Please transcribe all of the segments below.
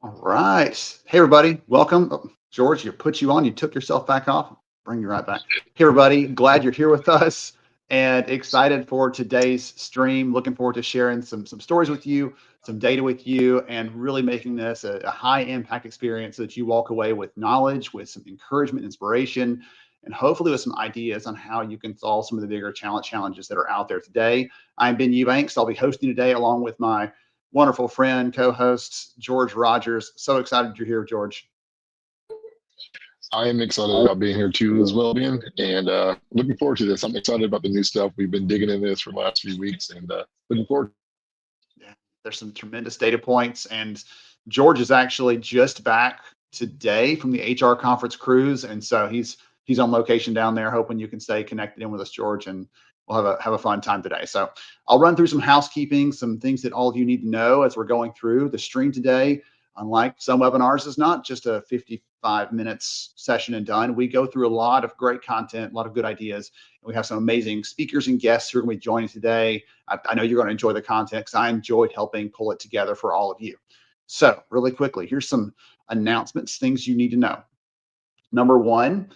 All right. Hey, everybody. Welcome. Oh, George, you put you on. You took yourself back off. Bring you right back. Hey, everybody. Glad you're here with us and excited for today's stream. Looking forward to sharing some stories with you, some data with you, and really making this a high impact experience so that you walk away with knowledge, with some encouragement, inspiration, and hopefully with some ideas on how you can solve some of the bigger challenges that are out there today. I'm Ben Eubanks. I'll be hosting today along with my wonderful friend, co-host George Rogers. So excited you're here, George. I am excited about being here too as well, Ben, and looking forward to this. I'm excited about the new stuff. We've been digging in this for the last few weeks, and looking forward. Yeah, there's some tremendous data points, and George is actually just back today from the HR conference cruise, and so he's on location down there. Hoping you can stay connected in with us, George, and we'll have a fun time today. So I'll run through some housekeeping, some things that all of you need to know as we're going through the stream today. Unlike some webinars, is not just a 55 minutes session and done. We go through a lot of great content, a lot of good ideas. And we have some amazing speakers and guests who are going to be joining today. I know you're going to enjoy the content because I enjoyed helping pull it together for all of you. So really quickly, here's some announcements, things you need to know. Number one,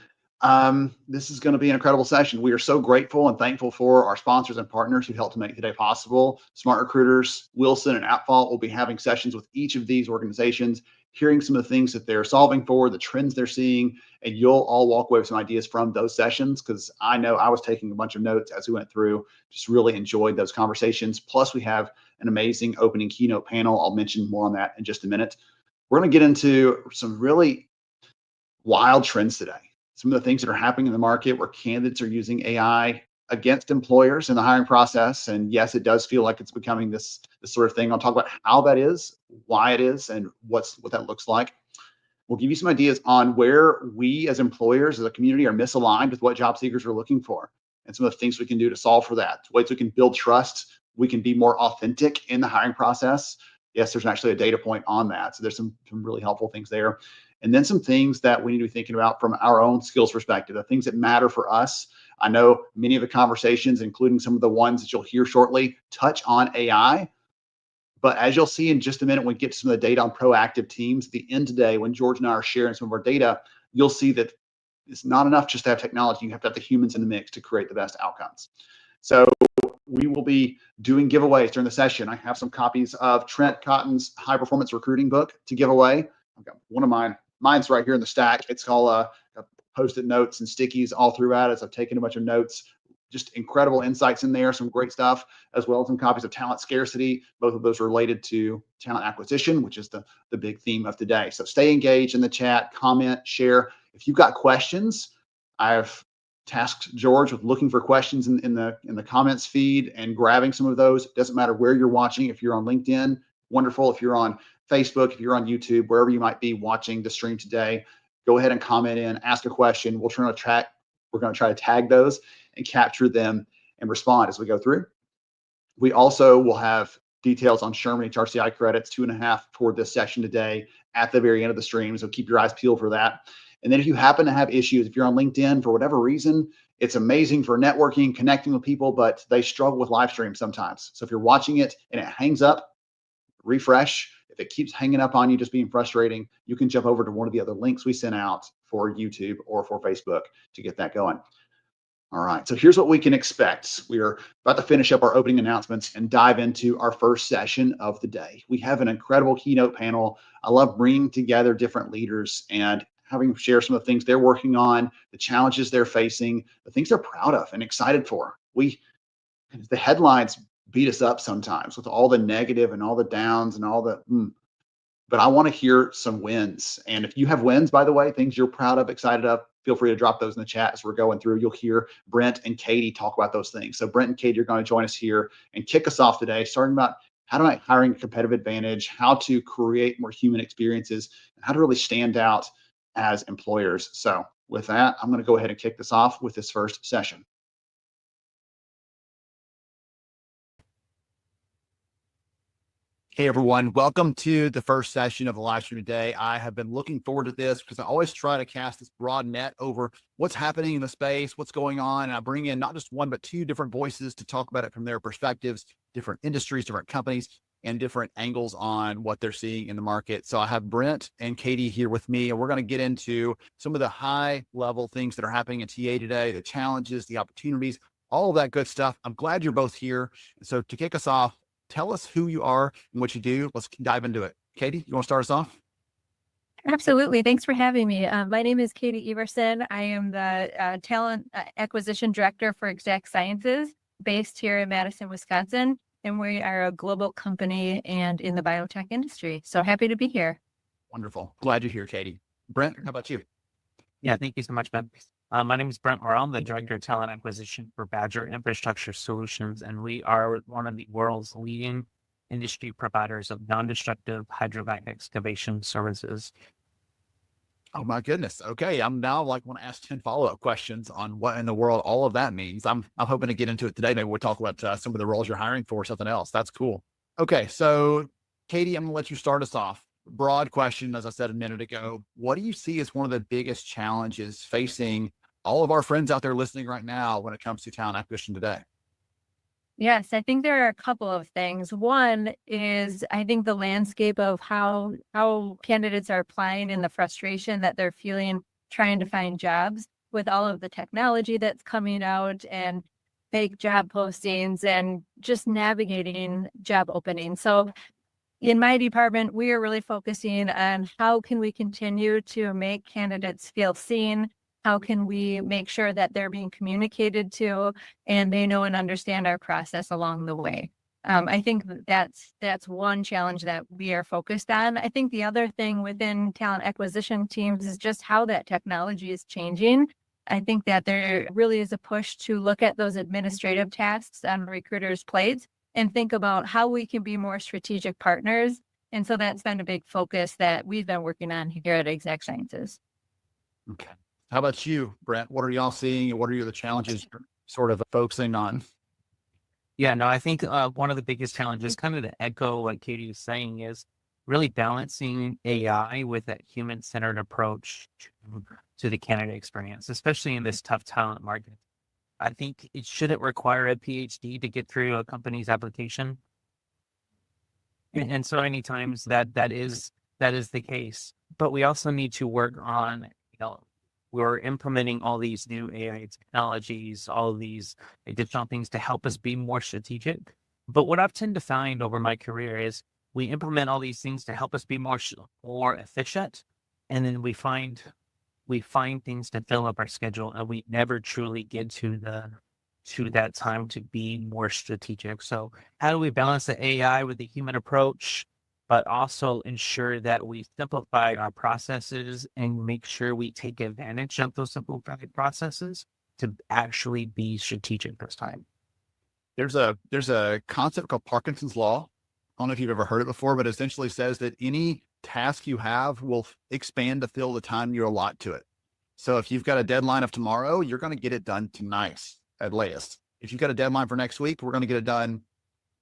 this is going to be an incredible session. We are so grateful and thankful for our sponsors and partners who helped to make today possible. Smart Recruiters, Wilson, and AppFault will be having sessions with each of these organizations, hearing some of the things that they're solving for, the trends they're seeing, and you'll all walk away with some ideas from those sessions because I know I was taking a bunch of notes as we went through, just really enjoyed those conversations. Plus, we have an amazing opening keynote panel. I'll mention more on that in just a minute. We're going to get into some really wild trends today. Some of the things that are happening in the market where candidates are using AI against employers in the hiring process. And yes, it does feel like it's becoming this sort of thing. I'll talk about how that is, why it is, and what that looks like. We'll give you some ideas on where we as employers, as a community, are misaligned with what job seekers are looking for and some of the things we can do to solve for that. Ways we can build trust. We can be more authentic in the hiring process. Yes, there's actually a data point on that. So there's some really helpful things there. And then some things that we need to be thinking about from our own skills perspective, the things that matter for us. I know many of the conversations, including some of the ones that you'll hear shortly, touch on AI. But as you'll see in just a minute, when we get to some of the data on proactive teams, at the end today, when George and I are sharing some of our data, you'll see that it's not enough just to have technology. You have to have the humans in the mix to create the best outcomes. So we will be doing giveaways during the session. I have some copies of Trent Cotton's High Performance Recruiting book to give away. I've got one of mine. Mine's right here in the stack. It's called Post-it notes and stickies all throughout as I've taken a bunch of notes. Just incredible insights in there, some great stuff, as well as some copies of Talent Scarcity. Both of those are related to talent acquisition, which is the big theme of today. So stay engaged in the chat, comment, share. If you've got questions, I've tasked George with looking for questions in the comments feed and grabbing some of those. It doesn't matter where you're watching. If you're on LinkedIn, wonderful. If you're on Facebook, if you're on YouTube, wherever you might be watching the stream today, go ahead and comment in, ask a question. We're going to try to tag those and capture them and respond as we go through. We also will have details on Sherman HRCI credits, 2.5 for this session today at the very end of the stream. So keep your eyes peeled for that. And then if you happen to have issues, if you're on LinkedIn for whatever reason, it's amazing for networking, connecting with people, but they struggle with live streams sometimes. So if you're watching it and it hangs up, refresh. If it keeps hanging up on you, just being frustrating, you can jump over to one of the other links we sent out for YouTube or for Facebook to get that going. All right, so here's what we can expect. We are about to finish up our opening announcements and dive into our first session of the day. We have an incredible keynote panel. I love bringing together different leaders and having them share some of the things they're working on, the challenges they're facing, the things they're proud of and excited for. The headlines beat us up sometimes with all the negative and all the downs and all the, but I want to hear some wins. And if you have wins, by the way, things you're proud of, excited of, feel free to drop those in the chat as we're going through. You'll hear Brent and Katie talk about those things. So Brent and Katie are going to join us here and kick us off today, starting about how to make hiring a competitive advantage, how to create more human experiences, and how to really stand out as employers. So with that, I'm going to go ahead and kick this off with this first session. Hey everyone, welcome to the first session of the live stream today. I have been looking forward to this because I always try to cast this broad net over what's happening in the space, what's going on, and I bring in not just one, but two different voices to talk about it from their perspectives, different industries, different companies. and different angles on what they're seeing in the market. So I have Brent and Katie here with me, and we're going to get into some of the high level things that are happening in TA today, the challenges, the opportunities, all of that good stuff. I'm glad you're both here. So to kick us off, tell us who you are and what you do. Let's dive into it. Katie, you want to start us off? Absolutely. Thanks for having me. My name is Katie Everson. I am the Talent Acquisition Director for Exact Sciences based here in Madison, Wisconsin. And we are a global company and in the biotech industry. So happy to be here. Wonderful. Glad you're here, Katie. Brent, how about you? Yeah, thank you so much, Ben. My name is Brent Morrell. I'm the Director of Talent Acquisition for Badger Infrastructure Solutions, and we are one of the world's leading industry providers of non-destructive hydrovac excavation services. Oh my goodness. Okay. I'm now want to ask 10 follow-up questions on what in the world all of that means. I'm hoping to get into it today. Maybe we'll talk about some of the roles you're hiring for, something else. That's cool. Okay. So Katie, I'm going to let you start us off. Broad question, as I said a minute ago, what do you see as one of the biggest challenges facing all of our friends out there listening right now when it comes to talent acquisition today? Yes, I think there are a couple of things. One is I think the landscape of how candidates are applying and the frustration that they're feeling trying to find jobs with all of the technology that's coming out and fake job postings and just navigating job openings. So in my department, we are really focusing on how can we continue to make candidates feel seen. How can we make sure that they're being communicated to and they know and understand our process along the way? I think that's one challenge that we are focused on. I think the other thing within talent acquisition teams is just how that technology is changing. I think that there really is a push to look at those administrative tasks on recruiters' plates and think about how we can be more strategic partners. And so that's been a big focus that we've been working on here at Exact Sciences. Okay. How about you, Brent? What are y'all seeing and what are the challenges you're sort of focusing on? Yeah, no, I think one of the biggest challenges, kind of to echo what Katie was saying, is really balancing AI with that human-centered approach to the candidate experience, especially in this tough talent market. I think it shouldn't require a PhD to get through a company's application. And so many times that is the case. But we also need to work on, we're implementing all these new AI technologies, all of these additional things to help us be more strategic. But what I've tended to find over my career is we implement all these things to help us be more efficient. And then we find things to fill up our schedule, and we never truly get to that time to be more strategic. So how do we balance the AI with the human approach, but also ensure that we simplify our processes and make sure we take advantage of those simplified processes to actually be strategic this time? There's a concept called Parkinson's Law. I don't know if you've ever heard it before, but it essentially says that any task you have will expand to fill the time you allot to it. So if you've got a deadline of tomorrow, you're going to get it done tonight at latest. If you've got a deadline for next week, we're going to get it done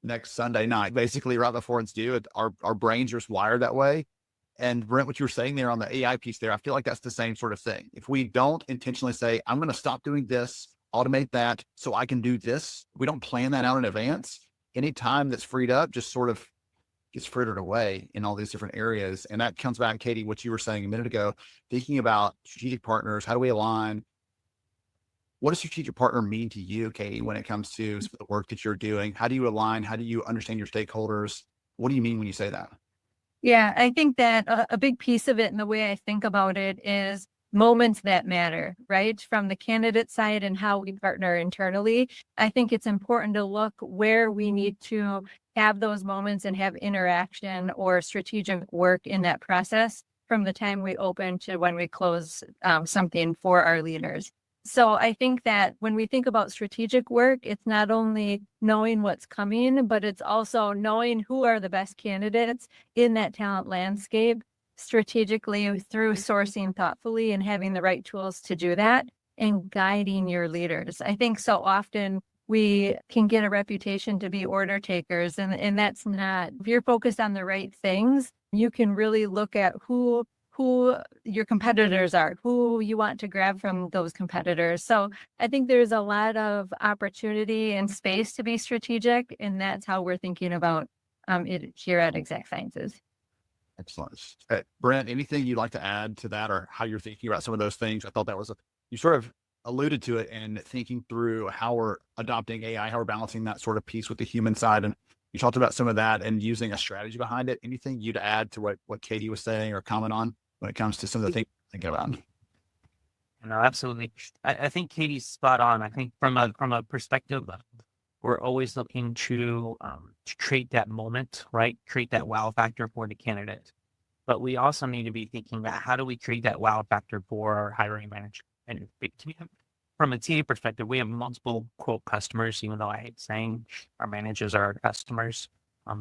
next Sunday night, basically right before it's due. Our brains are just wired that way. And Brent, what you were saying there on the AI piece there, I feel like that's the same sort of thing. If we don't intentionally say, I'm going to stop doing this, automate that so I can do this, we don't plan that out in advance, any time that's freed up just sort of gets frittered away in all these different areas. And that comes back, Katie, what you were saying a minute ago, thinking about strategic partners. How do we align? What does strategic partner mean to you, Katie, when it comes to some of the work that you're doing? How do you align? How do you understand your stakeholders? What do you mean when you say that? Yeah, I think that a big piece of it and the way I think about it is moments that matter, right? From the candidate side and how we partner internally. I think it's important to look where we need to have those moments and have interaction or strategic work in that process from the time we open to when we close something for our leaders. So I think that when we think about strategic work, it's not only knowing what's coming, but it's also knowing who are the best candidates in that talent landscape strategically through sourcing thoughtfully and having the right tools to do that and guiding your leaders. I think so often we can get a reputation to be order takers, and that's not. If you're focused on the right things, you can really look at who your competitors are, who you want to grab from those competitors. So I think there's a lot of opportunity and space to be strategic, and that's how we're thinking about here at Exact Sciences. Excellent. Brent, anything you'd like to add to that, or how you're thinking about some of those things? I thought that was you sort of alluded to it, and thinking through how we're adopting AI, how we're balancing that sort of piece with the human side. And you talked about some of that and using a strategy behind it. Anything you'd add to what Katie was saying or comment on when it comes to some of the things you're thinking about? No, absolutely. I think Katie's spot on. I think from a perspective, we're always looking to create that moment, right? Create that wow factor for the candidate. But we also need to be thinking about how do we create that wow factor for our hiring manager. And from a TA perspective, we have multiple quote customers, even though I hate saying our managers are our customers,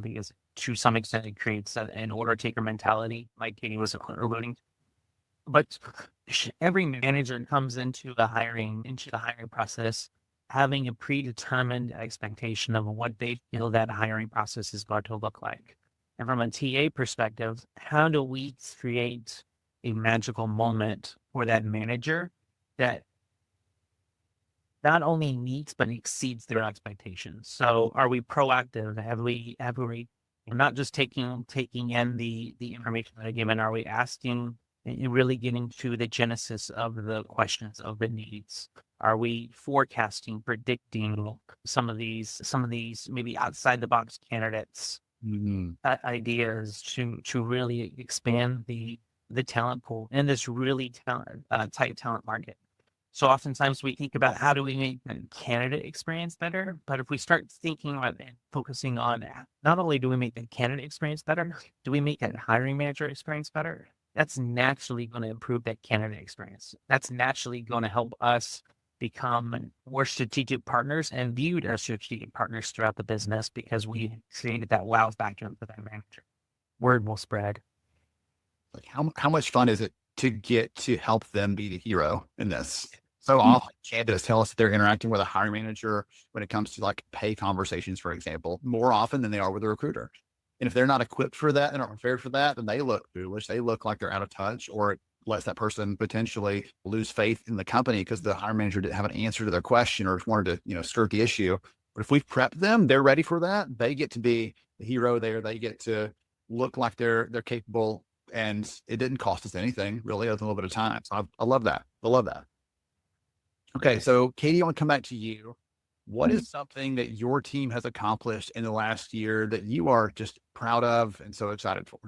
because to some extent it creates an order taker mentality, like Katie was alluding to. But every manager comes into the hiring process having a predetermined expectation of what they feel that hiring process is going to look like. And from a TA perspective, how do we create a magical moment for that manager that not only meets but exceeds their expectations? So are we proactive? Have we not just taking in the information that are given? Are we asking and really getting to the genesis of the questions of the needs? Are we forecasting, predicting some of these maybe outside the box candidates ideas to really expand the talent pool in this really tight talent market? So oftentimes we think about how do we make the candidate experience better, but if we start thinking about and focusing on not only do we make the candidate experience better, do we make that hiring manager experience better? That's naturally going to improve that candidate experience. That's naturally going to help us become more strategic partners and viewed as strategic partners throughout the business because we created that wow factor for that manager. Word will spread. Like how much fun is it to get to help them be the hero in this? So often candidates tell us that they're interacting with a hiring manager when it comes to like pay conversations, for example, more often than they are with a recruiter. And if they're not equipped for that and aren't prepared for that, then they look foolish. They look like they're out of touch, or it lets that person potentially lose faith in the company because the hiring manager didn't have an answer to their question or wanted to, skirt the issue. But if we've prepped them, they're ready for that. They get to be the hero there. They get to look like they're capable, and it didn't cost us anything really other than a little bit of time. So I love that. I love that. Okay. So Katie, I want to come back to you. What is something that your team has accomplished in the last year that you are just proud of and so excited for?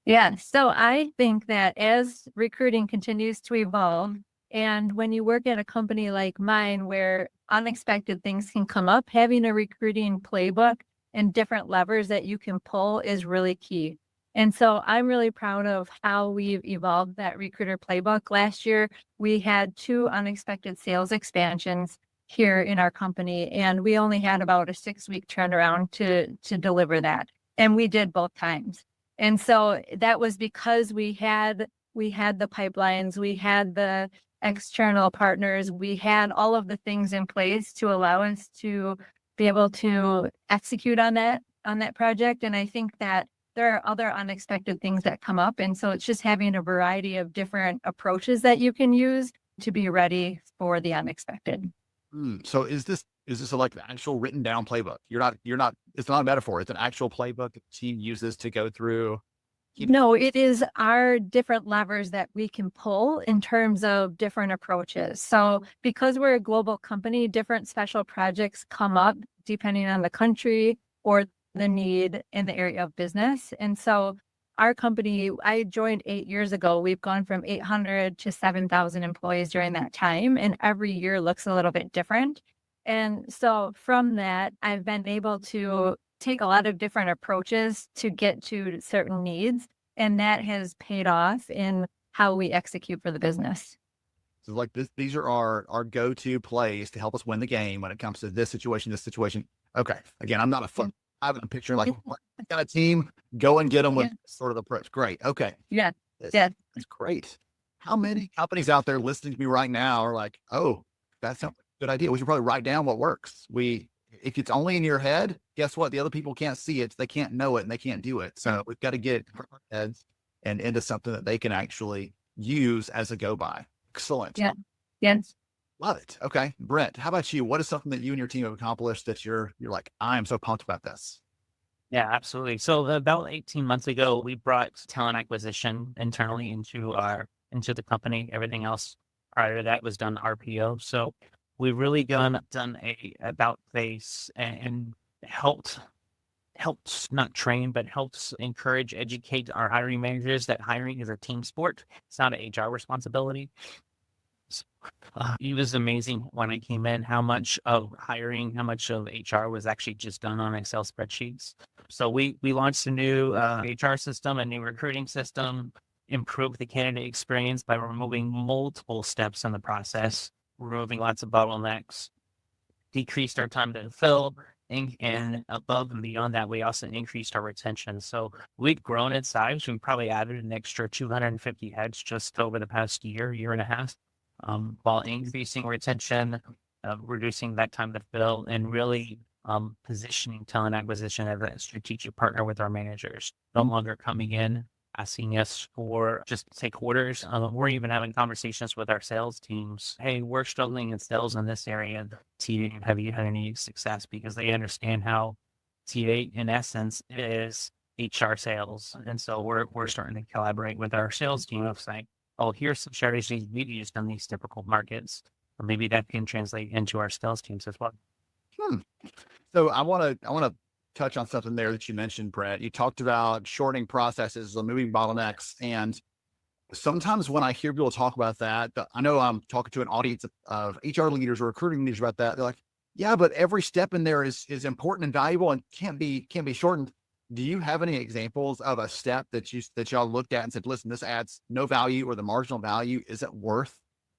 Yeah, so I think that as recruiting continues to evolve, and when you work at a company like mine where unexpected things can come up, having a recruiting playbook and different levers that you can pull is really key. And so I'm really proud of how we've evolved that recruiter playbook. Last year, we had 2 unexpected sales expansions here in our company, and we only had about a 6-week turnaround to deliver that. And we did both times. And so that was because we had the pipelines, we had the external partners, we had all of the things in place to allow us to be able to execute on that project. And I think that there are other unexpected things that come up. And so it's just having a variety of different approaches that you can use to be ready for the unexpected. So is this like the actual written down playbook? It's not a metaphor. It's an actual playbook that the team uses to go through. No, it is our different levers that we can pull in terms of different approaches. So because we're a global company, different special projects come up depending on the country or the need in the area of business. And so our company, I joined 8 years ago. We've gone from 800 to 7,000 employees during that time, and every year looks a little bit different. And so from that, I've been able to take a lot of different approaches to get to certain needs, and that has paid off in how we execute for the business. So like these are our go-to plays to help us win the game when it comes to this situation. Okay. Again, I'm not a fun. I have a picture like what kind of team, go and get them with sort of approach. Great. Okay. Yeah. That's great. How many companies out there listening to me right now are like, oh, that sounds like a good idea. We should probably write down what works. If it's only in your head, guess what? The other people can't see it. They can't know it and they can't do it. So we've got to get it from our heads and into something that they can actually use as a go by. Excellent. Yeah. Yes. Love it. Okay. Brent, how about you? What is something that you and your team have accomplished that you're like, I am so pumped about this? Yeah, absolutely. So about 18 months ago, we brought talent acquisition internally into the company. Everything else prior to that was done RPO. So we really done a about face and helped not train, but helps encourage, educate our hiring managers that hiring is a team sport. It's not an HR responsibility. So, it was amazing when I came in how much of hiring, how much of HR was actually just done on Excel spreadsheets. So we launched a new HR system, a new recruiting system, improved the candidate experience by removing multiple steps in the process, removing lots of bottlenecks, decreased our time to fill, and above and beyond that, we also increased our retention. So we've grown in size. We probably added an extra 250 heads just over the past year and a half, while increasing retention, reducing that time to fill, and really positioning talent acquisition as a strategic partner with our managers. No longer coming in asking us for just take orders. We're even having conversations with our sales teams. Hey, we're struggling in sales in this area. TA, have you had any success? Because they understand how TA in essence is HR sales. And so we're starting to collaborate with our sales team of saying, oh, here's some strategies we've used in these typical markets. Or maybe that can translate into our sales teams as well. So I want to touch on something there that you mentioned, Brett. You talked about shortening processes, removing bottlenecks, and sometimes when I hear people talk about that, I know I'm talking to an audience of HR leaders or recruiting leaders about that. They're like, "Yeah, but every step in there is important and valuable and can't be shortened." Do you have any examples of a step that y'all looked at and said, "Listen, this adds no value, or the marginal value isn't worth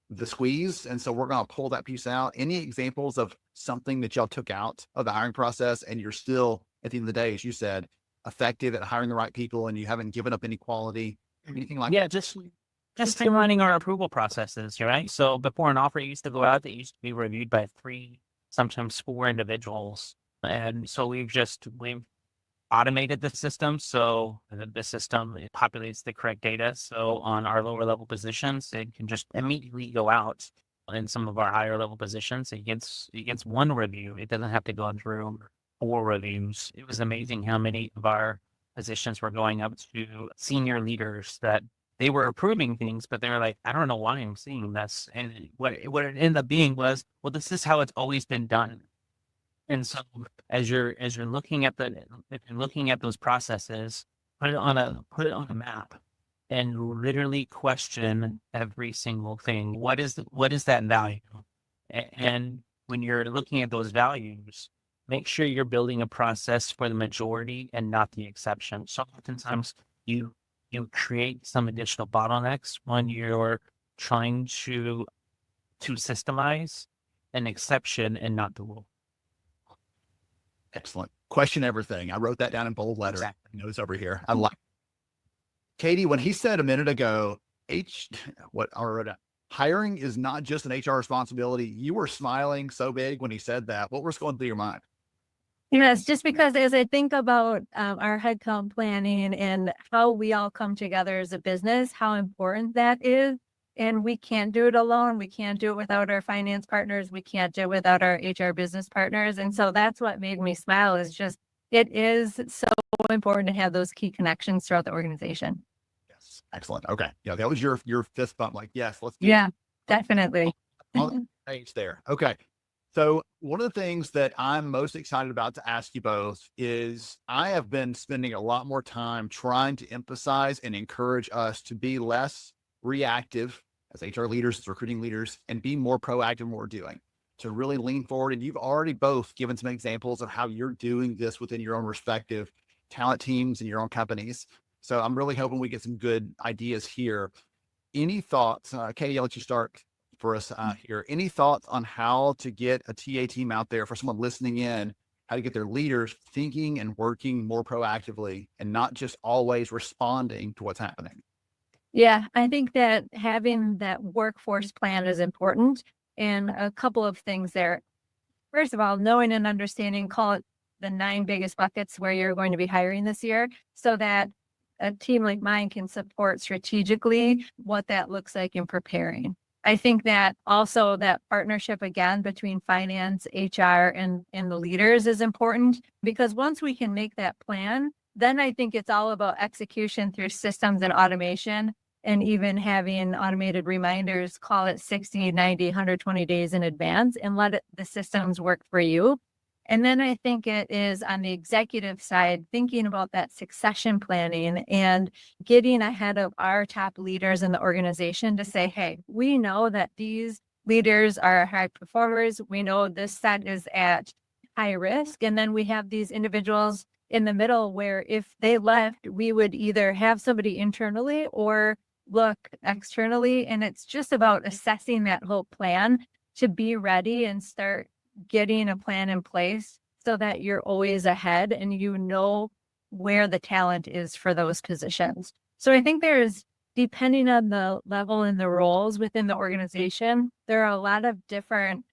the squeeze, and so we're going to pull that piece out"? Any examples of something that y'all took out of the hiring process and you're still, at the end of the day, as you said, effective at hiring the right people and you haven't given up any quality, anything like Yeah, just streamlining our approval processes, right? So before an offer used to go out, it used to be reviewed by 3, sometimes 4 individuals. And so we've automated the system. So the system, it populates the correct data. So on our lower level positions, it can just immediately go out. In some of our higher level positions, it gets 1 review. It doesn't have to go through 4 reviews. It was amazing how many of our positions were going up to senior leaders that they were approving things, but they were like, I don't know why I'm seeing this. And what it ended up being was, well, this is how it's always been done. And so as you're looking at those processes, put it on a map and literally question every single thing. What is that value? And when you're looking at those values, make sure you're building a process for the majority and not the exception. So oftentimes you create some additional bottlenecks when you're trying to systemize an exception and not the rule. Excellent. Question everything. I wrote that down in bold letter. Exactly. Notes over here. I like Katie, when he said a minute ago, hiring is not just an HR responsibility. You were smiling so big when he said that. What was going through your mind? Yes, just because as I think about our headcount planning and how we all come together as a business, how important that is. And we can't do it alone. We can't do it without our finance partners. We can't do it without our HR business partners. And so that's what made me smile, is just, it is so important to have those key connections throughout the organization. Yes. Excellent. Okay. Yeah, that was your fist bump. Like, yes, let's do Yeah, definitely. page there. Okay. So one of the things that I'm most excited about to ask you both is, I have been spending a lot more time trying to emphasize and encourage us to be less reactive as HR leaders, as recruiting leaders, and be more proactive in what we're doing, to really lean forward. And you've already both given some examples of how you're doing this within your own respective talent teams and your own companies. So I'm really hoping we get some good ideas here. Any thoughts, Katie, I'll let you start for us here. Any thoughts on how to get a TA team out there, for someone listening in, how to get their leaders thinking and working more proactively and not just always responding to what's happening? Yeah, I think that having that workforce plan is important. And a couple of things there. First of all, knowing and understanding, call it the 9 biggest buckets where you're going to be hiring this year, so that a team like mine can support strategically what that looks like in preparing. I think that also that partnership again between finance, HR, and the leaders is important, because once we can make that plan, then I think it's all about execution through systems and automation, and even having automated reminders, call it 60, 90, 120 days in advance, and let the systems work for you. And then I think it is on the executive side, thinking about that succession planning and getting ahead of our top leaders in the organization to say, hey, we know that these leaders are high performers. We know this set is at high risk. And then we have these individuals in the middle where if they left, we would either have somebody internally or look externally. And it's just about assessing that whole plan to be ready and start getting a plan in place so that you're always ahead and you know where the talent is for those positions. So I think there's, depending on the level and the roles within the organization, there are a lot of different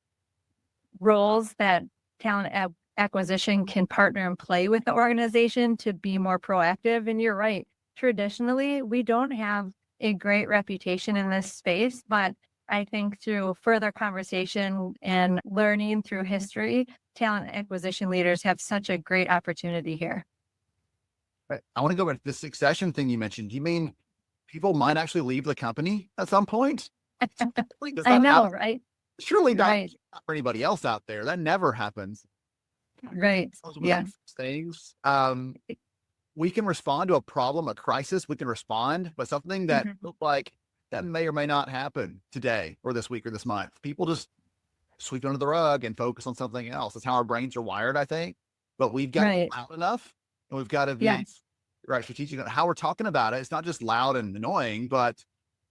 roles that talent acquisition can partner and play with the organization to be more proactive. And you're right, traditionally, we don't have a great reputation in this space, but I think through further conversation and learning through history, talent acquisition leaders have such a great opportunity here. Right. I want to go back to the succession thing you mentioned. Do you mean people might actually leave the company at some point? Like, does I that know, happen? right? Surely not, Right. not for anybody else out there. That never happens. Right. Those are the Yeah. things. We can respond to a problem, a crisis. We can respond, but something that looked like that may or may not happen today or this week or this month. People just sweep it under the rug and focus on something else. That's how our brains are wired, I think. But we've got Right. loud enough, and we've got to be Yes. right strategic on how we're talking about it. It's not just loud and annoying, but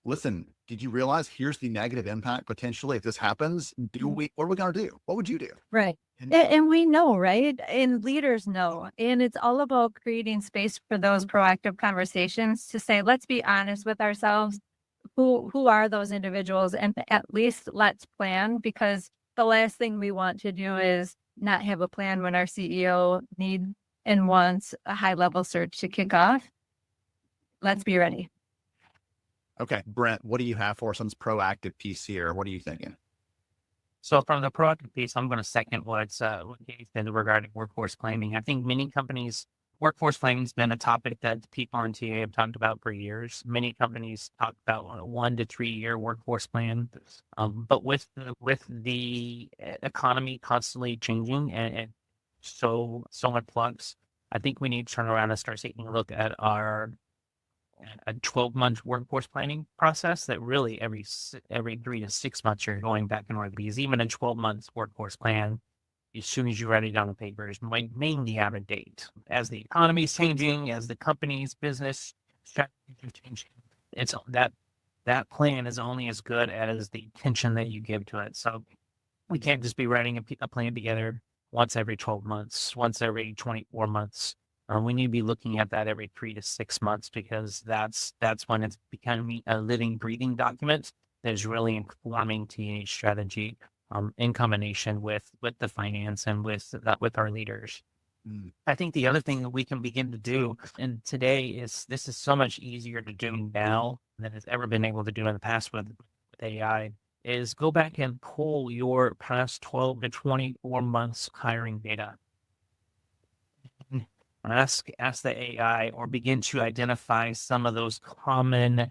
listen, did you realize here's the negative impact potentially if this happens? What are we going to do? What would you do? Right. And And we know, right? And leaders know. And it's all about creating space for those proactive conversations to say, let's be honest with ourselves. Who are those individuals? And at least let's plan, because the last thing we want to do is not have a plan when our CEO needs and wants a high level search to kick off. Let's be ready. okay, Brent, what do you have for us on this proactive piece here? What are you thinking? So from the proactive piece, I'm going to second what Dave said regarding workforce planning. I think many companies, workforce planning has been a topic that people on TA have talked about for years. Many companies talk about a 1 to 3 year workforce plan, but with the economy constantly changing and so in flux, I think we need to turn around and start taking a look at a 12-month workforce planning process that really every 3 to 6 months you're going back and forth, because even a 12-month workforce plan, as soon as you write it down on paper, is mainly out of date. As the economy is changing, as the company's business strategies are changing, it's that plan is only as good as the attention that you give to it. So we can't just be writing a plan together once every 12 months, once every 24 months. We need to be looking at that every 3 to 6 months, because that's when it's becoming a living, breathing document that is really informing TA strategy in combination with the finance and with our leaders. I think the other thing that we can begin to do, and today this is so much easier to do now than it's ever been able to do in the past with AI, is go back and pull your past 12 to 24 months hiring data. Ask the AI, or begin to identify some of those common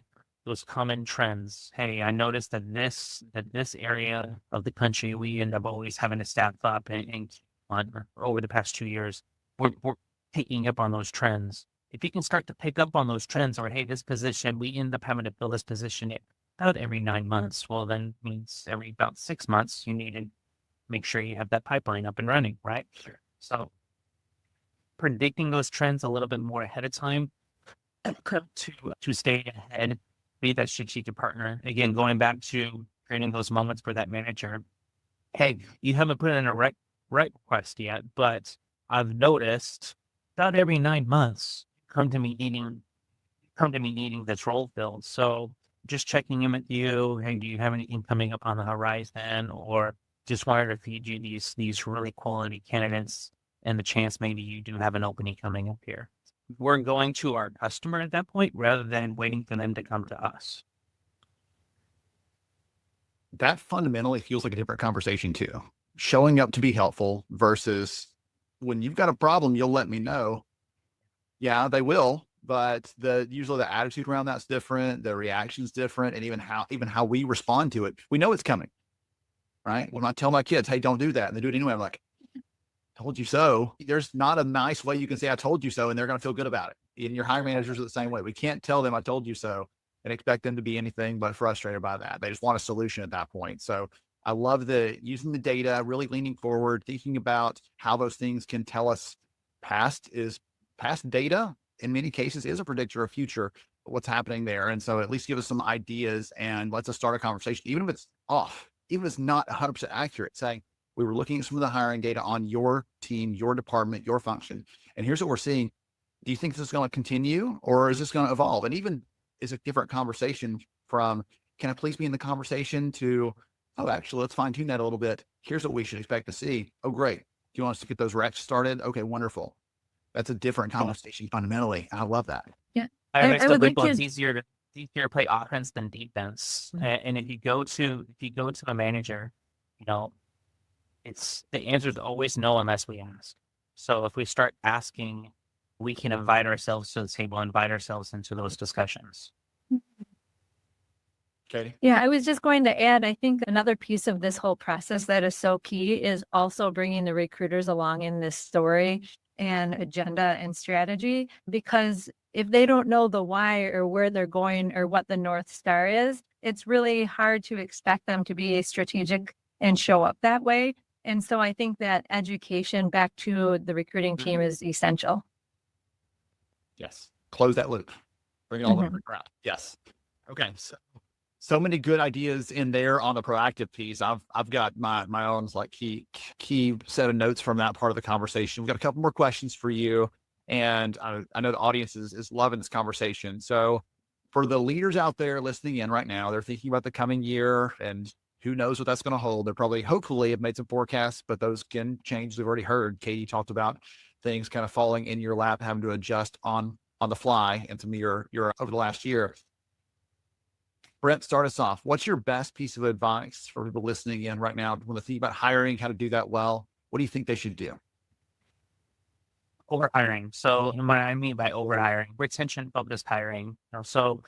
trends. Hey, I noticed that this area of the country, we end up always having to staff up and over the past 2 years, we're picking up on those trends. If you can start to pick up on those trends, or hey, this position, we end up having to fill this position about every 9 months. Well, then means every about 6 months, you need to make sure you have that pipeline up and running, right? Sure. So predicting those trends a little bit more ahead of time to stay ahead, be that strategic partner. Again, going back to creating those moments for that manager. Hey, you haven't put in a right request yet, but I've noticed about every 9 months, come to me needing this role filled. So just checking in with you. Hey, do you have anything coming up on the horizon, or just wanted to feed you these really quality candidates, and the chance maybe you do have an opening coming up here. We're going to our customer at that point rather than waiting for them to come to us. that fundamentally feels like a different conversation too. Showing up to be helpful versus when you've got a problem, you'll let me know. Yeah, they will, but usually the attitude around that's different, the reaction's different, and even how we respond to it. We know it's coming, right? When I tell my kids, hey, don't do that, and they do it anyway, I'm like, told you so. There's not a nice way you can say I told you so, and they're going to feel good about it. And your hiring managers are the same way. We can't tell them I told you so and expect them to be anything but frustrated by that. They just want a solution at that point. So I love using the data, really leaning forward, thinking about how those things can tell us past data in many cases is a predictor of future, what's happening there. And so at least give us some ideas and lets us start a conversation, even if it's off, even if it's not 100% accurate, saying, we were looking at some of the hiring data on your team, your department, your function. And here's what we're seeing. Do you think this is going to continue or is this going to evolve? And even is a different conversation from, can I please be in the conversation to, oh, actually, let's fine tune that a little bit. Here's what we should expect to see. Oh, great. Do you want us to get those recs started? Okay, wonderful. That's a different conversation fundamentally. I love that. Yeah. I I would like it's to- easier to play offense than defense. And if you go to a manager, the answer is always no unless we ask. So if we start asking, we can invite ourselves to the table, invite ourselves into those discussions. Katie? Yeah, I was just going to add, I think another piece of this whole process that is so key is also bringing the recruiters along in this story and agenda and strategy, because if they don't know the why or where they're going or what the North Star is, it's really hard to expect them to be strategic and show up that way. And so I think that education back to the recruiting team is essential. Yes. Close that loop. Bring it all the way around. Yes. Okay. So many good ideas in there on the proactive piece. I've got my own like key set of notes from that part of the conversation. We've got a couple more questions for you. And I know the audience is loving this conversation. So for the leaders out there listening in right now, they're thinking about the coming year and who knows what that's going to hold. They're probably, hopefully, have made some forecasts, but those can change. We've already heard Katie talked about things kind of falling in your lap, having to adjust on the fly and some of your over the last year. Brent, start us off. What's your best piece of advice for people listening in right now when they think about hiring, how to do that well? What do you think they should do? Overhiring. So what I mean by overhiring, retention-focused hiring. So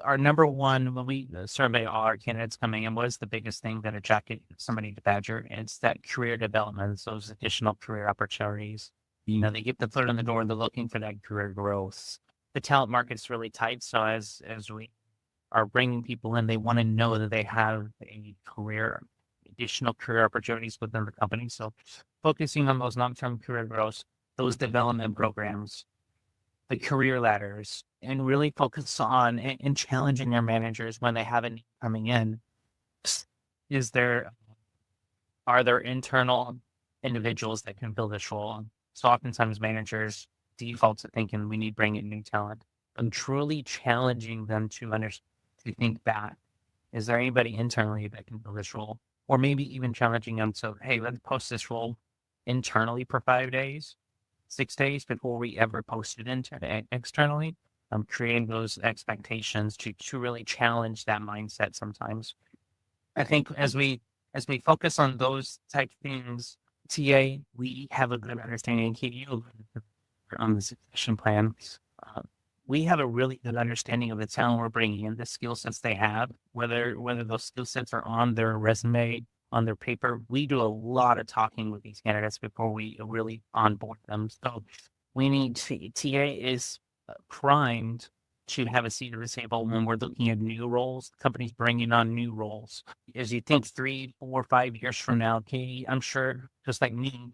our number one, when we survey all our candidates coming in, what is the biggest thing that attracted somebody to Badger? It's that career development, those additional career opportunities. They get the foot in the door, they're looking for that career growth. The talent market's really tight. So as we are bringing people in, they want to know that they have additional career opportunities within the company. So focusing on those long-term career growth, those development programs, the career ladders, and really focus on and challenging their managers when they have a need coming in. Are there internal individuals that can fill this role? So oftentimes managers default to thinking we need to bring in new talent. I'm truly challenging them to think back. Is there anybody internally that can fill this role? Or maybe even challenging them to, hey, let's post this role internally for 5 days, 6 days before we ever post it externally. I'm creating those expectations to really challenge that mindset sometimes. I think as we focus on those type of things, TA, we have a good understanding, KU, on the succession plan. We have a really good understanding of the talent we're bringing in, the skill sets they have, whether those skill sets are on their resume, on their paper. We do a lot of talking with these candidates before we really onboard them. So we need TA is primed to have a seat at the table when we're looking at new roles, companies bringing on new roles. As you think 3, 4, 5 years from now, Katie, I'm sure, just like me,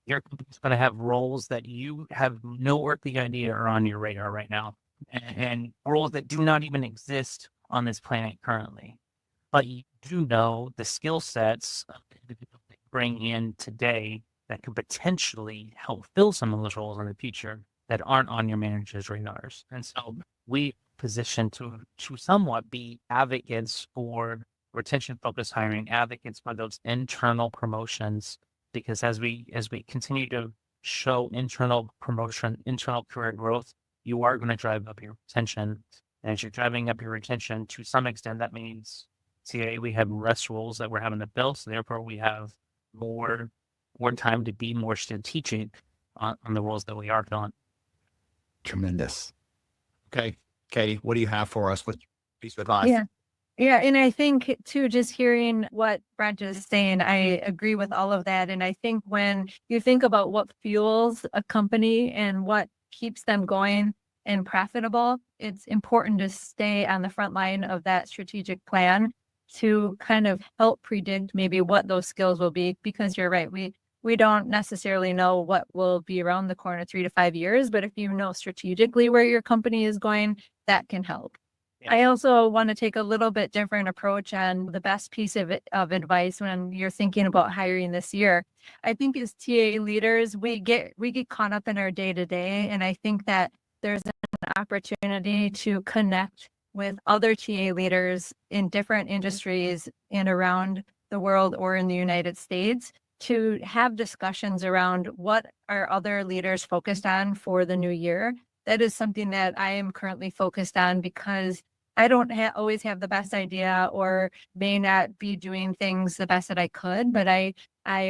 your company's going to have roles that you have no earthly idea are on your radar right now, and roles that do not even exist on this planet currently. But you do know the skill sets that bring in today that could potentially help fill some of those roles in the future that aren't on your manager's radars. And so we position to somewhat be advocates for retention-focused hiring, advocates for those internal promotions, because as we continue to show internal promotion, internal career growth, you are going to drive up your retention. And as you're driving up your retention, to some extent, that means TA, we have less roles that we're having to fill, so therefore we have more time to be more strategic on the roles that we are filling. Tremendous. Okay, Katie, what do you have for us? What piece of advice? Yeah. Yeah. And I think too, just hearing what Brent is saying, I agree with all of that. And I think when you think about what fuels a company and what keeps them going and profitable, it's important to stay on the front line of that strategic plan to kind of help predict maybe what those skills will be, because you're right. We don't necessarily know what will be around the corner 3 to 5 years, but if you know strategically where your company is going, that can help. Yeah. I also want to take a little bit different approach on the best piece of advice when you're thinking about hiring this year. I think as TA leaders, we get caught up in our day to day, and I think that there's an opportunity to connect with other TA leaders in different industries and around the world or in the United States to have discussions around what are other leaders focused on for the new year. That is something that I am currently focused on, because I don't always have the best idea or may not be doing things the best that I could, but I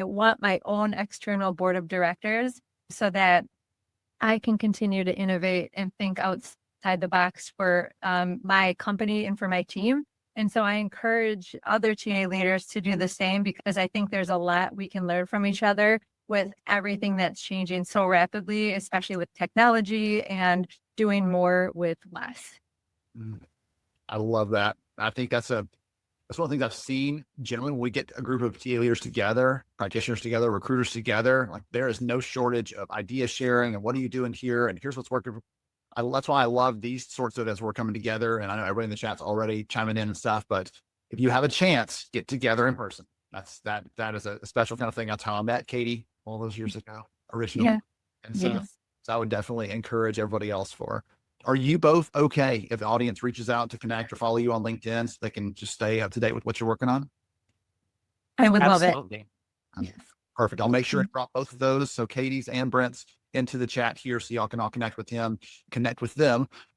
want my own external board of directors so that I can continue to innovate and think outside the box for my company and for my team. And so I encourage other TA leaders to do the same, because I think there's a lot we can learn from each other with everything that's changing so rapidly, especially with technology and doing more with less. I love that. I think that's one of the things I've seen generally when we get a group of TA leaders together, practitioners together, recruiters together. Like, there is no shortage of idea sharing and what are you doing here and here's what's working. That's why I love these sorts of, as we're coming together. And I know everybody in the chat's already chiming in and stuff, but if you have a chance, get together in person. That is a special kind of thing. That's how I met Katie all those years ago, originally. Yeah. And so I would definitely encourage everybody else for. Are you both okay if the audience reaches out to connect or follow you on LinkedIn so they can just stay up to date with what you're working on? I would love it. Absolutely. Yes. Perfect. I'll make sure I brought both of those, so Katie's and Brent's, into the chat here so y'all can all connect with them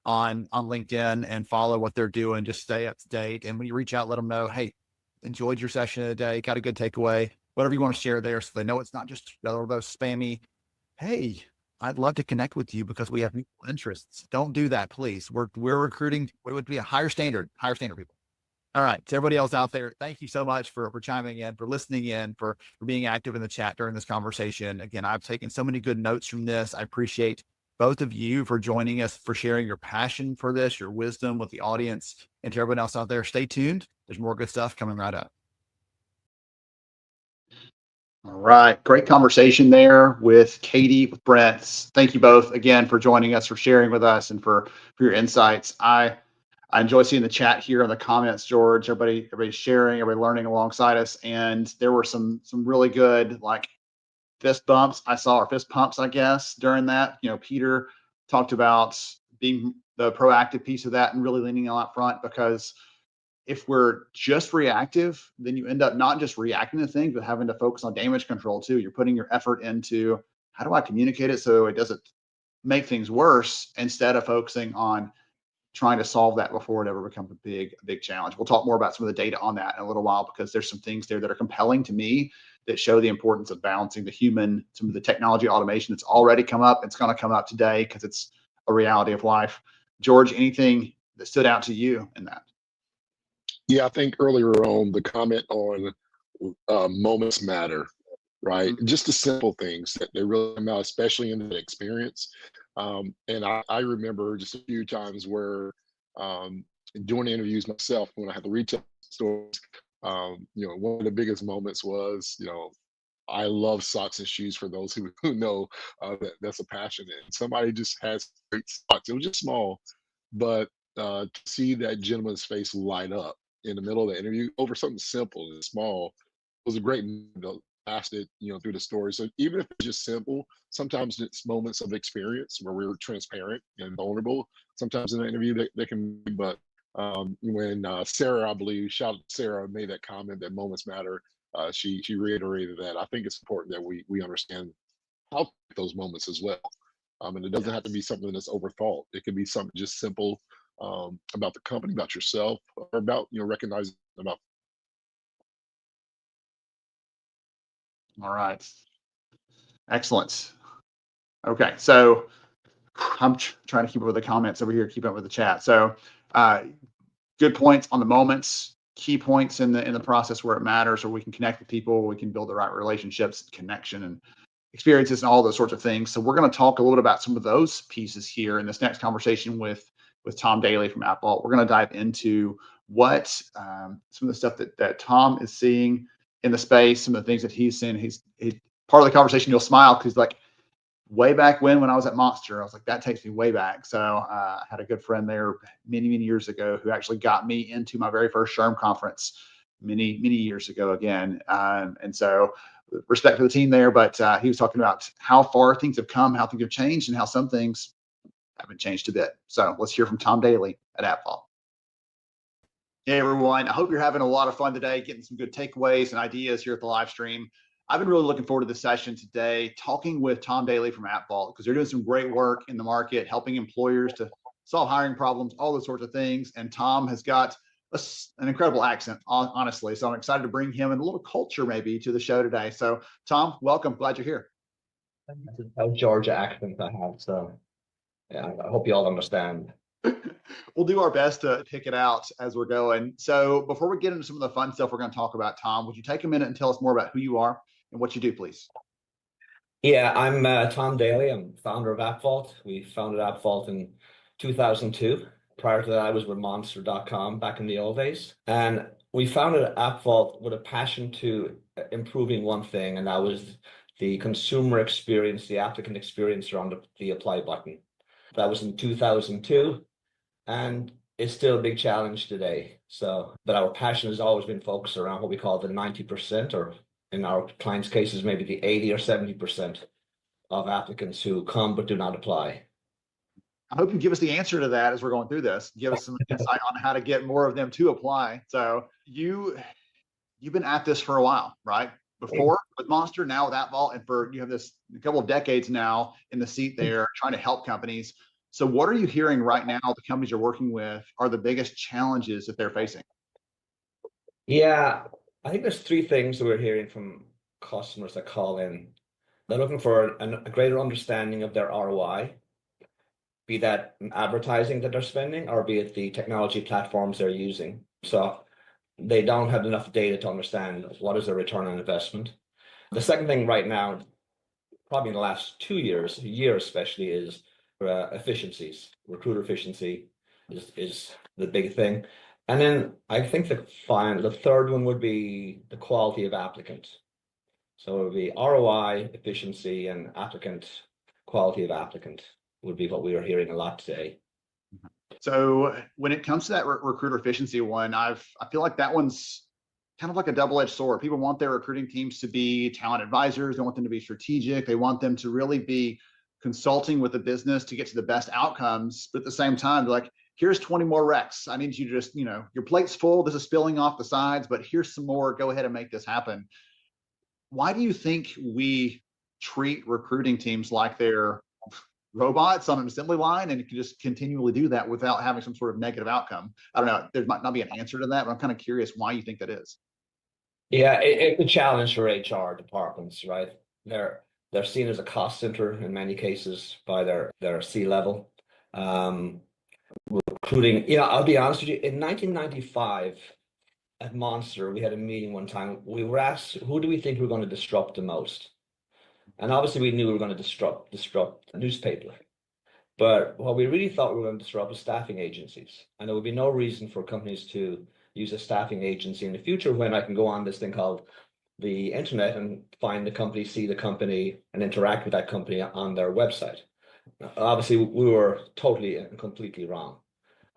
on LinkedIn and follow what they're doing. Just stay up to date. And when you reach out, let them know, hey, enjoyed your session today, got a good takeaway, whatever you want to share there, so they know it's not just those spammy, hey, I'd love to connect with you because we have mutual interests. Don't do that, please. We're recruiting. What would be a higher standard people. All right. To everybody else out there, thank you so much for chiming in, for listening in, for being active in the chat during this conversation. Again, I've taken so many good notes from this. I appreciate both of you for joining us, for sharing your passion for this, your wisdom with the audience. And to everyone else out there, stay tuned. There's more good stuff coming right up. All right. Great conversation there with Katie, with Brent. Thank you both again for joining us, for sharing with us, and for your insights. I enjoy seeing the chat here in the comments, George. Everybody's sharing, everybody learning alongside us. And there were some really good, like, fist bumps I saw, or fist pumps, I guess, during that. Peter talked about being the proactive piece of that and really leaning on that front, because if we're just reactive, then you end up not just reacting to things, but having to focus on damage control too. You're putting your effort into, how do I communicate it so it doesn't make things worse, instead of focusing on trying to solve that before it ever becomes a big challenge. We'll talk more about some of the data on that in a little while, because there's some things there that are compelling to me that show the importance of balancing the human, some of the technology automation that's already come up. It's going to come up today because it's a reality of life. George, anything that stood out to you in that? Yeah, I think earlier on the comment on moments matter, right? Mm-hmm. Just the simple things that they really matter, especially in the experience. And I remember just a few times where doing interviews myself when I had the retail stores, one of the biggest moments was, I love socks and shoes. For those who know, that's a passion. And somebody just has great socks. It was just small, but to see that gentleman's face light up in the middle of the interview over something simple and small was a great lasted, through the story. So even if it's just simple, sometimes it's moments of experience where we're transparent and vulnerable. Sometimes in an interview they can be, but when Sarah, I believe, shout out to Sarah, made that comment that moments matter, she reiterated that. I think it's important that we understand how those moments as well. And it doesn't have to be something that's overthought. It can be something just simple about the company, about yourself, or about recognizing about. All right. Excellent. Okay. So I'm trying to keep up with the comments over here, keep up with the chat. So good points on the moments, key points in the process where it matters, where we can connect with people, we can build the right relationships, connection, and experiences, and all those sorts of things. So we're going to talk a little bit about some of those pieces here in this next conversation with Tom Daly from AppVault. We're going to dive into what some of the stuff that Tom is seeing in the space, some of the things that he's seeing. He's part of the conversation. You'll smile because like way back when I was at Monster, I was like, that takes me way back. So I had a good friend there many years ago who actually got me into my very first SHRM conference many years ago again. And so respect for the team there, but he was talking about how far things have come, how things have changed, and how some things haven't changed a bit. So let's hear from Tom Daly at AppVault. Hey everyone, I hope you're having a lot of fun today, getting some good takeaways and ideas here at the live stream. I've been really looking forward to the session today, talking with Tom Daly from AppVault, because they're doing some great work in the market, helping employers to solve hiring problems, all those sorts of things. And Tom has got an incredible accent, honestly. So I'm excited to bring him and a little culture maybe to the show today. So Tom, welcome. Glad you're here. How Georgia accent I have. So yeah, I hope you all understand. We'll do our best to pick it out as we're going. So before we get into some of the fun stuff we're going to talk about, Tom, would you take a minute and tell us more about who you are and what you do, please? Yeah, I'm Tom Daly. I'm founder of AppVault. We founded AppVault in 2002. Prior to that, I was with Monster.com back in the old days. And we founded AppVault with a passion to improving one thing, and that was the consumer experience, the applicant experience around the apply button. That was in 2002. And it's still a big challenge today. So, but our passion has always been focused around what we call the 90%, or in our clients' cases, maybe the 80 or 70% of applicants who come but do not apply. I hope you give us the answer to that as we're going through this. Give us some insight on how to get more of them to apply. So you've been at this for a while, right? Before with Monster, now with AppVault, and you have this a couple of decades now in the seat there trying to help companies. So what are you hearing right now, the companies you're working with, are the biggest challenges that they're facing? Yeah, I think there's three things that we're hearing from customers that call in. They're looking for a greater understanding of their ROI, be that advertising that they're spending, or be it the technology platforms they're using. So they don't have enough data to understand what is their return on investment. The second thing right now, probably in the last 2 years, a year especially, is efficiencies. Recruiter efficiency is the big thing. And then I think the third one would be the quality of applicant. So it would be ROI, efficiency, and applicant quality of applicant would be what we are hearing a lot today. So when it comes to that recruiter efficiency one, I feel like that one's kind of like a double-edged sword. People want their recruiting teams to be talent advisors. They want them to be strategic. They want them to really be consulting with the business to get to the best outcomes. But at the same time, they're like, here's 20 more recs. I need you to just, your plate's full. This is spilling off the sides, but here's some more. Go ahead and make this happen. Why do you think we treat recruiting teams like they're robots on an assembly line and you can just continually do that without having some sort of negative outcome? I don't know. There might not be an answer to that, but I'm kind of curious why you think that is. Yeah, it's a challenge for HR departments, right? They're seen as a cost center in many cases by their C-level. Recruiting, I'll be honest with you, in 1995 at Monster, we had a meeting one time. We were asked, who do we think we're going to disrupt the most? And obviously we knew we were going to disrupt the newspaper. But what we really thought we were going to disrupt was staffing agencies. And there would be no reason for companies to use a staffing agency in the future when I can go on this thing called the internet and find the company, see the company, and interact with that company on their website. Obviously, we were totally and completely wrong.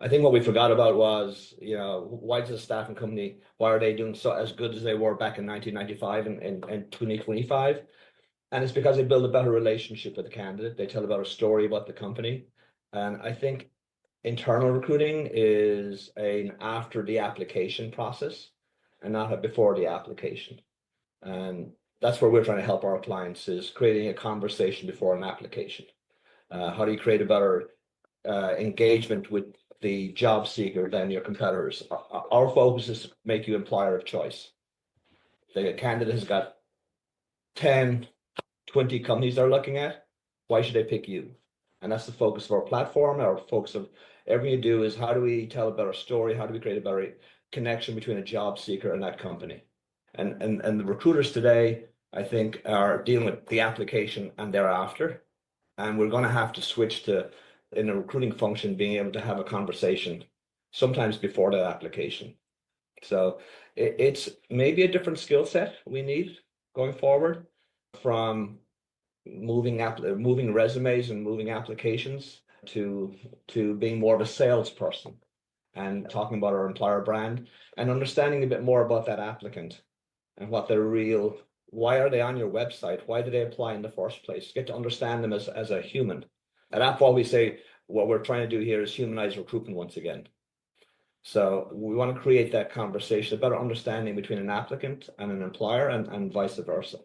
I think what we forgot about was, why does a staffing company, why are they doing so as good as they were back in 1995 and 2025? And it's because they build a better relationship with the candidate. They tell a better story about the company. And I think internal recruiting is an after the application process and not a before the application. And that's where we're trying to help our clients, is creating a conversation before an application. How do you create a better engagement with the job seeker than your competitors. Our focus is to make you employer of choice. The candidate has got 10, 20 companies they're looking at. Why should they pick you? And that's the focus of our platform. Our focus of everything you do is how do we tell a better story? How do we create a better connection between a job seeker and that company? And the recruiters today, I think, are dealing with the application and thereafter. And we're going to have to switch to, in a recruiting function, being able to have a conversation sometimes before that application. So it's maybe a different skill set we need going forward, from moving resumes and moving applications to being more of a salesperson and talking about our employer brand and understanding a bit more about that applicant and what their real, why are they on your website? Why did they apply in the first place? Get to understand them as a human. And that's why we say what we're trying to do here is humanize recruitment once again. So we want to create that conversation, a better understanding between an applicant and an employer and vice versa.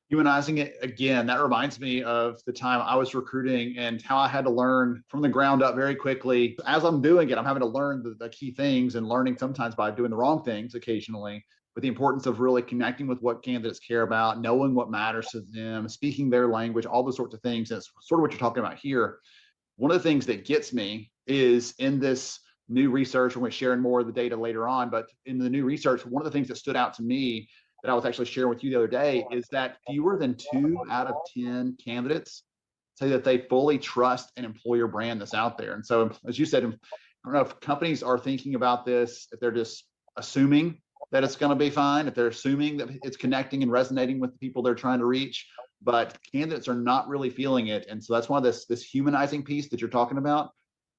Humanizing it again, that reminds me of the time I was recruiting and how I had to learn from the ground up very quickly. As I'm doing it, I'm having to learn the key things and learning sometimes by doing the wrong things occasionally, but the importance of really connecting with what candidates care about, knowing what matters to them, speaking their language, all those sorts of things. And it's sort of what you're talking about here. One of the things that gets me is in this new research, we're going to share more of the data later on, but in the new research, one of the things that stood out to me that I was actually sharing with you the other day is that fewer than 2 out of 10 candidates say that they fully trust an employer brand that's out there. And so, as you said, I don't know if companies are thinking about this, if they're just assuming that it's going to be fine, if they're assuming that it's connecting and resonating with the people they're trying to reach, but candidates are not really feeling it. And so that's why this humanizing piece that you're talking about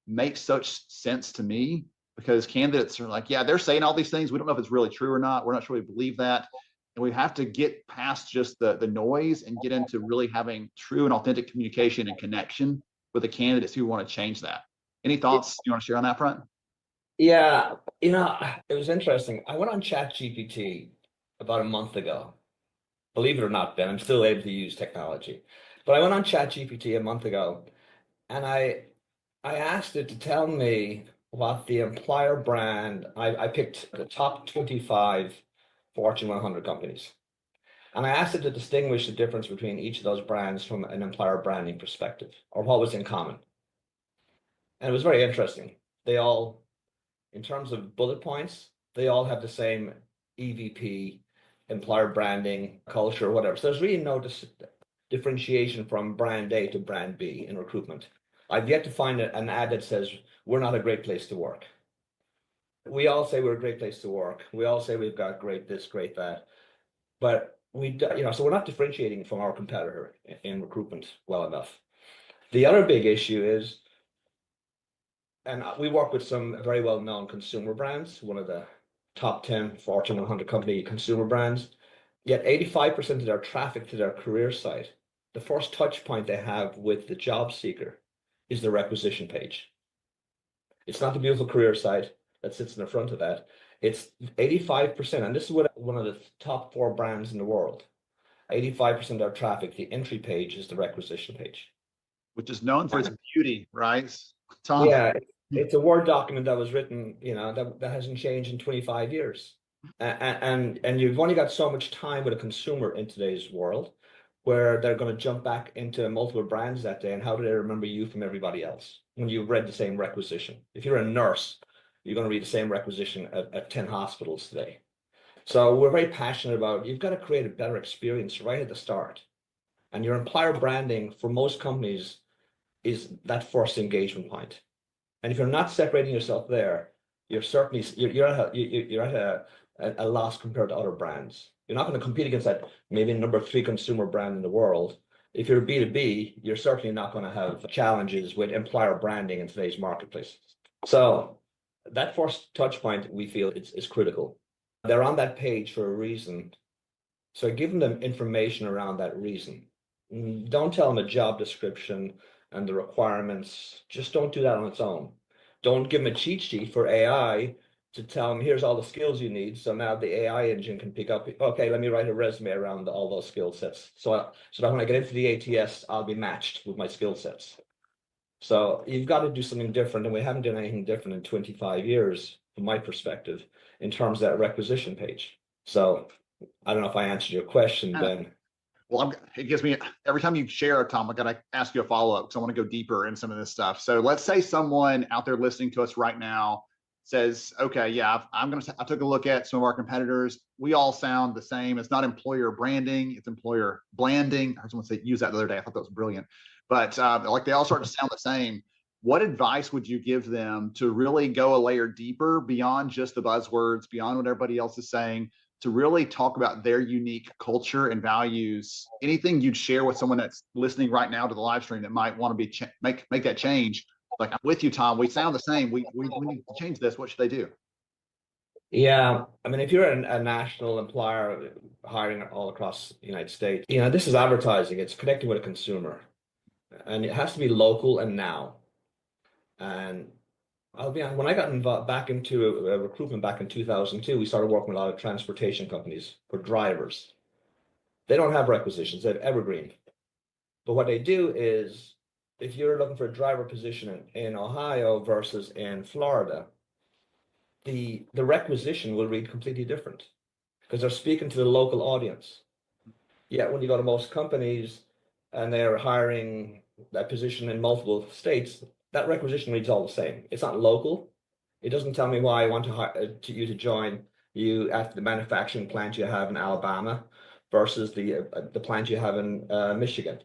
makes such sense to me, because candidates are like, yeah, they're saying all these things. We don't know if it's really true or not. We're not sure we believe that. And we have to get past just the noise and get into really having true and authentic communication and connection with the candidates who want to change that. Any thoughts you want to share on that front? Yeah, it was interesting. I went on ChatGPT about a month ago. Believe it or not, Ben, I'm still able to use technology. But I went on ChatGPT a month ago and I asked it to tell me what the employer brand, I picked the top 25 Fortune 100 companies. And I asked it to distinguish the difference between each of those brands from an employer branding perspective, or what was in common. And it was very interesting. They all, in terms of bullet points, they all have the same EVP, employer branding, culture, whatever. So there's really no differentiation from brand A to brand B in recruitment. I've yet to find an ad that says, we're not a great place to work. We all say we're a great place to work. We all say we've got great this, great that. But so we're not differentiating from our competitor in recruitment well enough. The other big issue is, and we work with some very well-known consumer brands, one of the top 10 Fortune 100 company consumer brands, yet 85% of their traffic to their career site, the first touch point they have with the job seeker is the requisition page. It's not the beautiful career site that sits in the front of that. It's 85%, and this is what one of the top 4 brands in the world. 85% of their traffic, the entry page is the requisition page. Which is known for its beauty, right, Tom? Yeah, it's a Word document that was written, that hasn't changed in 25 years. And you've only got so much time with a consumer in today's world where they're going to jump back into multiple brands that day. And how do they remember you from everybody else when you've read the same requisition? If you're a nurse, you're going to read the same requisition at 10 hospitals today. So we're very passionate about, you've got to create a better experience right at the start. And your employer branding for most companies is that first engagement point. And if you're not separating yourself there, you're certainly, you're at a loss compared to other brands. You're not going to compete against that maybe number 3 consumer brand in the world. If you're B2B, you're certainly not going to have challenges with employer branding in today's marketplace. So that first touch point, we feel is critical. They're on that page for a reason. So giving them information around that reason. Don't tell them a job description and the requirements. Just don't do that on its own. Don't give them a cheat sheet for AI to tell them, here's all the skills you need. So now the AI engine can pick up, okay, let me write a resume around all those skill sets. So that when I get into the ATS, I'll be matched with my skill sets. So you've got to do something different, and we haven't done anything different in 25 years, from my perspective, in terms of that requisition page. So I don't know if I answered your question, Ben. Well, it gives me, every time you share, Tom, I got to ask you a follow-up because I want to go deeper in some of this stuff. So let's say someone out there listening to us right now says, okay, yeah, I took a look at some of our competitors. We all sound the same. It's not employer branding, it's employer blanding. I heard someone say, use that the other day. I thought that was brilliant. But like they all start to sound the same. What advice would you give them to really go a layer deeper beyond just the buzzwords, beyond what everybody else is saying, to really talk about their unique culture and values? Anything you'd share with someone that's listening right now to the live stream that might want to be make that change? Like, I'm with you, Tom. We sound the same. We need to change this. What should they do? Yeah, I mean, if you're a national employer hiring all across the United States, this is advertising. It's connecting with a consumer, and it has to be local and now. And I'll be honest, when I got involved back into recruitment back in 2002, we started working with a lot of transportation companies for drivers. They don't have requisitions, they have evergreen. But what they do is, if you're looking for a driver position in Ohio versus in Florida, the requisition will read completely different because they're speaking to the local audience. Yet when you go to most companies and they're hiring that position in multiple states, that requisition reads all the same. It's not local. It doesn't tell me why I want to hire you to join you at the manufacturing plant you have in Alabama versus the plant you have in Michigan.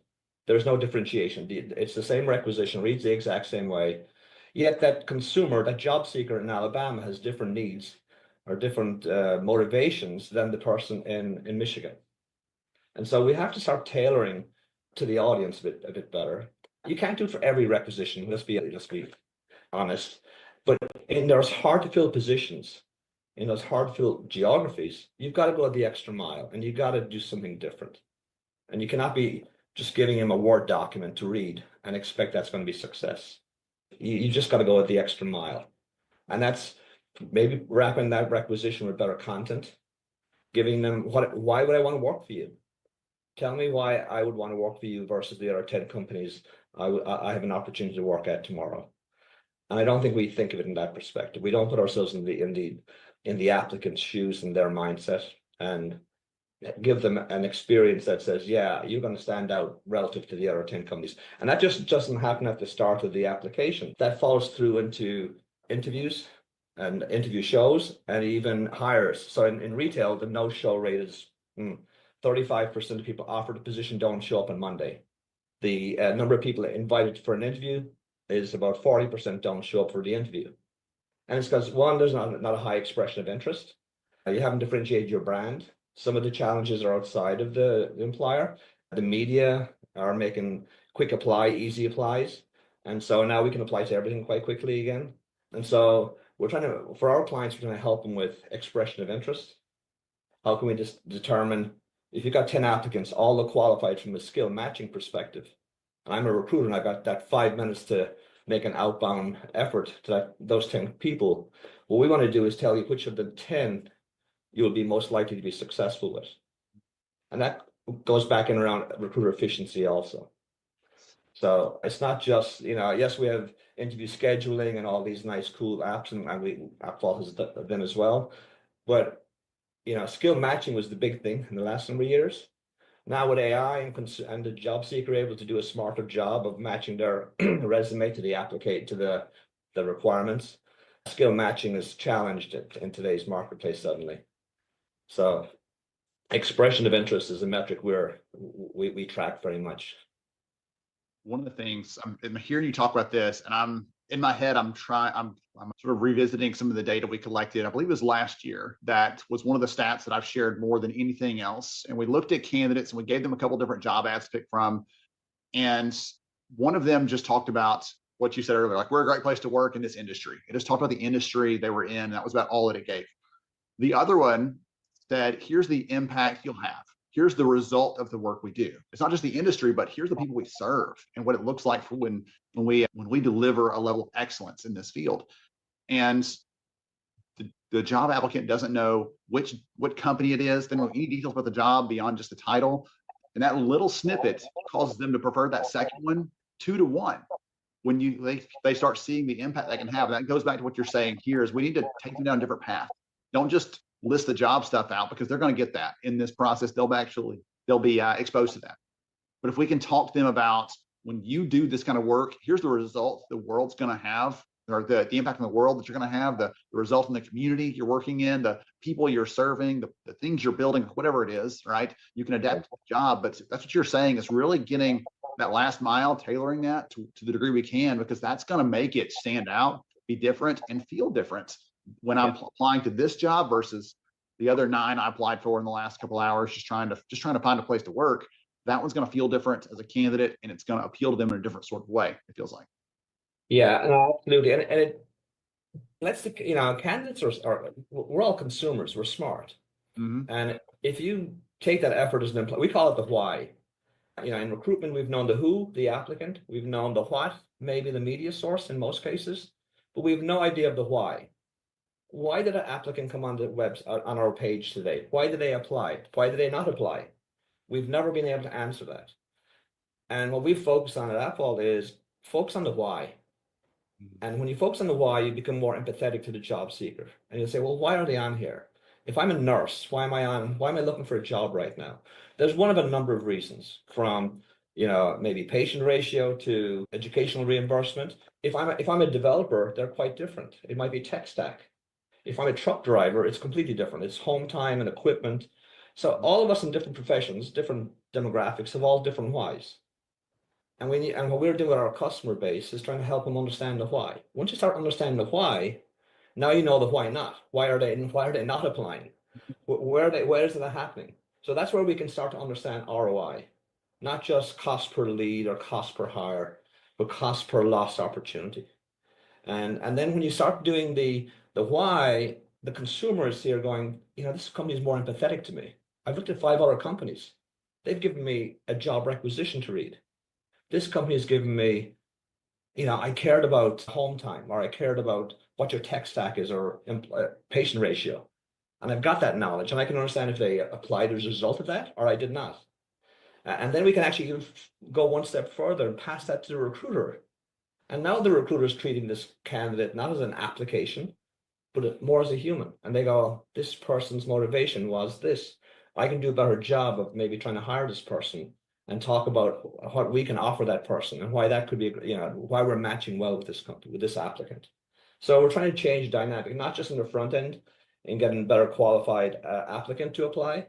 There's no differentiation. It's the same requisition, reads the exact same way. Yet that consumer, that job seeker in Alabama, has different needs or different motivations than the person in Michigan. And so we have to start tailoring to the audience a bit better. You can't do it for every requisition. Let's be honest. But in those hard to fill positions, in those hard to fill geographies, you've got to go the extra mile and you've got to do something different. And you cannot be just giving him a Word document to read and expect that's going to be success. You just got to go the extra mile. And that's maybe wrapping that requisition with better content, giving them why would I want to work for you? Tell me why I would want to work for you versus the other 10 companies I have an opportunity to work at tomorrow. And I don't think we think of it in that perspective. We don't put ourselves in the applicant's shoes and their mindset and give them an experience that says, yeah, you're going to stand out relative to the other 10 companies. And that just doesn't happen at the start of the application. That follows through into interviews and interview shows and even hires. So in retail, the no-show rate is 35% of people offered a position don't show up on Monday. The number of people invited for an interview is about 40% don't show up for the interview. And it's because, one, there's not a high expression of interest. You haven't differentiated your brand. Some of the challenges are outside of the employer. The media are making quick apply, easy applies. And so now we can apply to everything quite quickly again. And so for our clients, we're trying to help them with expression of interest. How can we just determine if you've got 10 applicants, all are qualified from a skill matching perspective? And I'm a recruiter and I've got that 5 minutes to make an outbound effort to those 10 people. What we want to do is tell you which of the 10 you will be most likely to be successful with. And that goes back in around recruiter efficiency also. So it's not just, yes, we have interview scheduling and all these nice, cool apps, and Appfall has them as well. But, skill matching was the big thing in the last number of years. Now with AI and the job seeker able to do a smarter job of matching their resume to the requirements, skill matching is challenged in today's marketplace suddenly. So expression of interest is a metric we track very much. One of the things I'm hearing you talk about this, and I'm in my head, I'm sort of revisiting some of the data we collected. I believe it was last year. That was one of the stats that I've shared more than anything else. And we looked at candidates and we gave them a couple different job ads to pick from. And one of them just talked about what you said earlier, like, we're a great place to work in this industry. It just talked about the industry they were in. And that was about all that it gave. The other one said, here's the impact you'll have. Here's the result of the work we do. It's not just the industry, but here's the people we serve and what it looks like for when we deliver a level of excellence in this field. And the job applicant doesn't know what company it is. They don't know any details about the job beyond just the title. And that little snippet causes them to prefer that second one 2 to 1, when they start seeing the impact they can have, that goes back to what you're saying here is we need to take them down a different path. Don't just list the job stuff out, because they're going to get that in this process. They'll be exposed to that. But if we can talk to them about, when you do this kind of work, here's the results the world's going to have, or the impact on the world that you're going to have, the result in the community you're working in, the people you're serving, the things you're building, whatever it is, right? You can adapt to the job, but that's what you're saying, is really getting that last mile, tailoring that to the degree we can, because that's going to make it stand out, be different, and feel different when I'm applying to this job versus the other 9 I applied for in the last couple hours, just trying to find a place to work. That one's going to feel different as a candidate, and it's going to appeal to them in a different sort of way, it feels like. Yeah, no, absolutely. And it lets candidates we're all consumers, we're smart. And if you take that effort as an employee, we call it the why. In recruitment, we've known the who, the applicant, we've known the what, maybe the media source in most cases, but we have no idea of the why. Why did an applicant come on the website, on our page today? Why did they apply? Why did they not apply? We've never been able to answer that. And what we focus on at AppVault is focus on the why. And when you focus on the why, you become more empathetic to the job seeker. And you'll say, well, why are they on here? If I'm a nurse, why am I looking for a job right now? There's one of a number of reasons, from maybe patient ratio to educational reimbursement. If I'm a developer, they're quite different. It might be tech stack. If I'm a truck driver, it's completely different. It's home time and equipment. So all of us in different professions, different demographics, have all different whys. And what we're doing with our customer base is trying to help them understand the why. Once you start understanding the why, now you know the why not. Why are they not applying? Where is that happening? So that's where we can start to understand ROI, not just cost per lead or cost per hire, but cost per lost opportunity. And then when you start doing the why, the consumer is here going, this company is more empathetic to me. I've looked at 5 other companies. They've given me a job requisition to read. This company has given me, I cared about home time, or I cared about what your tech stack is, or patient ratio. And I've got that knowledge, and I can understand if they applied as a result of that, or I did not. And then we can actually go one step further and pass that to the recruiter. And now the recruiter is treating this candidate not as an application, but more as a human. And they go, this person's motivation was this. I can do a better job of maybe trying to hire this person, and talk about what we can offer that person, and why that could be, why we're matching well with this company, with this applicant. So we're trying to change dynamic, not just in the front end in getting a better qualified applicant to apply.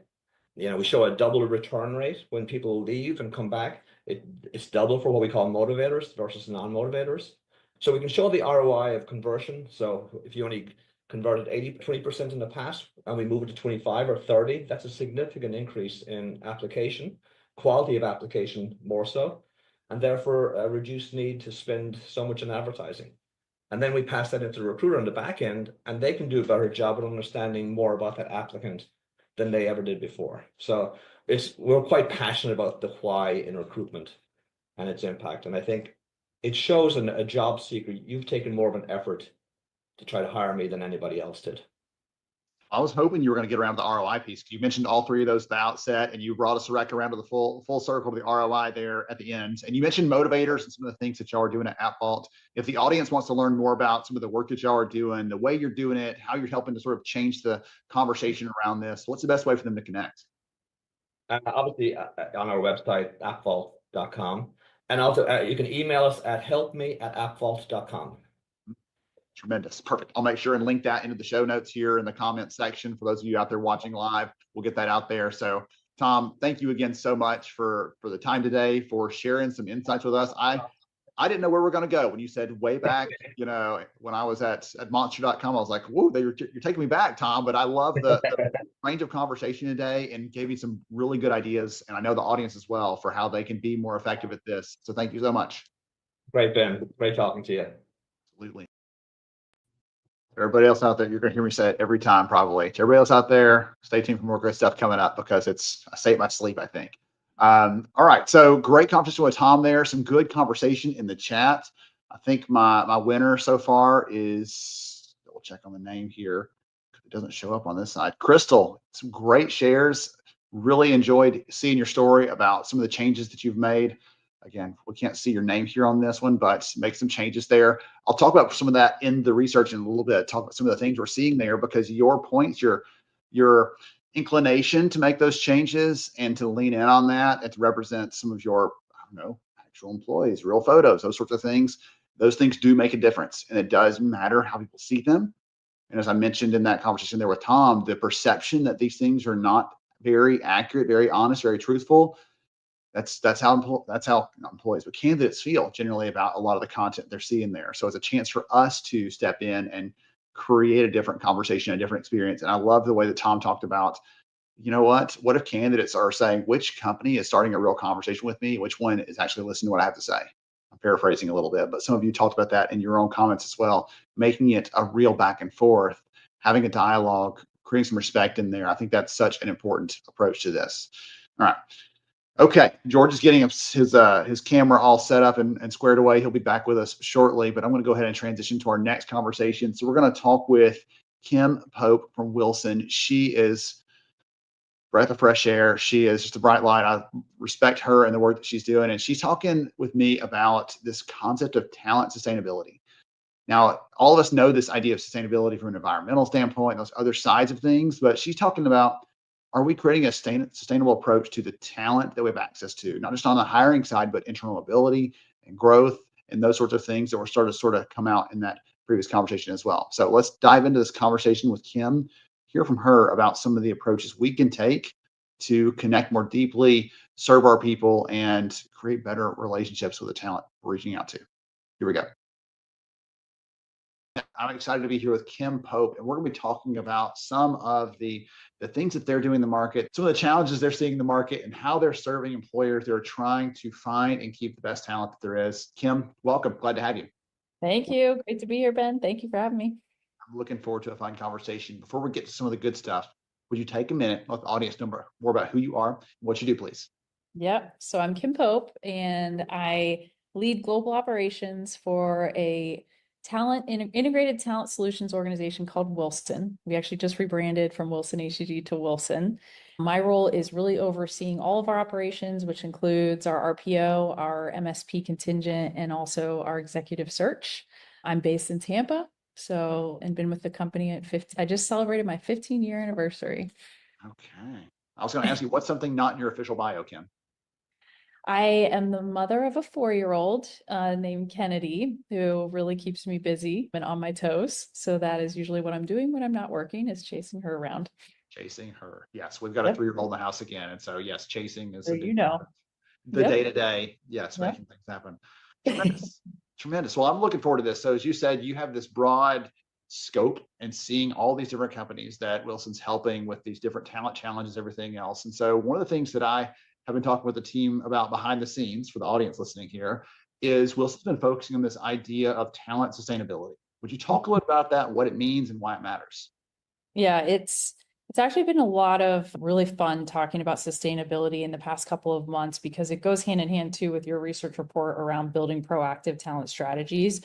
We show a double return rate when people leave and come back. It's double for what we call motivators versus non-motivators. So we can show the ROI of conversion. So if you only converted 20% in the past, and we move it to 25 or 30, that's a significant increase in application, quality of application more so, and therefore a reduced need to spend so much on advertising. And then we pass that into the recruiter on the back end, and they can do a better job at understanding more about that applicant than they ever did before. So we're quite passionate about the why in recruitment and its impact. And I think it shows in a job seeker, you've taken more of an effort to try to hire me than anybody else did. I was hoping you were going to get around to the ROI piece. You mentioned all 3 of those at the outset, and you brought us direct around to the full circle to the ROI there at the end. And you mentioned motivators and some of the things that y'all are doing at AppVault. If the audience wants to learn more about some of the work that y'all are doing, the way you're doing it, how you're helping to sort of change the conversation around this, what's the best way for them to connect? Obviously, on our website, appvault.com. And also, you can email us at helpme@appvault.com. Tremendous. Perfect. I'll make sure and link that into the show notes here in the comment section for those of you out there watching live. We'll get that out there. So Tom, thank you again so much for the time today, for sharing some insights with us. I didn't know where we're going to go when you said way back, when I was at monster.com, I was like, whoa, you're taking me back, Tom. But I love the range of conversation today, and gave you some really good ideas. And I know the audience as well, for how they can be more effective at this. So thank you so much. Great, Ben. Great talking to you. Absolutely. Everybody else out there, you're going to hear me say it every time, probably. To everybody else out there, stay tuned for more great stuff coming up, because I say it in my sleep, I think. All right. So great conversation with Tom there. Some good conversation in the chat. I think my winner so far is, double check on the name here, it doesn't show up on this side. Crystal, some great shares. Really enjoyed seeing your story about some of the changes that you've made. Again, we can't see your name here on this one, but make some changes there. I'll talk about some of that in the research in a little bit, talk about some of the things we're seeing there, because your points, your inclination to make those changes and to lean in on that and to represent some of your, I don't know, actual employees, real photos, those sorts of things. Those things do make a difference, and it does matter how people see them. And as I mentioned in that conversation there with Tom, the perception that these things are not very accurate, very honest, very truthful, that's how not employees, but candidates feel generally about a lot of the content they're seeing there. So it's a chance for us to step in and create a different conversation, a different experience. And I love the way that Tom talked about, you know what if candidates are saying, which company is starting a real conversation with me? Which one is actually listening to what I have to say? I'm paraphrasing a little bit, but some of you talked about that in your own comments as well, making it a real back and forth, having a dialogue, creating some respect in there. I think that's such an important approach to this. All right. Okay, George is getting his camera all set up and squared away. He'll be back with us shortly, but I'm going to go ahead and transition to our next conversation. So we're going to talk with Kim Pope from Wilson. She is breath of fresh air. She is just a bright light. I respect her and the work that she's doing. And she's talking with me about this concept of talent sustainability. Now, all of us know this idea of sustainability from an environmental standpoint, those other sides of things, but she's talking about, are we creating a sustainable approach to the talent that we have access to, not just on the hiring side, but internal mobility and growth and those sorts of things that were starting to sort of come out in that previous conversation as well. So let's dive into this conversation with Kim, hear from her about some of the approaches we can take to connect more deeply, serve our people, and create better relationships with the talent we're reaching out to. Here we go. I'm excited to be here with Kim Pope, and we're going to be talking about some of the things that they're doing in the market, some of the challenges they're seeing in the market, and how they're serving employers that are trying to find and keep the best talent that there is. Kim, welcome. Glad to have you. Thank you. Great to be here, Ben. Thank you for having me. I'm looking forward to a fun conversation. Before we get to some of the good stuff, would you take a minute, let the audience know more about who you are and what you do, please? Yep. So I'm Kim Pope, and I lead global operations for a integrated talent solutions organization called Wilson. We actually just rebranded from Wilson HCG to Wilson. My role is really overseeing all of our operations, which includes our RPO, our MSP contingent, and also our executive search. I'm based in Tampa, and been with the company at 50. I just celebrated my 15-year anniversary. Okay. I was going to ask you, what's something not in your official bio, Kim? I am the mother of a 4-year-old named Kennedy, who really keeps me busy and on my toes. So that is usually what I'm doing when I'm not working, is chasing her around. Chasing her. Yes, we've got a 3-year-old in the house again. And so, yes, chasing is So a big part of the day-to-day. Yes, making things happen. Tremendous. Tremendous. Well, I'm looking forward to this. So as you said, you have this broad scope and seeing all these different companies that Wilson's helping with these different talent challenges, everything else. And so one of the things that I have been talking with the team about behind the scenes for the audience listening here is Wilson's been focusing on this idea of talent sustainability. Would you talk a little about that, what it means and why it matters? Yeah, it's actually been a lot of really fun talking about sustainability in the past couple of months, because it goes hand in hand too with your research report around building proactive talent strategies.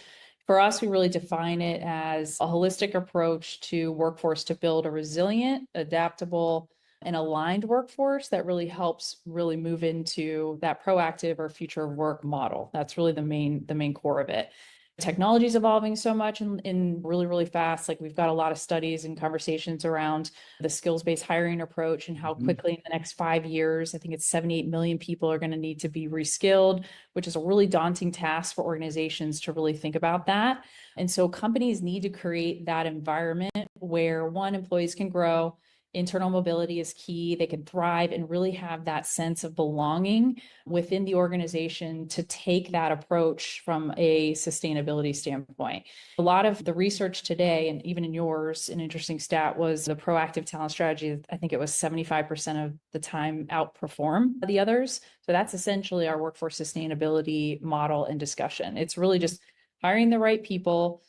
For us, we really define it as a holistic approach to workforce to build a resilient, adaptable, and aligned workforce that really helps really move into that proactive or future of work model. That's really the main core of it. Technology is evolving so much in really, really fast. Like, we've got a lot of studies and conversations around the skills-based hiring approach and how quickly in the next 5 years, I think it's 78 million people are going to need to be reskilled, which is a really daunting task for organizations to really think about that. And so companies need to create that environment where, one, employees can grow, internal mobility is key, they can thrive and really have that sense of belonging within the organization to take that approach from a sustainability standpoint. A lot of the research today, and even in yours, an interesting stat was the proactive talent strategy. I think it was 75% of the time outperform the others. So that's essentially our workforce sustainability model and discussion. It's really just hiring the right people,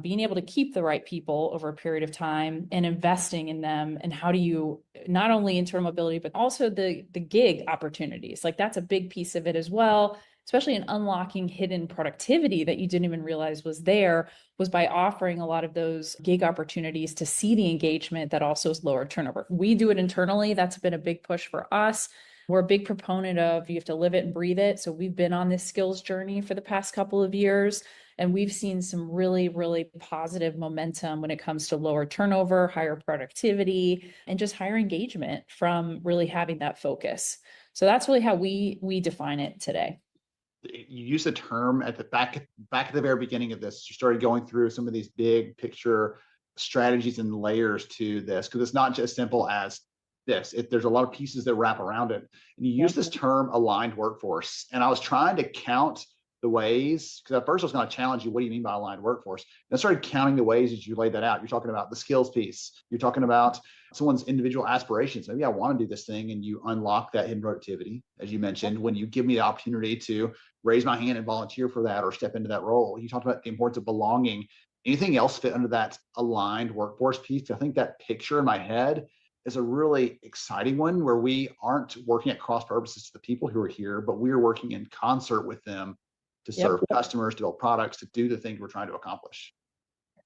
being able to keep the right people over a period of time, and investing in them. And how do you not only internal mobility, but also the gig opportunities? Like, that's a big piece of it as well, especially in unlocking hidden productivity that you didn't even realize was there, was by offering a lot of those gig opportunities to see the engagement that also is lower turnover. We do it internally. That's been a big push for us. We're a big proponent of you have to live it and breathe it. So we've been on this skills journey for the past couple of years, and we've seen some really, really positive momentum when it comes to lower turnover, higher productivity, and just higher engagement from really having that focus. So that's really how we define it today. You used the term at the back at the very beginning of this. You started going through some of these big picture strategies and layers to this, because it's not just simple as this. There's a lot of pieces that wrap around it. And you use this term aligned workforce. And I was trying to count the ways, because at first I was going to challenge you, what do you mean by aligned workforce? And I started counting the ways as you laid that out. You're talking about the skills piece. You're talking about someone's individual aspirations. Maybe I want to do this thing, and you unlock that hidden productivity, as you mentioned, when you give me the opportunity to raise my hand and volunteer for that or step into that role. You talked about the importance of belonging. Anything else fit under that aligned workforce piece? I think that picture in my head is a really exciting one, where we aren't working at cross purposes to the people who are here, but we are working in concert with them to serve customers, to build products, to do the things we're trying to accomplish.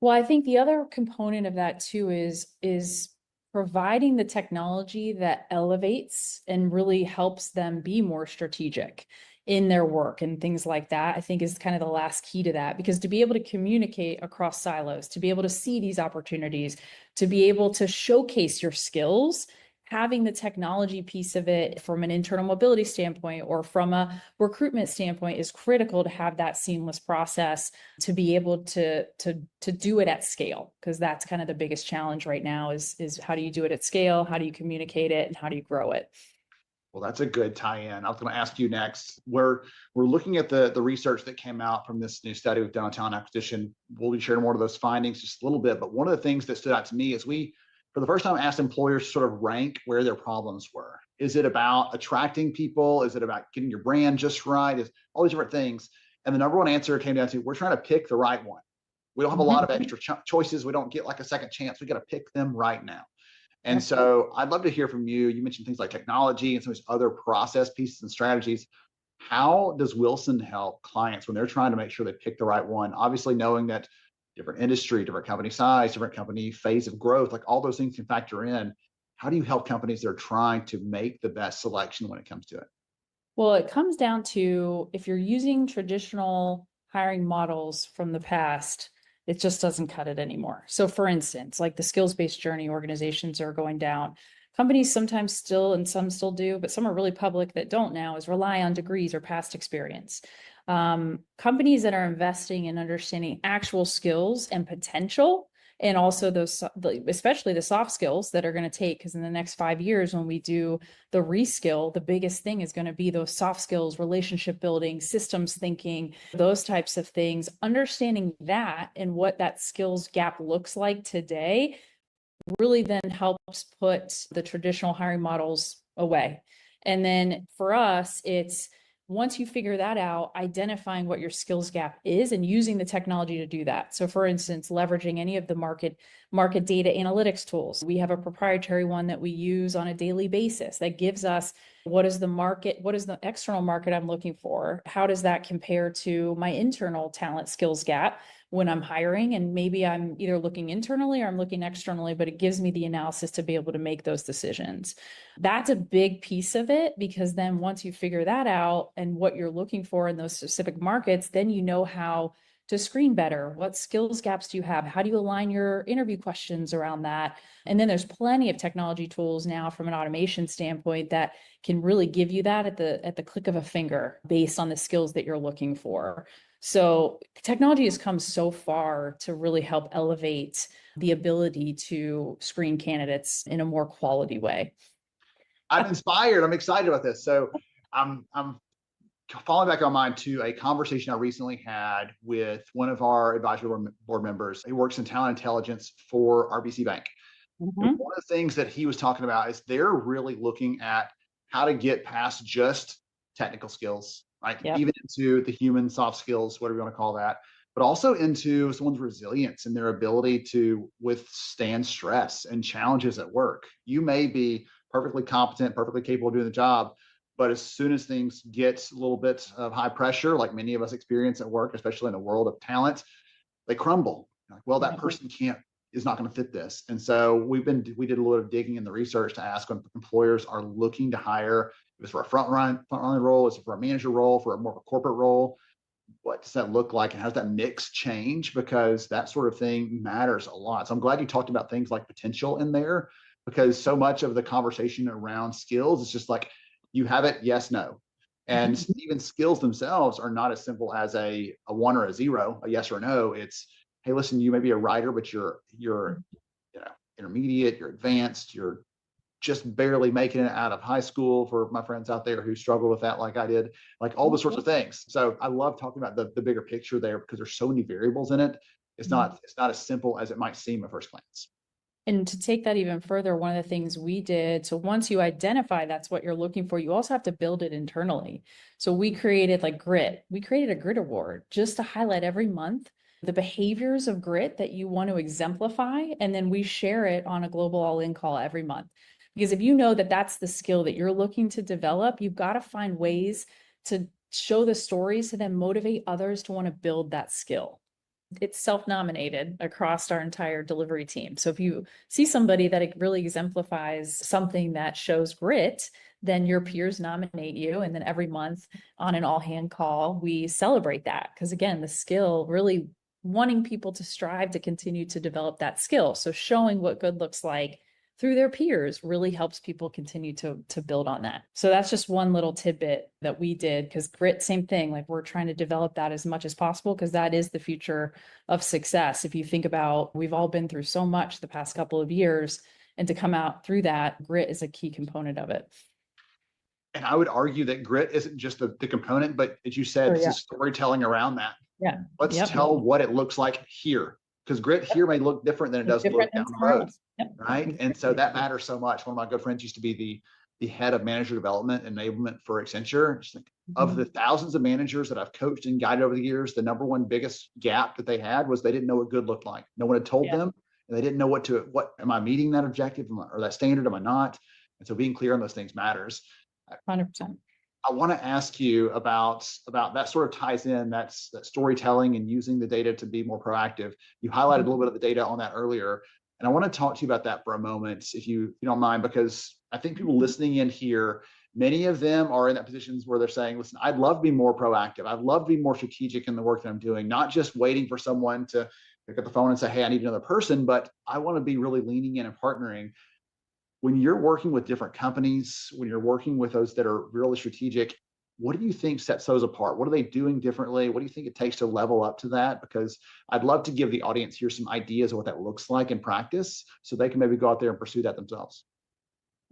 Well, I think the other component of that too is providing the technology that elevates and really helps them be more strategic in their work and things like that, I think is kind of the last key to that. Because to be able to communicate across silos, to be able to see these opportunities, to be able to showcase your skills, having the technology piece of it from an internal mobility standpoint or from a recruitment standpoint is critical to have that seamless process to be able to do it at scale. Because that's kind of the biggest challenge right now is how do you do it at scale? How do you communicate it, and how do you grow it? Well, that's a good tie-in. I was going to ask you next. We're looking at the research that came out from this new study we've done on talent acquisition. We'll be sharing more of those findings just a little bit. But one of the things that stood out to me is we, for the first time, asked employers to sort of rank where their problems were. Is it about attracting people? Is it about getting your brand just right? Is all these different things. And the number one answer came down to, we're trying to pick the right one. We don't have a lot of extra choices. We don't get like a second chance. We got to pick them right now. And so I'd love to hear from you. You mentioned things like technology and some of these other process pieces and strategies. How does Wilson help clients when they're trying to make sure they pick the right one? Obviously, knowing that different industry, different company size, different company phase of growth, like all those things can factor in. How do you help companies that are trying to make the best selection when it comes to it? Well, it comes down to, if you're using traditional hiring models from the past, it just doesn't cut it anymore. So for instance, like the skills-based journey organizations are going down. Companies sometimes still, and some still do, but some are really public that don't now, is rely on degrees or past experience. Companies that are investing in understanding actual skills and potential, and also those, especially the soft skills that are going to take, because in the next 5 years, when we do the reskill, the biggest thing is going to be those soft skills, relationship building, systems thinking, those types of things. Understanding that and what that skills gap looks like today really then helps put the traditional hiring models away. And then for us, it's, once you figure that out, identifying what your skills gap is and using the technology to do that. So for instance, leveraging any of the market data analytics tools. We have a proprietary one that we use on a daily basis that gives us, what is the market, what is the external market I'm looking for? How does that compare to my internal talent skills gap when I'm hiring? And maybe I'm either looking internally or I'm looking externally, but it gives me the analysis to be able to make those decisions. That's a big piece of it, because then once you figure that out and what you're looking for in those specific markets, then you know how to screen better. What skills gaps do you have? How do you align your interview questions around that? And then there's plenty of technology tools now from an automation standpoint that can really give you that at the click of a finger based on the skills that you're looking for. So technology has come so far to really help elevate the ability to screen candidates in a more quality way. I'm inspired. I'm excited about this. So I'm falling back on mine to a conversation I recently had with one of our advisory board members. He works in talent intelligence for RBC Bank. And one of the things that he was talking about is they're really looking at how to get past just technical skills, right? Even into the human soft skills, whatever you want to call that, but also into someone's resilience and their ability to withstand stress and challenges at work. You may be perfectly competent, perfectly capable of doing the job, but as soon as things get a little bit of high pressure, like many of us experience at work, especially in the world of talent, they crumble. Like, well, that person is not going to fit this. And so we did a little of digging in the research to ask when employers are looking to hire If it's for a frontline role, is it for a manager role, for a more of a corporate role? What does that look like, and how does that mix change? Because that sort of thing matters a lot. So I'm glad you talked about things like potential in there, because so much of the conversation around skills is just like, you have it, yes, no. And even skills themselves are not as simple as a 1 or a 0, a yes or no. It's, hey, listen, you may be a writer, but you're intermediate, you're advanced, you're just barely making it out of high school, for my friends out there who struggle with that like I did, like all the sorts of things. So I love talking about the bigger picture there, because there's so many variables in it. It's not as simple as it might seem at first glance. And to take that even further, one of the things we did, so once you identify that's what you're looking for, you also have to build it internally. So we created like grit. We created a grit award just to highlight every month the behaviors of grit that you want to exemplify. And then we share it on a global all-in call every month. Because if you know that that's the skill that you're looking to develop, you've got to find ways to show the stories to then motivate others to want to build that skill. It's self-nominated across our entire delivery team. So if you see somebody that it really exemplifies something that shows grit, then your peers nominate you. And then every month on an all-hand call, we celebrate that. Because again, the skill, really wanting people to strive to continue to develop that skill. So showing what good looks like through their peers really helps people continue to build on that. So that's just one little tidbit that we did, because grit, same thing, like we're trying to develop that as much as possible, because that is the future of success. If you think about, we've all been through so much the past couple of years, and to come out through that, grit is a key component of it. And I would argue that grit isn't just the component, but as you said, it's the storytelling around that. Yeah. Let's tell what it looks like here, because grit here may look different than it does look down the road. Right. And so that matters so much. One of my good friends used to be the head of manager development enablement for Accenture. Just like, of the thousands of managers that I've coached and guided over the years, the number one biggest gap that they had was they didn't know what good looked like. No one had told them, and they didn't know what am I meeting that objective or that standard? Am I not? And so being clear on those things matters. 100%. I want to ask you about that sort of ties in that storytelling and using the data to be more proactive. You highlighted a little bit of the data on that earlier. And I want to talk to you about that for a moment, if you don't mind, because I think people listening in here, many of them are in that positions where they're saying, listen, I'd love to be more proactive. I'd love to be more strategic in the work that I'm doing, not just waiting for someone to pick up the phone and say, hey, I need another person, but I want to be really leaning in and partnering. When you're working with different companies, when you're working with those that are really strategic, what do you think sets those apart? What are they doing differently? What do you think it takes to level up to that? Because I'd love to give the audience here some ideas of what that looks like in practice, so they can maybe go out there and pursue that themselves.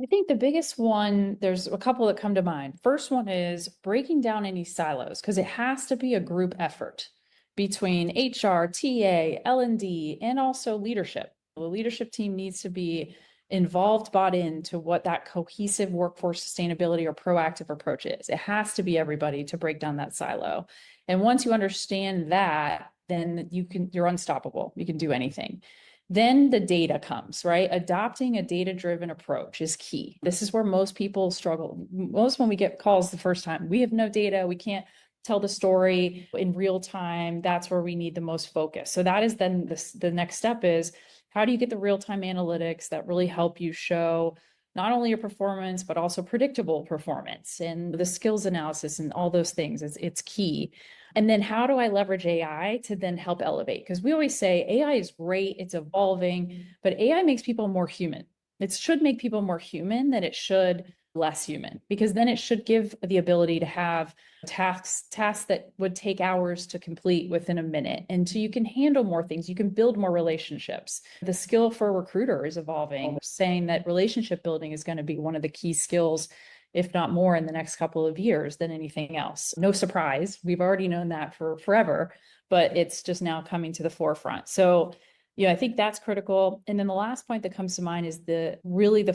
I think the biggest one, there's a couple that come to mind. First one is breaking down any silos, because it has to be a group effort between HR, TA, L&D, and also leadership. The leadership team needs to be involved, bought into what that cohesive workforce sustainability or proactive approach is. It has to be everybody to break down that silo. And once you understand that, then you're unstoppable. You can do anything. Then the data comes, right? Adopting a data-driven approach is key. This is where most people struggle. Most when we get calls the first time, we have no data, we can't tell the story in real time. That's where we need the most focus. So that is then the next step is, how do you get the real-time analytics that really help you show not only your performance, but also predictable performance and the skills analysis and all those things? It's key. And then how do I leverage AI to then help elevate? Because we always say AI is great, it's evolving, but AI makes people more human. It should make people more human than it should less human, because then it should give the ability to have tasks that would take hours to complete within a minute. And so you can handle more things, you can build more relationships. The skill for a recruiter is evolving, saying that relationship building is going to be one of the key skills, if not more, in the next couple of years than anything else. No surprise, we've already known that for forever, but it's just now coming to the forefront. So I think that's critical. And then the last point that comes to mind is the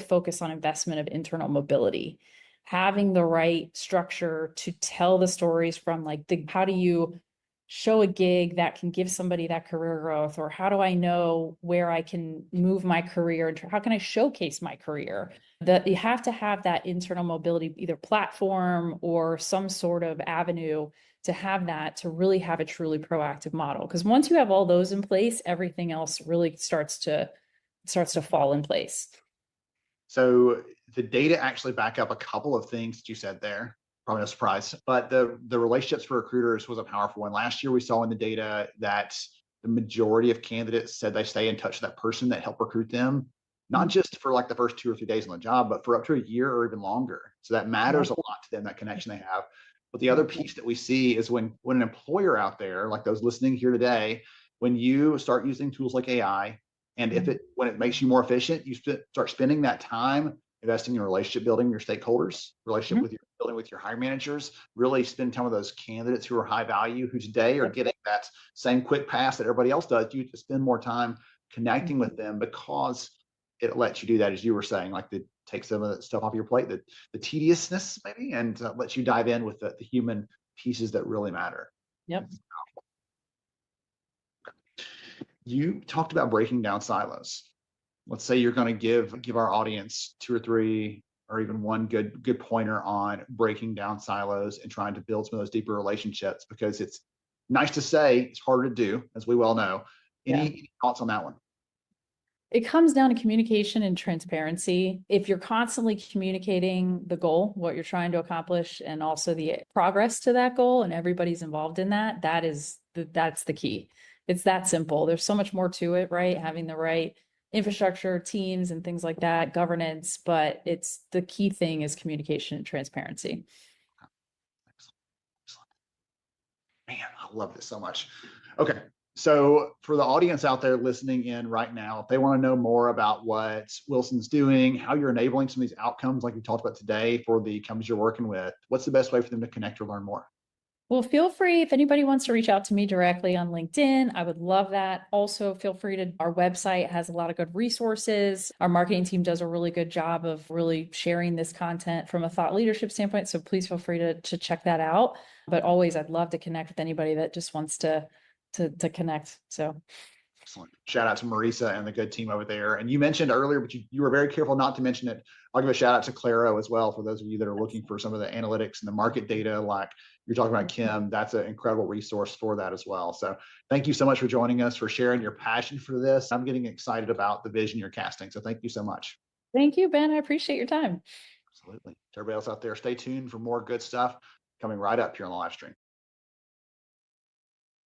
focus on investment of internal mobility, having the right structure to tell the stories from how do you show a gig that can give somebody that career growth, or how do I know where I can move my career, and how can I showcase my career? That you have to have that internal mobility, either platform or some sort of avenue to have that, to really have a truly proactive model. Because once you have all those in place, everything else really starts to fall in place. So the data actually back up a couple of things that you said there. Probably no surprise, but the relationships for recruiters was a powerful one. Last year, we saw in the data that the majority of candidates said they stay in touch with that person that helped recruit them, not just for like the first 2 or 3 days on the job, but for up to a year or even longer. So that matters a lot to them, that connection they have. But the other piece that we see is when an employer out there, like those listening here today, when you start using tools like AI, and when it makes you more efficient, you start spending that time investing in relationship building with your stakeholders, relationship with building with your hiring managers, really spend time with those candidates who are high value, who today are getting that same quick pass that everybody else does. You to spend more time connecting with them because it lets you do that, as you were saying, like to take some of that stuff off your plate, the tediousness maybe, and lets you dive in with the human pieces that really matter. Yep. You talked about breaking down silos. Let's say you're going to give our audience 2 or 3 or even one good pointer on breaking down silos and trying to build some of those deeper relationships, because it's nice to say, it's harder to do, as we well know. Any thoughts on that one? It comes down to communication and transparency. If you're constantly communicating the goal, what you're trying to accomplish, and also the progress to that goal, and everybody's involved in that, that's the key. It's that simple. There's so much more to it, right? Having the right infrastructure, teams, and things like that, governance, but it's the key thing is communication and transparency. Excellent. Man, I love this so much. Okay. So for the audience out there listening in right now, if they want to know more about what Wilson's doing, how you're enabling some of these outcomes like we talked about today for the companies you're working with, what's the best way for them to connect or learn more? Well, feel free, if anybody wants to reach out to me directly on LinkedIn, I would love that. Also, feel free to, our website has a lot of good resources. Our marketing team does a really good job of really sharing this content from a thought leadership standpoint. So please feel free to check that out. But always, I'd love to connect with anybody that just wants to connect. So. Excellent. Shout out to Marisa and the good team over there. And you mentioned earlier, but you were very careful not to mention it. I'll give a shout out to Claro as well, for those of you that are looking for some of the analytics and the market data, like you're talking about, Kim. That's an incredible resource for that as well. So thank you so much for joining us, for sharing your passion for this. I'm getting excited about the vision you're casting. So thank you so much. Thank you, Ben. I appreciate your time. Absolutely. To everybody else out there, stay tuned for more good stuff coming right up here on the live stream.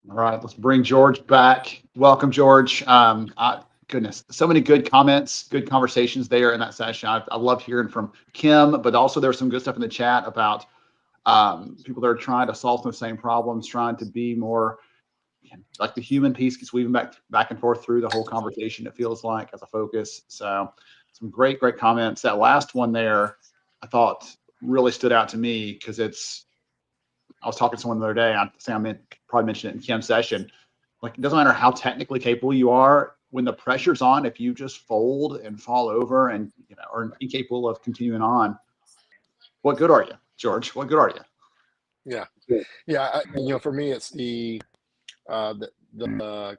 All right, let's bring George back. Welcome, George. Goodness, so many good comments, good conversations there in that session. I love hearing from Kim, but also there's some good stuff in the chat about people that are trying to solve the same problems, trying to be more like the human piece gets weaving back and forth through the whole conversation, it feels like, as a focus. So some great comments. That last one there, I thought really stood out to me, because I was talking to someone the other day. Probably mentioned it in Kim's session. Like, it doesn't matter how technically capable you are, when the pressure's on, if you just fold and fall over and are incapable of continuing on, what good are you, George? What good are you? Yeah. For me, it's the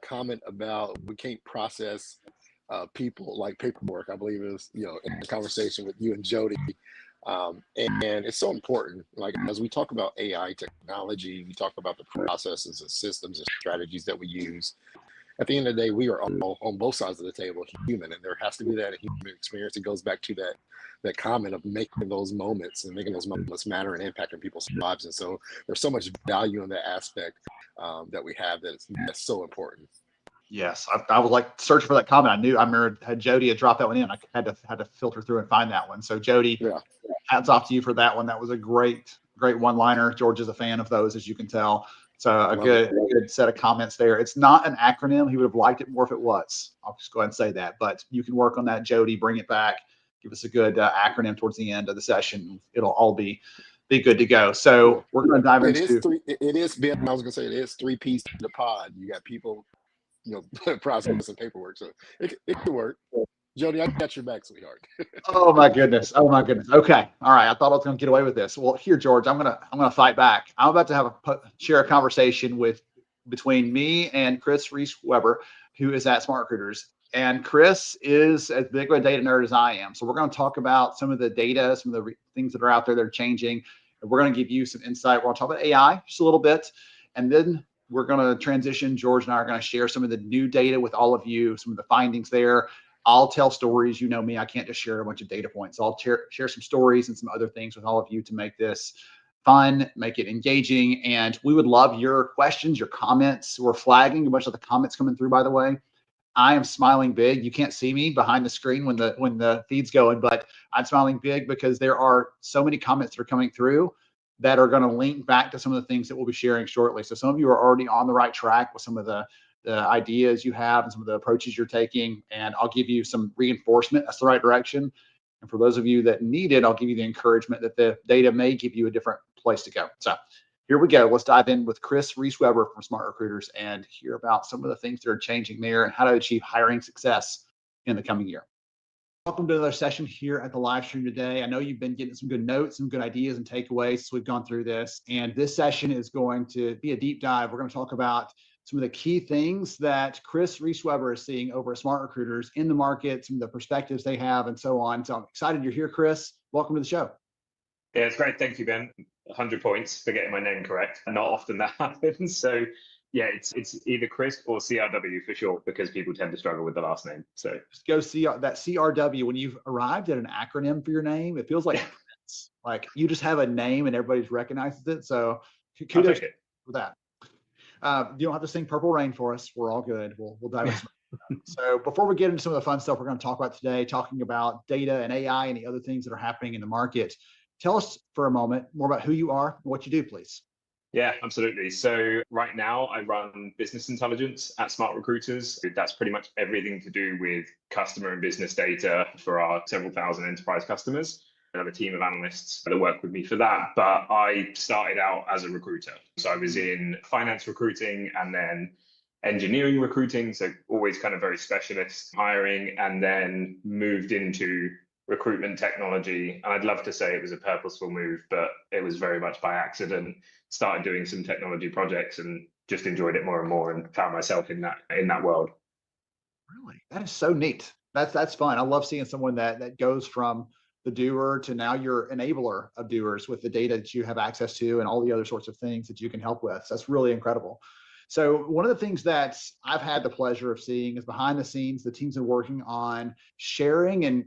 comment about we can't process people like paperwork. I believe is in the conversation with you and Jody. And it's so important, like as we talk about AI technology, we talk about the processes and systems and strategies that we use. At the end of the day, we are all on both sides of the table human, and there has to be that human experience. It goes back to that comment of making those moments and making those moments matter and impacting people's lives. And so there's so much value in that aspect that we have that's so important. Yes, I was like searching for that comment. I remember had Jody had dropped that one in. I had to filter through and find that one. So Jody, hats off to you for that one. That was a great one-liner. George is a fan of those, as you can tell. So a good set of comments there. It's not an acronym. He would have liked it more if it was. I'll just go ahead and say that. But you can work on that, Jody. Bring it back. Give us a good acronym towards the end of the session. It'll all be good to go. So we're going to dive into. It is. Ben, I was going to say it is 3 P's to the pod. You got people, process and paperwork. So it could work. Jody, I got your back, sweetheart. Oh my goodness. Okay. All right. I thought I was going to get away with this. Well, here, George, I'm going to fight back. I'm about to share a conversation between me and Chris Reese-Weber, who is at Smart Recruiters. And Chris is as big of a data nerd as I am. So we're going to talk about some of the data, some of the things that are out there that are changing. And we're going to give you some insight. We're going to talk about AI just a little bit. And then we're going to transition. George and I are going to share some of the new data with all of you, some of the findings there. I'll tell stories. You know me, I can't just share a bunch of data points. I'll share some stories and some other things with all of you to make this fun, make it engaging. And we would love your questions, your comments. We're flagging a bunch of the comments coming through, by the way. I am smiling big. You can't see me behind the screen when the feed's going, but I'm smiling big because there are so many comments that are coming through that are going to link back to some of the things that we'll be sharing shortly. So some of you are already on the right track with some of the ideas you have and some of the approaches you're taking, and I'll give you some reinforcement. That's the right direction. And for those of you that need it, I'll give you the encouragement that the data may give you a different place to go. So here we go. Let's dive in with Chris Reese-Weber from Smart Recruiters and hear about some of the things that are changing there and how to achieve hiring success in the coming year. Welcome to another session here at the live stream today. I know you've been getting some good notes, some good ideas and takeaways as we've gone through this. And this session is going to be a deep dive. We're going to talk about some of the key things that Chris Reese-Weber is seeing over at Smart Recruiters in the market, some of the perspectives they have, and so on. So I'm excited you're here, Chris. Welcome to the show. Yeah, it's great. Thank you, Ben. 100 points for getting my name correct. Not often that happens. So yeah, it's either Chris or CRW for short, because people tend to struggle with the last name. So just go see that CRW. When you've arrived at an acronym for your name, it feels like you just have a name and everybody recognizes it. So kudos for that. You don't have to sing Purple Rain for us. We're all good. We'll dive in. So before we get into some of the fun stuff we're going to talk about today, talking about data and AI and the other things that are happening in the market, tell us for a moment more about who you are and what you do, please. Yeah, absolutely. So right now I run business intelligence at Smart Recruiters. That's pretty much everything to do with customer and business data for our several thousand enterprise customers. I have a team of analysts that work with me for that, but I started out as a recruiter. So I was in finance recruiting and then engineering recruiting, so always kind of very specialist hiring, and then moved into recruitment technology. And I'd love to say it was a purposeful move, but it was very much by accident. Started doing some technology projects and just enjoyed it more and more and found myself in that world. Really? That is so neat. That's fun. I love seeing someone that goes from the doer to now you're enabler of doers with the data that you have access to and all the other sorts of things that you can help with. So that's really incredible. So one of the things that I've had the pleasure of seeing is behind the scenes, the teams are working on sharing and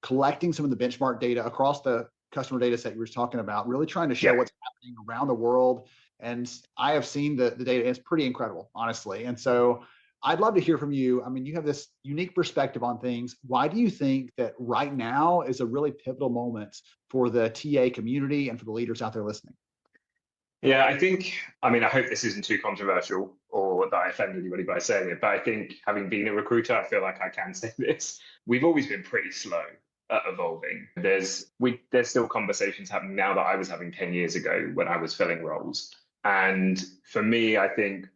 collecting some of the benchmark data across the customer data set you were talking about, really trying to show what's happening around the world. And I have seen the data. It's pretty incredible, honestly. And so I'd love to hear from you. I mean, you have this unique perspective on things. Why do you think that right now is a really pivotal moment for the TA community and for the leaders out there listening? Yeah, I hope this isn't too controversial or that I offend anybody by saying it, but I think having been a recruiter, I feel like I can say this. We've always been pretty slow at evolving. There's still conversations happening now that I was having 10 years ago when I was filling roles. And for me, I think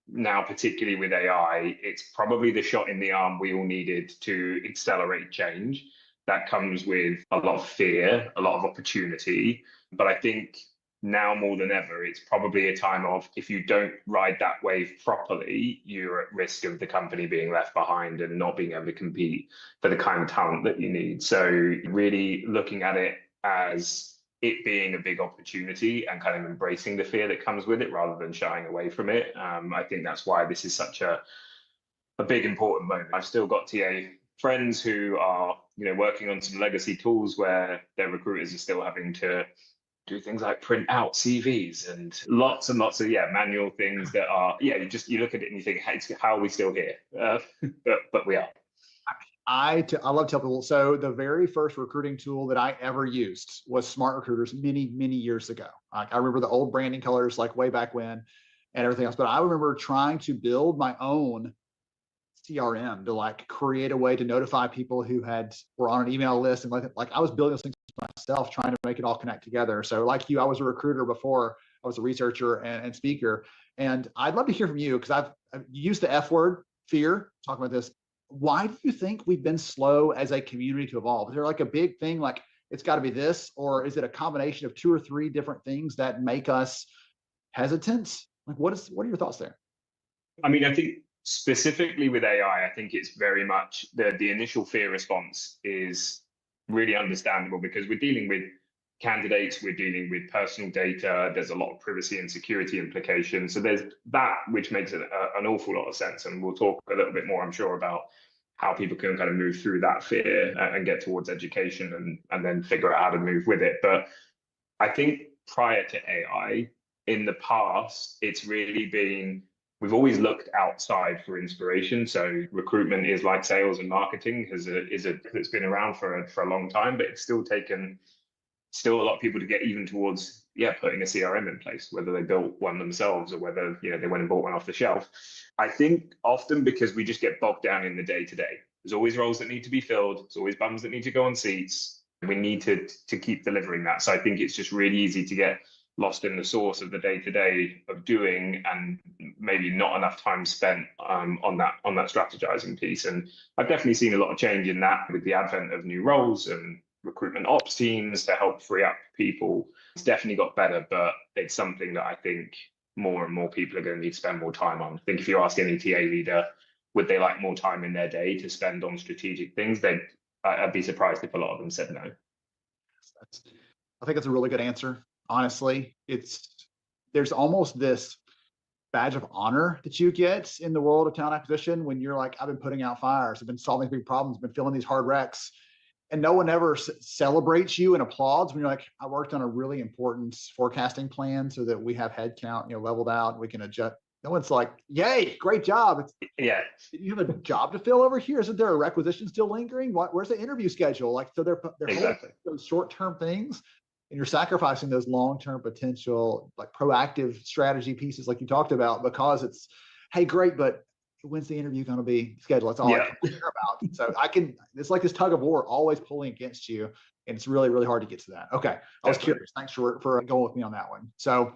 now, particularly with AI, it's probably the shot in the arm we all needed to accelerate change. That comes with a lot of fear, a lot of opportunity. But I think now more than ever, it's probably a time of, if you don't ride that wave properly, you're at risk of the company being left behind and not being able to compete for the kind of talent that you need. So really looking at it as it being a big opportunity and kind of embracing the fear that comes with it rather than shying away from it. I think that's why this is such a big, important moment. I've still got TA friends who are, working on some legacy tools where their recruiters are still having to do things like print out CVs and lots of manual things that are, you look at it and you think, hey, how are we still here? But we are. I love telling people. So the very first recruiting tool that I ever used was Smart Recruiters many, many years ago. I remember the old branding colors, like way back when, and everything else. But I remember trying to build my own CRM to create a way to notify people who were on an email list, and like I was building those things myself, trying to make it all connect together. So like you, I was a recruiter before I was a researcher and speaker. And I'd love to hear from you, because I've used the F word, fear, talking about this. Why do you think we've been slow as a community to evolve? Is there a big thing, like it's got to be this, or is it a combination of 2 or 3 different things that make us hesitant? What are your thoughts there? I mean, I think specifically with AI, I think it's very much the initial fear response is really understandable, because we're dealing with candidates, we're dealing with personal data, there's a lot of privacy and security implications. So there's that, which makes an awful lot of sense. And we'll talk a little bit more, I'm sure, about how people can kind of move through that fear and get towards education and then figure out how to move with it. But I think prior to AI, in the past, it's really been, we've always looked outside for inspiration. So recruitment is like sales and marketing it's been around for a long time, but it's still taken a lot of people to get even towards putting a CRM in place, whether they built one themselves or whether they went and bought one off the shelf. I think often because we just get bogged down in the day-to-day. There's always roles that need to be filled. There's always bums that need to go on seats. We need to keep delivering that. So I think it's just really easy to get lost in the source of the day-to-day of doing, and maybe not enough time spent on that strategizing piece. And I've definitely seen a lot of change in that with the advent of new roles and recruitment ops teams to help free up people. It's definitely got better, but it's something that I think more and more people are going to need to spend more time on. I think if you ask any TA leader, would they like more time in their day to spend on strategic things? I'd be surprised if a lot of them said no. I think that's a really good answer. Honestly, there's almost this badge of honor that you get in the world of talent acquisition when you're like, I've been putting out fires, I've been solving big problems, been filling these hard recs, and no one ever celebrates you and applauds when you're like, I worked on a really important forecasting plan so that we have headcount, leveled out, we can adjust. No one's like, yay, great job. You have a job to fill over here. Isn't there a requisition still lingering? Where's the interview schedule? Like, so they're exactly those short-term things, and you're sacrificing those long-term potential, like proactive strategy pieces like you talked about, because it's, hey, great, but when's the interview going to be scheduled? That's all I care about. So it's like this tug of war always pulling against you, and it's really, really hard to get to that. Okay. I was curious. Thanks for going with me on that one. So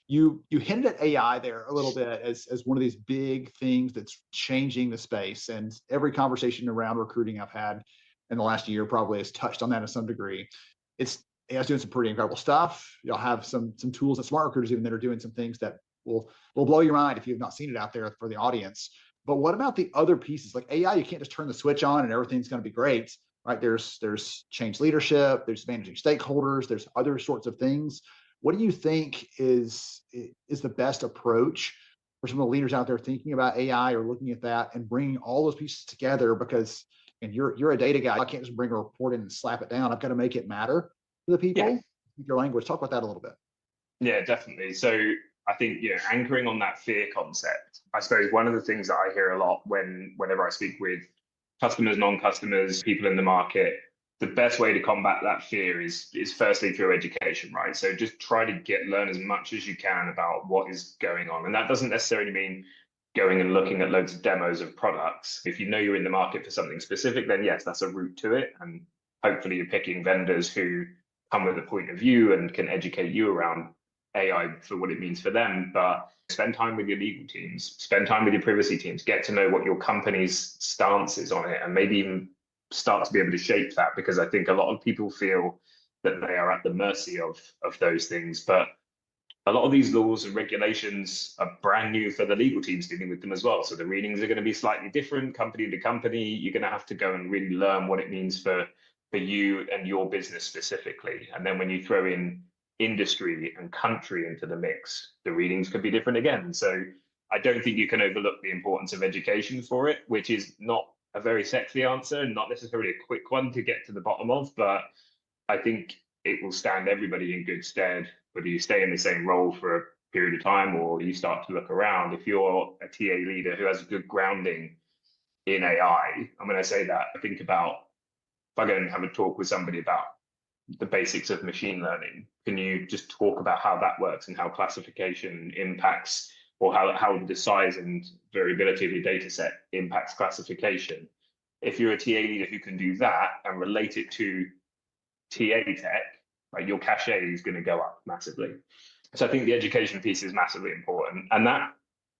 you hinted at AI there a little bit as one of these big things that's changing the space, and every conversation around recruiting I've had in the last year probably has touched on that to some degree. AI's doing some pretty incredible stuff. You'll have some tools at Smart Recruiters even that are doing some things that will blow your mind if you've not seen it out there for the audience. But what about the other pieces? Like AI, you can't just turn the switch on and everything's going to be great, right? There's change leadership, there's managing stakeholders, there's other sorts of things. What do you think is the best approach for some of the leaders out there thinking about AI or looking at that and bringing all those pieces together? Because you're a data guy. I can't just bring a report in and slap it down. I've got to make it matter to the people. Your language. Talk about that a little bit. Yeah, definitely. So I think, anchoring on that fear concept, I suppose one of the things that I hear a lot whenever I speak with customers, non-customers, people in the market, the best way to combat that fear is firstly through education, right? So just try to learn as much as you can about what is going on. And that doesn't necessarily mean going and looking at loads of demos of products. If you know you're in the market for something specific, then yes, that's a route to it. And hopefully you're picking vendors who come with a point of view and can educate you around AI for what it means for them. But spend time with your legal teams, spend time with your privacy teams, get to know what your company's stance is on it, and maybe even start to be able to shape that, because I think a lot of people feel that they are at the mercy of those things. But a lot of these laws and regulations are brand new for the legal teams dealing with them as well. So the readings are going to be slightly different company to company. You're going to have to go and really learn what it means for you and your business specifically. And then when you throw in industry and country into the mix, the readings could be different again. So I don't think you can overlook the importance of education for it, which is not a very sexy answer and not necessarily a quick one to get to the bottom of, but I think it will stand everybody in good stead, whether you stay in the same role for a period of time or you start to look around. If you're a TA leader who has a good grounding in AI, and when I say that, I think about if I go and have a talk with somebody about the basics of machine learning, can you just talk about how that works and how classification impacts, or how the size and variability of your data set impacts classification? If you're a TA leader who can do that and relate it to TA tech, like, your cachet is going to go up massively. So I think the education piece is massively important. And that,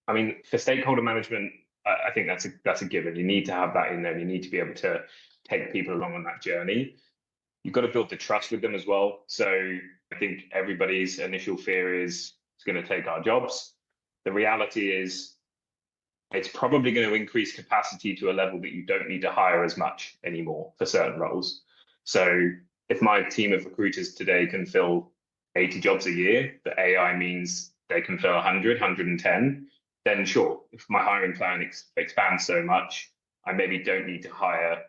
I mean, for stakeholder management, I think that's a given. You need to have that in there. You need to be able to take people along on that journey. You've got to build the trust with them as well. So I think everybody's initial fear is it's going to take our jobs. The reality is it's probably going to increase capacity to a level that you don't need to hire as much anymore for certain roles. So if my team of recruiters today can fill 80 jobs a year, the AI means they can fill 100, 110, then sure, if my hiring plan expands so much, I maybe don't need to hire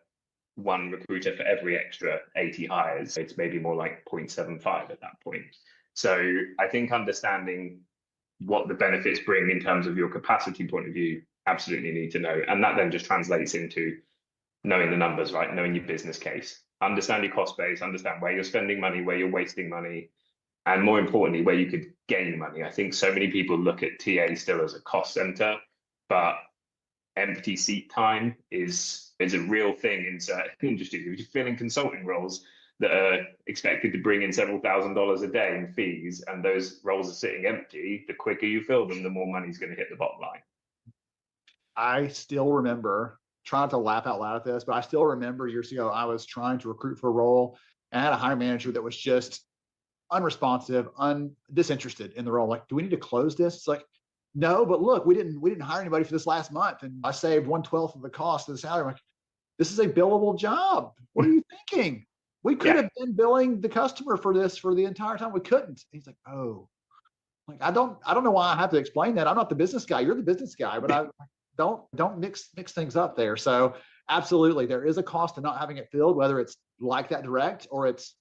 one recruiter for every extra 80 hires. It's maybe more like 0.75 at that point. So I think understanding what the benefits bring in terms of your capacity point of view, absolutely need to know. And that then just translates into knowing the numbers, right? Knowing your business case, understand your cost base, understand where you're spending money, where you're wasting money, and more importantly, where you could gain money. I think so many people look at TA still as a cost center, but empty seat time is a real thing in certain industries. If you're filling consulting roles that are expected to bring in several $1,000s a day in fees, and those roles are sitting empty, the quicker you fill them, the more money's going to hit the bottom line. I still remember trying to laugh out loud at this, but I still remember years ago, I was trying to recruit for a role and I had a hiring manager that was just unresponsive, disinterested in the role. Like, do we need to close this? It's like, no, but look, we didn't hire anybody for this last month, and I saved 1/12 of the cost of the salary. I'm like, this is a billable job. What are you thinking? We could have been billing the customer for this for the entire time. We couldn't. He's like, oh, like I don't know why I have to explain that. I'm not the business guy. You're the business guy, but I don't mix things up there. So absolutely, there is a cost to not having it filled, whether it's like that direct or it's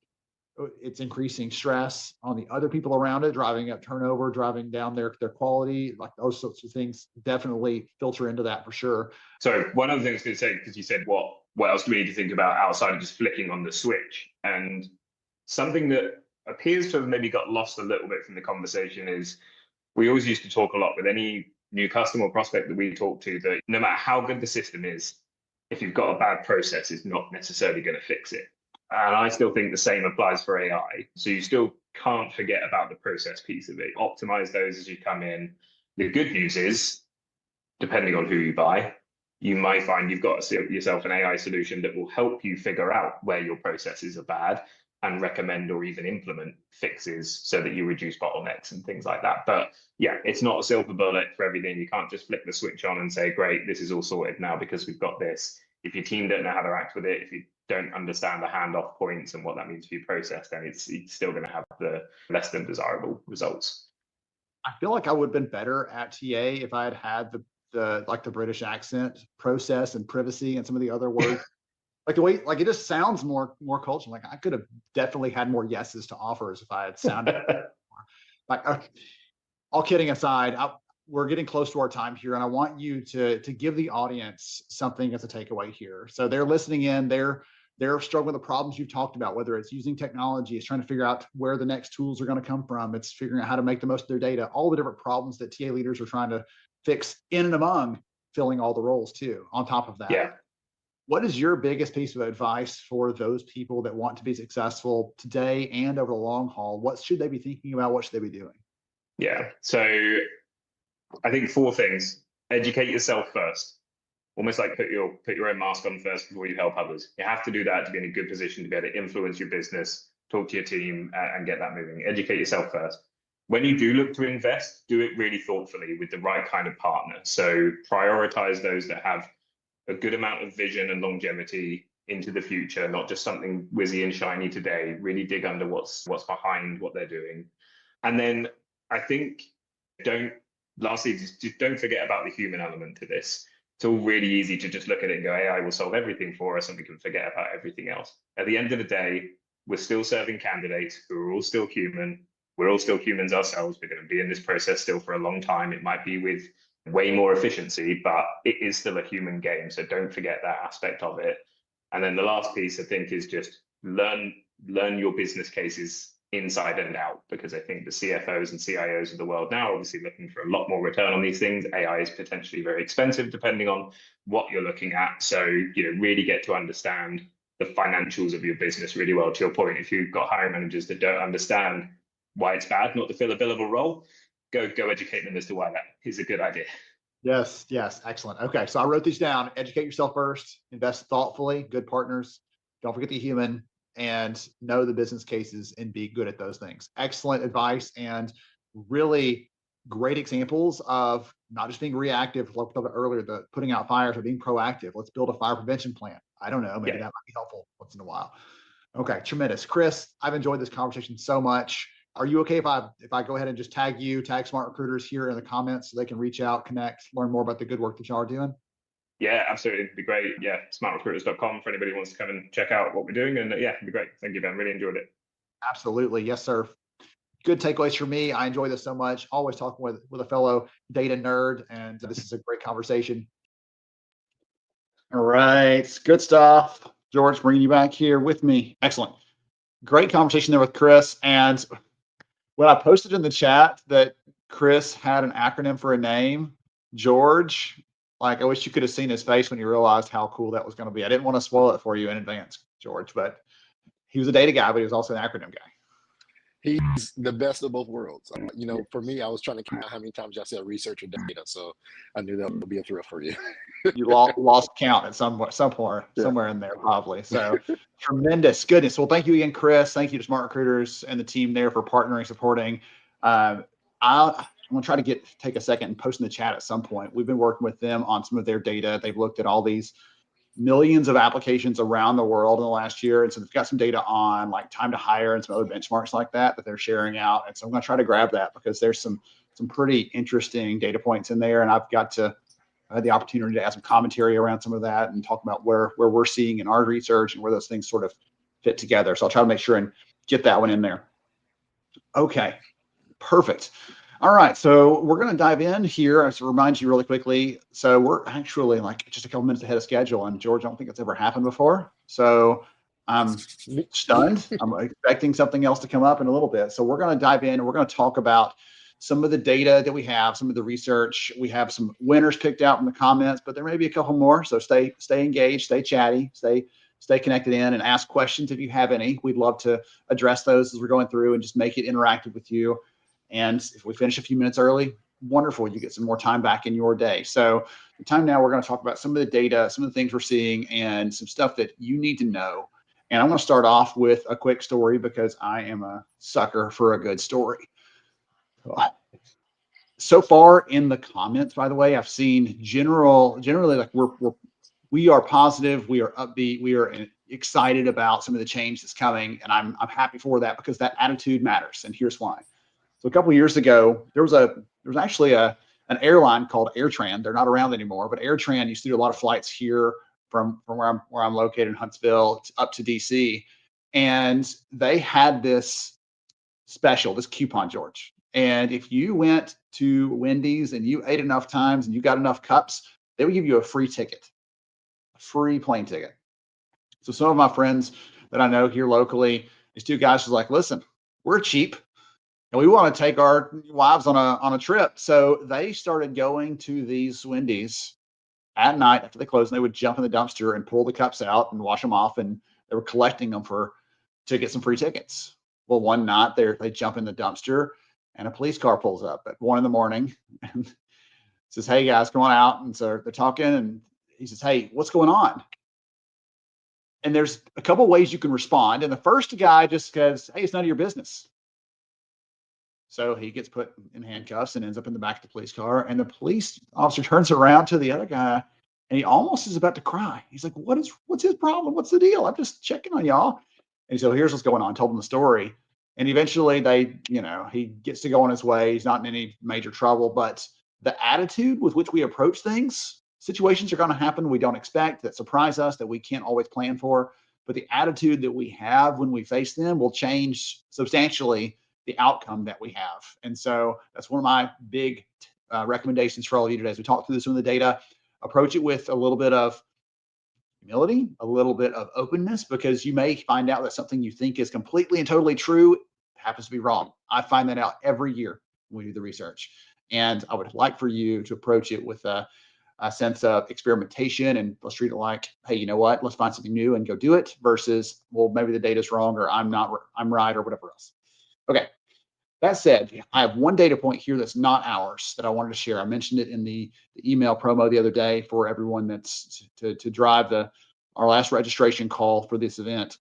increasing stress on the other people around it, driving up turnover, driving down their quality, like those sorts of things definitely filter into that for sure. So one other thing I was going to say, because you said what else do we need to think about outside of just flicking on the switch? And something that appears to have maybe got lost a little bit from the conversation is we always used to talk a lot with any new customer or prospect that we talk to that no matter how good the system is, if you've got a bad process, it's not necessarily going to fix it. And I still think the same applies for AI. So you still can't forget about the process piece of it. Optimize those as you come in. The good news is, depending on who you buy, you might find you've got yourself an AI solution that will help you figure out where your processes are bad and recommend or even implement fixes so that you reduce bottlenecks and things like that. But yeah, it's not a silver bullet for everything. You can't just flick the switch on and say, great, this is all sorted now because we've got this. If your team don't know how to act with it, if you don't understand the handoff points and what that means for your process, then it's still going to have the less than desirable results. I feel like I would have been better at TA if I had the British accent, process and privacy and some of the other words. Like the way, like it just sounds more cultural. Like I could have definitely had more yeses to offers if I had sounded like. All kidding aside, we're getting close to our time here, and I want you to give the audience something as a takeaway here. So they're listening in. They're struggling with the problems you've talked about, whether it's using technology, it's trying to figure out where the next tools are going to come from. It's figuring out how to make the most of their data, all the different problems that TA leaders are trying to fix in and among filling all the roles too, on top of that. Yeah. What is your biggest piece of advice for those people that want to be successful today and over the long haul? What should they be thinking about? What should they be doing? Yeah. So I think 4 things. Educate yourself first. Almost like put your own mask on first before you help others. You have to do that to be in a good position to be able to influence your business, talk to your team, and get that moving. Educate yourself first. When you do look to invest, do it really thoughtfully with the right kind of partner. So prioritize those that have a good amount of vision and longevity into the future, not just something whizzy and shiny today. Really dig under what's behind what they're doing. And then I think lastly, just don't forget about the human element to this. It's all really easy to just look at it and go, AI will solve everything for us and we can forget about everything else. At the end of the day, we're still serving candidates who are all still human. We're all still humans ourselves. We're going to be in this process still for a long time. It might be with way more efficiency, but it is still a human game. So don't forget that aspect of it. And then the last piece, I think, is just learn your business cases inside and out, because I think the CFOs and CIOs of the world now are obviously looking for a lot more return on these things. AI is potentially very expensive depending on what you're looking at. So, really get to understand the financials of your business really well. To your point, if you've got hiring managers that don't understand why it's bad not to fill a billable role, go educate them as to why that is a good idea. Yes, excellent. Okay, so I wrote these down. Educate yourself first, invest thoughtfully, good partners, don't forget the human, and know the business cases and be good at those things. Excellent advice and really great examples of not just being reactive, like we talked about earlier, the putting out fires, or being proactive. Let's build a fire prevention plan. I don't know, maybe that might be helpful once in a while. Okay, tremendous. Chris, I've enjoyed this conversation so much. Are you okay if I go ahead and just tag Smart Recruiters here in the comments so they can reach out, connect, learn more about the good work that y'all are doing? Yeah, absolutely. It'd be great. Yeah, smartrecruiters.com for anybody who wants to come and check out what we're doing. And yeah, it'd be great. Thank you, Ben. Really enjoyed it. Absolutely. Yes, sir. Good takeaways for me. I enjoy this so much. Always talking with a fellow data nerd, and this is a great conversation. All right. Good stuff. George, bringing you back here with me. Excellent. Great conversation there with Chris. And when I posted in the chat that Chris had an acronym for a name, George, like I wish you could have seen his face when he realized how cool that was going to be. I didn't want to spoil it for you in advance, George, but he was a data guy, but he was also an acronym guy. He's the best of both worlds. You know, for me, I was trying to count how many times I said research or data, so I knew that would be a thrill for you. You lost count at some point, somewhere in there, probably. So tremendous goodness. Well, thank you again, Chris. Thank you to Smart Recruiters and the team there for partnering, supporting. I'm gonna try to take a second and post in the chat at some point. We've been working with them on some of their data. They've looked at all these millions of applications around the world in the last year. And so they've got some data on like time to hire and some other benchmarks like that they're sharing out. And so I'm going to try to grab that because there's some pretty interesting data points in there. And I had the opportunity to add some commentary around some of that and talk about where we're seeing in our research and where those things sort of fit together. So I'll try to make sure and get that one in there. Okay, perfect. All right, so we're going to dive in here. I just remind you really quickly. So we're actually like just a couple minutes ahead of schedule, and George, I don't think it's ever happened before. So I'm stunned. I'm expecting something else to come up in a little bit. So we're going to dive in and we're going to talk about some of the data that we have, some of the research. We have some winners picked out in the comments, but there may be a couple more. So stay engaged, stay chatty, stay connected in and ask questions if you have any. We'd love to address those as we're going through and just make it interactive with you. And if we finish a few minutes early, wonderful, you get some more time back in your day. So the time now, we're going to talk about some of the data, some of the things we're seeing, and some stuff that you need to know. And I'm going to start off with a quick story because I am a sucker for a good story. So far in the comments, by the way, I've seen generally like we are positive, we are upbeat, we are excited about some of the change that's coming, and I'm happy for that because that attitude matters. And here's why. So a couple of years ago, there was actually an airline called AirTran. They're not around anymore, but AirTran used to do a lot of flights here from where I'm located in Huntsville up to DC, and they had this special, this coupon, George. And if you went to Wendy's and you ate enough times and you got enough cups, they would give you a free ticket, a free plane ticket. So some of my friends that I know here locally, these two guys was like, listen, we're cheap. And we want to take our wives on a trip. So they started going to these Wendy's at night after they closed, and they would jump in the dumpster and pull the cups out and wash them off. And they were collecting them to get some free tickets. Well, one night they jump in the dumpster and a police car pulls up at 1 a.m. and says, hey guys, come on out. And so they're talking and he says, hey, what's going on? And there's a couple ways you can respond. And the first guy just says, hey, it's none of your business. So he gets put in handcuffs and ends up in the back of the police car. And the police officer turns around to the other guy and he almost is about to cry. He's like, what's his problem? What's the deal? I'm just checking on y'all. And so here's what's going on. I told him the story. And eventually he gets to go on his way. He's not in any major trouble, but the attitude with which we approach things, situations are going to happen we don't expect, that surprise us, that we can't always plan for. But the attitude that we have when we face them will change substantially the outcome that we have. And so that's one of my big recommendations for all of you today. As we talk through this with the data, approach it with a little bit of humility, a little bit of openness, because you may find out that something you think is completely and totally true happens to be wrong. I find that out every year when we do the research. And I would like for you to approach it with a sense of experimentation, and let's treat it like, hey, you know what, let's find something new and go do it, versus, well, maybe the data's wrong, or I'm right, or whatever else. Okay. That said, I have one data point here that's not ours that I wanted to share. I mentioned it in the email promo the other day for everyone that's to drive our last registration call for this event.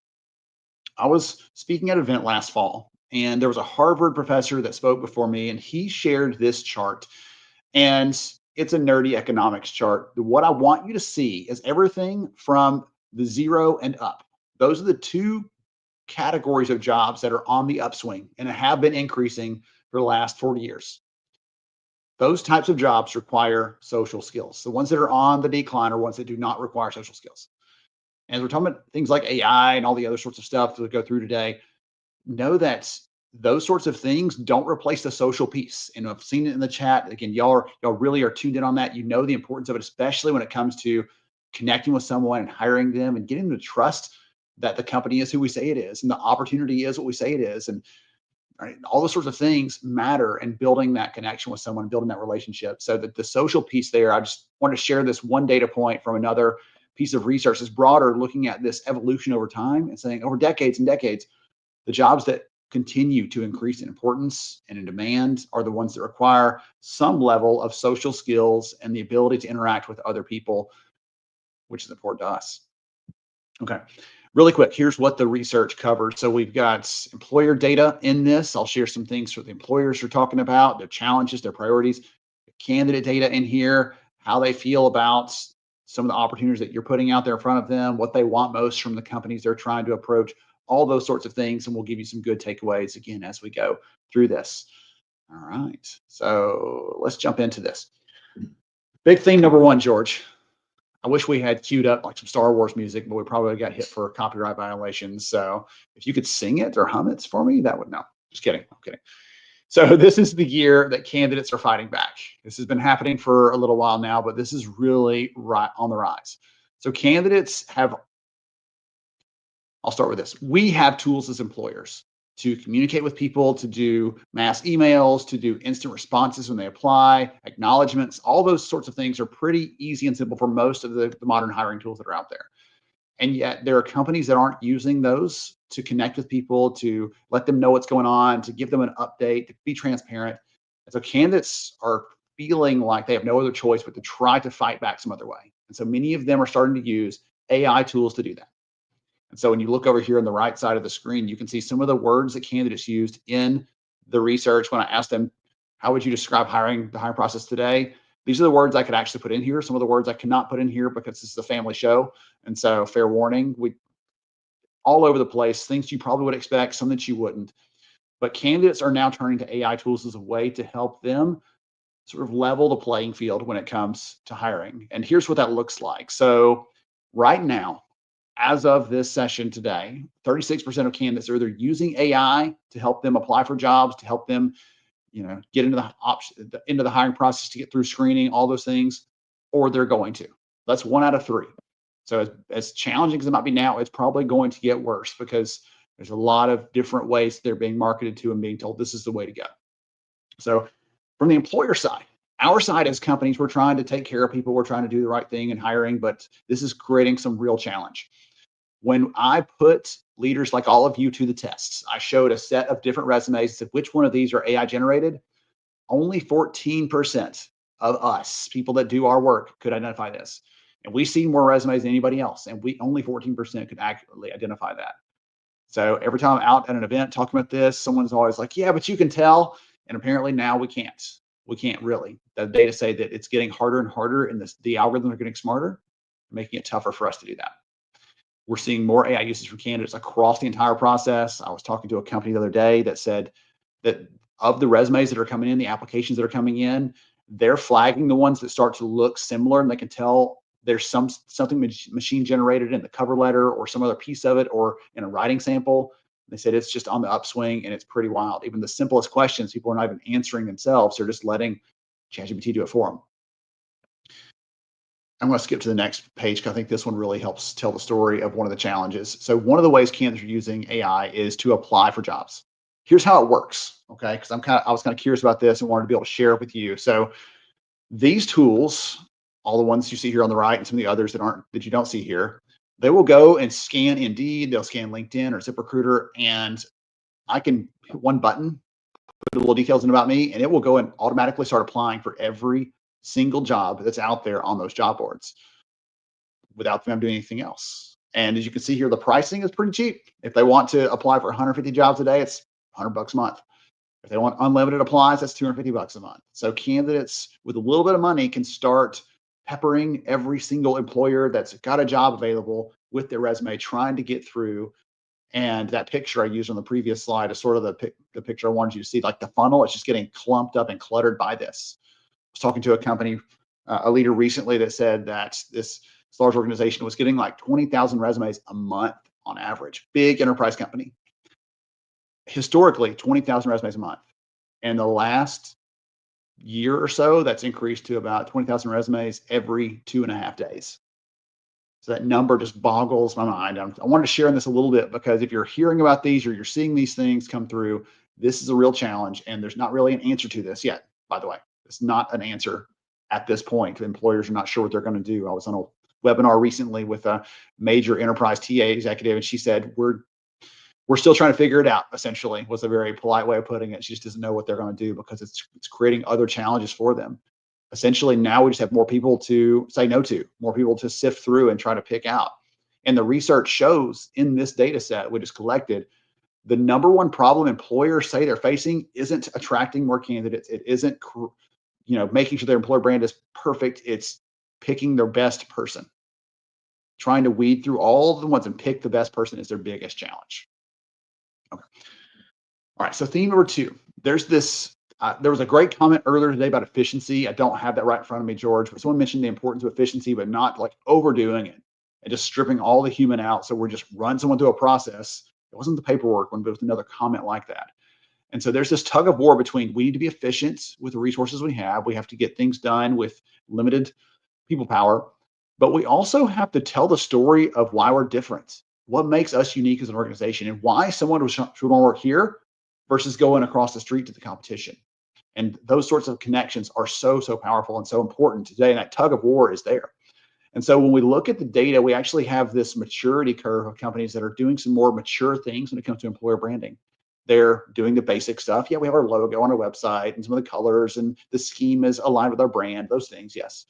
I was speaking at an event last fall, and there was a Harvard professor that spoke before me, and he shared this chart. And it's a nerdy economics chart. What I want you to see is everything from the 0 and up. Those are the two categories of jobs that are on the upswing and have been increasing for the last 40 years. those types of jobs require social skills. The ones that are on the decline are ones that do not require social skills. And as we're talking about things like AI and all the other sorts of stuff that we go through today, know that those sorts of things don't replace the social piece. And I've seen it in the chat. Again, y'all really are tuned in on that. You know the importance of it, especially when it comes to connecting with someone and hiring them and getting them to trust that the company is who we say it is and the opportunity is what we say it is. And right, all those sorts of things matter in building that connection with someone, building that relationship. So that the social piece there, I just want to share this one data point from another piece of research that's broader, looking at this evolution over time and saying over decades and decades, the jobs that continue to increase in importance and in demand are the ones that require some level of social skills and the ability to interact with other people, which is important to us. Okay, really quick, here's what the research covers. So we've got employer data in this. I'll share some things what the employers are talking about, their challenges, their priorities, candidate data in here, how they feel about some of the opportunities that you're putting out there in front of them, what they want most from the companies they're trying to approach, all those sorts of things. And we'll give you some good takeaways again as we go through this. All right, so let's jump into this. Big theme number one, George. I wish we had queued up like some Star Wars music, but we probably got hit for copyright violations. So if you could sing it or hum it for me, that would, no, just kidding. I'm kidding. So this is the year that candidates are fighting back. This has been happening for a little while now, but this is really right on the rise. So candidates have, I'll start with this. We have tools as employers to communicate with people, to do mass emails, to do instant responses when they apply, acknowledgments, all those sorts of things are pretty easy and simple for most of the modern hiring tools that are out there. And yet there are companies that aren't using those to connect with people, to let them know what's going on, to give them an update, to be transparent. And so candidates are feeling like they have no other choice but to try to fight back some other way. And so many of them are starting to use AI tools to do that. And so when you look over here on the right side of the screen, you can see some of the words that candidates used in the research when I asked them, how would you describe the hiring process today? These are the words I could actually put in here. Some of the words I cannot put in here because this is a family show. And so fair warning, we all over the place, things you probably would expect, some that you wouldn't. But candidates are now turning to AI tools as a way to help them sort of level the playing field when it comes to hiring. And here's what that looks like. So right now, as of this session today, 36% of candidates are either using AI to help them apply for jobs, to help them, get into the hiring process, to get through screening, all those things, or they're going to. That's 1 out of 3. So as challenging as it might be now, it's probably going to get worse because there's a lot of different ways they're being marketed to and being told this is the way to go. So from the employer side, our side as companies, we're trying to take care of people. We're trying to do the right thing in hiring, but this is creating some real challenge. When I put leaders like all of you to the tests, I showed a set of different resumes, said which one of these are AI generated. Only 14% of us, people that do our work, could identify this. And we see more resumes than anybody else, and only 14% could accurately identify that. So every time I'm out at an event talking about this, someone's always like, yeah, but you can tell. And apparently now we can't. We can't really. The data say that it's getting harder and harder, and the algorithms are getting smarter, making it tougher for us to do that. We're seeing more AI usage from candidates across the entire process. I was talking to a company the other day that said that of the resumes that are coming in, the applications that are coming in, they're flagging the ones that start to look similar, and they can tell there's something machine generated in the cover letter or some other piece of it or in a writing sample. They said it's just on the upswing, and it's pretty wild. Even the simplest questions, people are not even answering themselves. They're just letting ChatGPT do it for them. I'm going to skip to the next page because I think this one really helps tell the story of one of the challenges. So one of the ways candidates are using AI is to apply for jobs. Here's how it works, okay? Because I was kind of curious about this and wanted to be able to share it with you. So these tools, all the ones you see here on the right and some of the others that you don't see here, they will go and scan Indeed, they'll scan LinkedIn or ZipRecruiter, and I can hit one button, put a little details in about me, and it will go and automatically start applying for every single job that's out there on those job boards without them doing anything else. And as you can see here, the pricing is pretty cheap. If they want to apply for 150 jobs a day, it's $100 a month. If they want unlimited applies, that's $250 a month. So candidates with a little bit of money can start peppering every single employer that's got a job available with their resume, trying to get through. And that picture I used on the previous slide is sort of the picture I wanted you to see, like the funnel. It's just getting clumped up and cluttered by this. was talking to a company, a leader recently that said that this large organization was getting like 20,000 resumes a month on average. Big enterprise company. Historically, 20,000 resumes a month. And the last year or so, that's increased to about 20,000 resumes every 2.5 days. So that number just boggles my mind. I wanted to share this a little bit because if you're hearing about these or you're seeing these things come through, this is a real challenge, and there's not really an answer to this yet, by the way. It's not an answer at this point. Employers are not sure what they're going to do. I was on a webinar recently with a major enterprise TA executive, and she said, we're still trying to figure it out, essentially, was a very polite way of putting it. She just doesn't know what they're going to do because it's creating other challenges for them. Essentially, now we just have more people to say no to, more people to sift through and try to pick out. And the research shows in this data set we just collected, the number one problem employers say they're facing isn't attracting more candidates. It isn't, making sure their employer brand is perfect. It's picking their best person. Trying to weed through all of the ones and pick the best person is their biggest challenge. Okay. All right. So theme number 2, there's this. There was a great comment earlier today about efficiency. I don't have that right in front of me, George, but someone mentioned the importance of efficiency, but not like overdoing it and just stripping all the human out. So we're just run someone through a process. It wasn't the paperwork one, but it was another comment like that. And so there's this tug of war between we need to be efficient with the resources we have. We have to get things done with limited people power, but we also have to tell the story of why we're different, what makes us unique as an organization, and why someone should want to work here versus going across the street to the competition. And those sorts of connections are so, so powerful and so important today. And that tug of war is there. And so when we look at the data, we actually have this maturity curve of companies that are doing some more mature things when it comes to employer branding. They're doing the basic stuff. Yeah, we have our logo on our website and some of the colors and the scheme is aligned with our brand, those things, yes.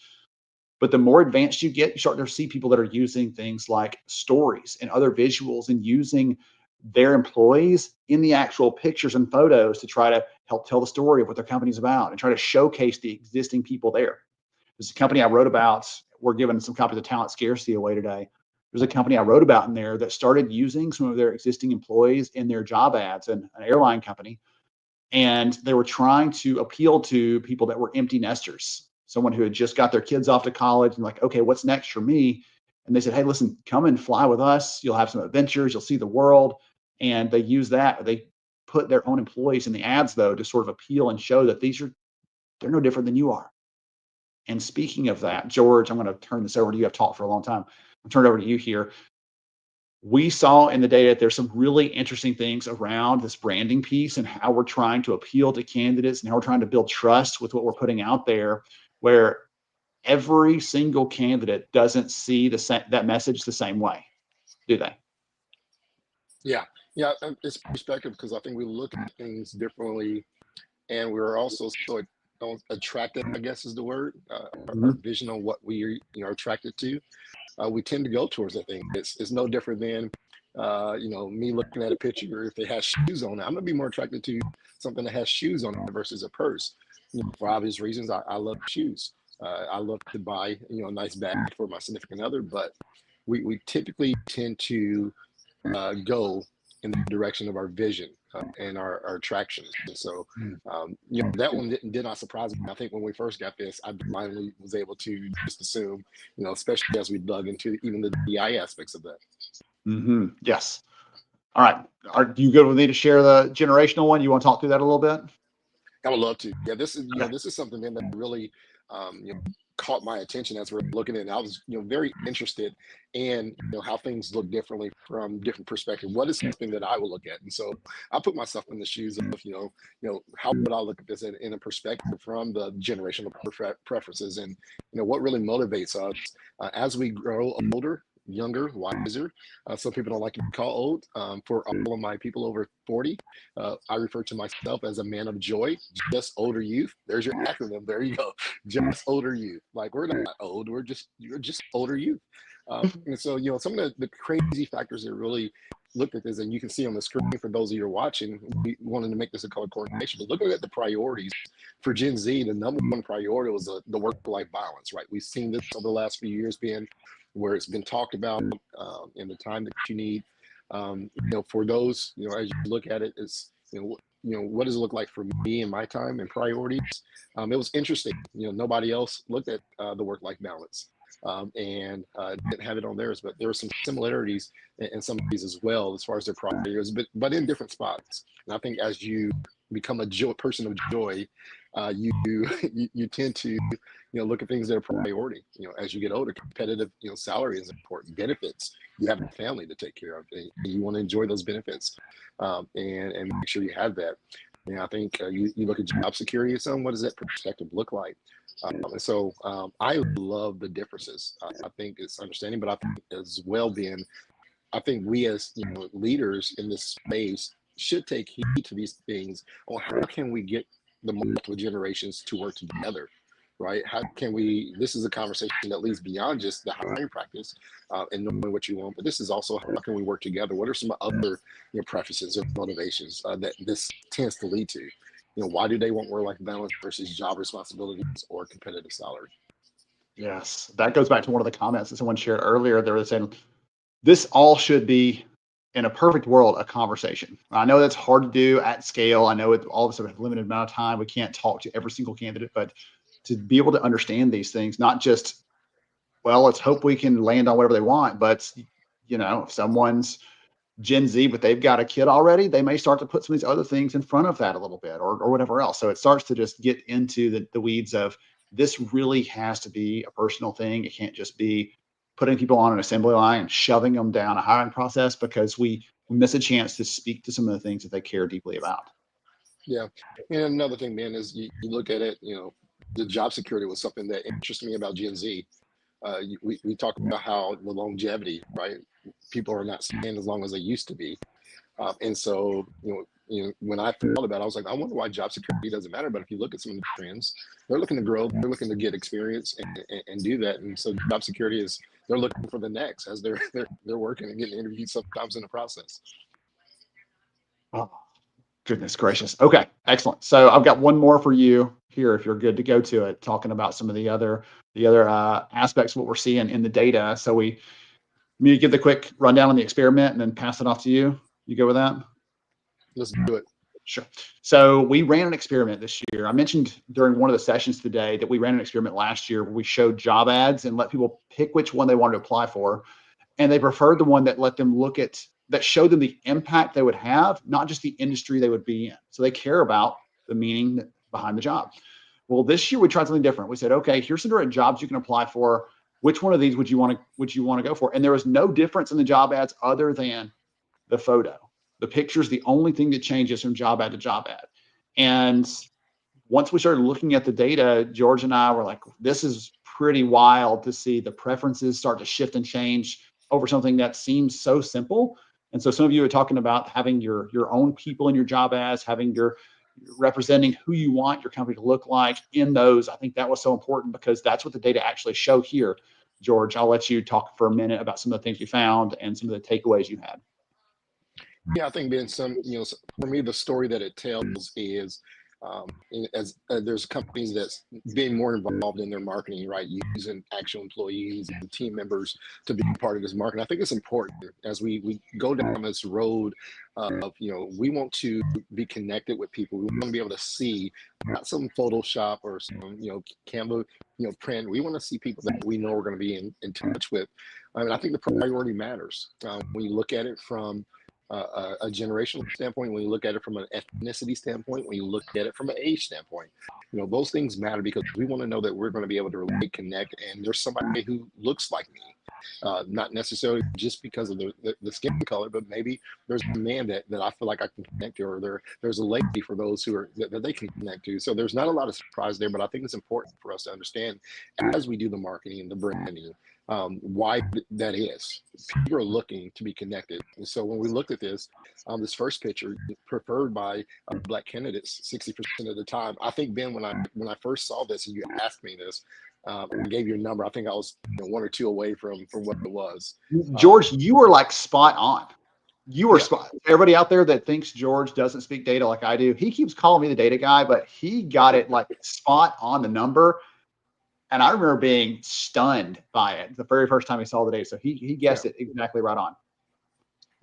But the more advanced you get, you start to see people that are using things like stories and other visuals and using their employees in the actual pictures and photos to try to help tell the story of what their company's about and try to showcase the existing people there. There's a company I wrote about. We're giving some copies of Talent Scarcity away today. There's a company I wrote about in there that started using some of their existing employees in their job ads, and an airline company. And they were trying to appeal to people that were empty nesters, someone who had just got their kids off to college and like, okay, what's next for me? And they said, hey, listen, come and fly with us. You'll have some adventures. You'll see the world. And they use that. They put their own employees in the ads, though, to sort of appeal and show that they're no different than you are. And speaking of that, George, I'm going to turn this over to you. I've talked for a long time. I'll turn it over to you here. We saw in the data that there's some really interesting things around this branding piece and how we're trying to appeal to candidates and how we're trying to build trust with what we're putting out there, where every single candidate doesn't see that message the same way, do they? Yeah, it's perspective because I think we look at things differently, and we're also so attracted, I guess is the word, our vision on what we are attracted to. We tend to go towards that thing. It's no different than me looking at a picture. If it has shoes on it, I'm gonna be more attracted to something that has shoes on it versus a purse. For obvious reasons, I love shoes. I love to buy a nice bag for my significant other, but we typically tend to go in the direction of our vision and our attractions. And so, that one did not surprise me. I think when we first got this, I blindly was able to just assume, especially as we dug into even the DI aspects of that. Yes. All right. Are you good with me to share the generational one? You want to talk through that a little bit? I would love to. Yeah, this is something that really caught my attention as we're looking at it. I was very interested in how things look differently from different perspectives. What is something that I will look at? And so I put myself in the shoes of how would I look at this in a perspective from the generational preferences, and what really motivates us as we grow older, younger, wiser. Some people don't like to be called old. For all of my people over 40, I refer to myself as a man of joy, just older youth. There's your acronym. There you go. Just older youth. Like, we're not old. You're just older youth. And so, some of the crazy factors that really looked at this, and you can see on the screen for those of you who are watching, we wanted to make this a color coordination, but looking at the priorities for Gen Z, the number one priority was the work-life balance, right? We've seen this over the last few years being where it's been talked about in the time that you need. For those, as you look at it, it's what does it look like for me and my time and priorities? It was interesting. Nobody else looked at the work-life balance and didn't have it on theirs, but there were some similarities in some of these as well as far as their priorities, but in different spots. And I think as you become a person of joy, you you tend to look at things that are priority. As you get older, competitive salary is important. Benefits, you have a family to take care of, and you want to enjoy those benefits, and make sure you have that. And I think you look at job security and some, what does that perspective look like? And so I love the differences. I think it's understanding, but I think as well being, I think we as leaders in this space should take heed to these things on how can we get the multiple generations to work together, right? How can we, this is a conversation that leads beyond just the hiring practice and knowing what you want, but this is also how can we work together? What are some other preferences or motivations that this tends to lead to? Why do they want work-life balance versus job responsibilities or competitive salary? Yes, that goes back to one of the comments that someone shared earlier. They were saying this all should be, in a perfect world, a conversation. I know that's hard to do at scale. I know all of us have a limited amount of time. We can't talk to every single candidate, but to be able to understand these things, not just, well, let's hope we can land on whatever they want, but if someone's Gen Z, but they've got a kid already, they may start to put some of these other things in front of that a little bit or whatever else. So it starts to just get into the weeds of this really has to be a personal thing. It can't just be putting people on an assembly line and shoving them down a hiring process because we miss a chance to speak to some of the things that they care deeply about. Yeah. And another thing, man, is you look at it, the job security was something that interested me about Gen Z. We talk about how the longevity, right? People are not staying as long as they used to be. And so, when I thought about it, I was like, I wonder why job security doesn't matter. But if you look at some of the trends, they're looking to grow, they're looking to get experience and do that. And so job security is, they're looking for the next as they're working and getting interviewed sometimes in the process. Oh, goodness gracious. Okay, excellent. So I've got one more for you here, if you're good to go to it, talking about some of the other aspects of what we're seeing in the data. So me to give the quick rundown on the experiment and then pass it off to you. You go with that? Let's do it. Sure. So we ran an experiment this year. I mentioned during one of the sessions today that we ran an experiment last year where we showed job ads and let people pick which one they wanted to apply for. And they preferred the one that let them that showed them the impact they would have, not just the industry they would be in. So they care about the meaning behind the job. Well, this year we tried something different. We said, okay, here's some different jobs you can apply for. Which one of these would you want to go for? And there was no difference in the job ads other than the photo. The picture is the only thing that changes from job ad to job ad. And once we started looking at the data, George and I were like, this is pretty wild to see the preferences start to shift and change over something that seems so simple. And so some of you are talking about having your own people in your job ads, having your representing who you want your company to look like in those. I think that was so important because that's what the data actually show here. George, I'll let you talk for a minute about some of the things you found and some of the takeaways you had. Yeah, I think Ben, for me, the story that it tells is there's companies that's being more involved in their marketing, right? Using actual employees and team members to be part of this marketing. I think it's important as we go down this road of, we want to be connected with people. We want to be able to see not some Photoshop or some, Canva, print. We want to see people that we know we're going to be in touch with. I mean, I think the priority matters. When you look at it from a generational standpoint, when you look at it from an ethnicity standpoint, when you look at it from an age standpoint, those things matter because we want to know that we're going to be able to relate, connect, and there's somebody who looks like me, not necessarily just because of the skin color, but maybe there's a man that I feel like I can connect to, or there's a lady for those who are that they can connect to. So there's not a lot of surprise there, but I think it's important for us to understand as we do the marketing and the branding, why that is. People are looking to be connected. And so when we looked at this first picture preferred by Black candidates 60% of the time. I think, Ben, when I first saw this and you asked me this, I gave you a number. I think I was one or two away from what it was. George, you were like spot on. You were Yeah. spot. Everybody out there that thinks George doesn't speak data like I do, he keeps calling me the data guy, but he got it like spot on the number. And I remember being stunned by it the very first time he saw the data. So he guessed it exactly right on.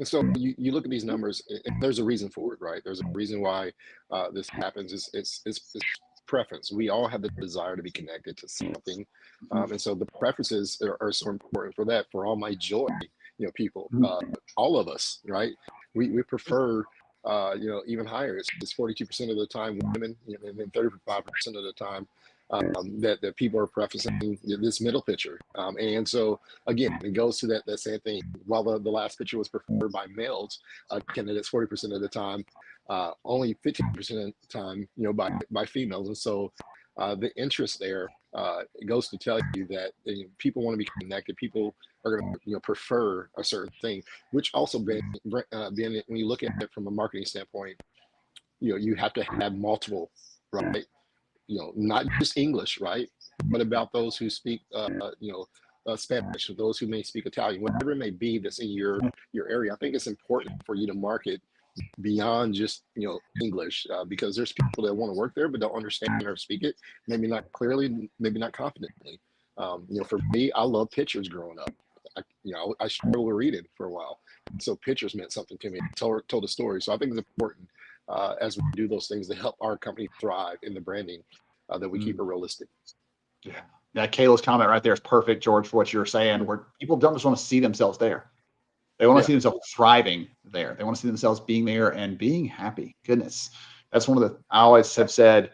And so you look at these numbers, and there's a reason for it, right? There's a reason why this happens. It's preference. We all have the desire to be connected to something, and so the preferences are so important for that. For all my joy, people, all of us, right? We prefer, even higher. It's 42% of the time women, and then 35% of the time that people are preferencing this middle picture. And so again, it goes to that same thing. While the last picture was preferred by males, candidates 40% of the time, only 15% of the time, by females. And so the interest there, it goes to tell you that people want to be connected. People are going to prefer a certain thing, which also being when you look at it from a marketing standpoint, you have to have multiple, right? Not just English, right? But about those who speak, Spanish, or those who may speak Italian, whatever it may be that's in your area. I think it's important for you to market beyond just English, because there's people that want to work there but don't understand or speak it, maybe not clearly, maybe not confidently. For me, I love pictures growing up. I struggled with reading for a while, so pictures meant something to me. Told a story. So I think it's important as we do those things to help our company thrive in the branding, that we keep it realistic. Yeah, Kayla's comment right there is perfect, George, for what you're saying, where people don't just want to see themselves there. They want to see themselves thriving there. They want to see themselves being there and being happy. Goodness. That's one of the, I always have said,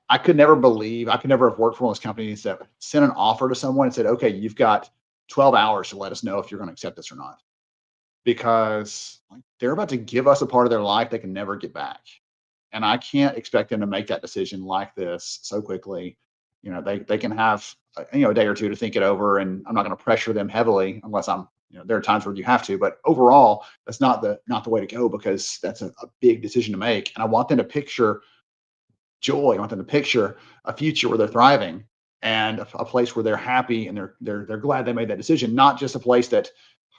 I could never have worked for one of those companies that sent an offer to someone and said, okay, you've got 12 hours to let us know if you're going to accept this or not. Because they're about to give us a part of their life they can never get back. And I can't expect them to make that decision like this so quickly. They can have a day or two to think it over, and I'm not going to pressure them heavily unless there are times where you have to, but overall, that's not the way to go, because that's a big decision to make. And I want them to picture joy. I want them to picture a future where they're thriving and a place where they're happy and they're glad they made that decision, not just a place that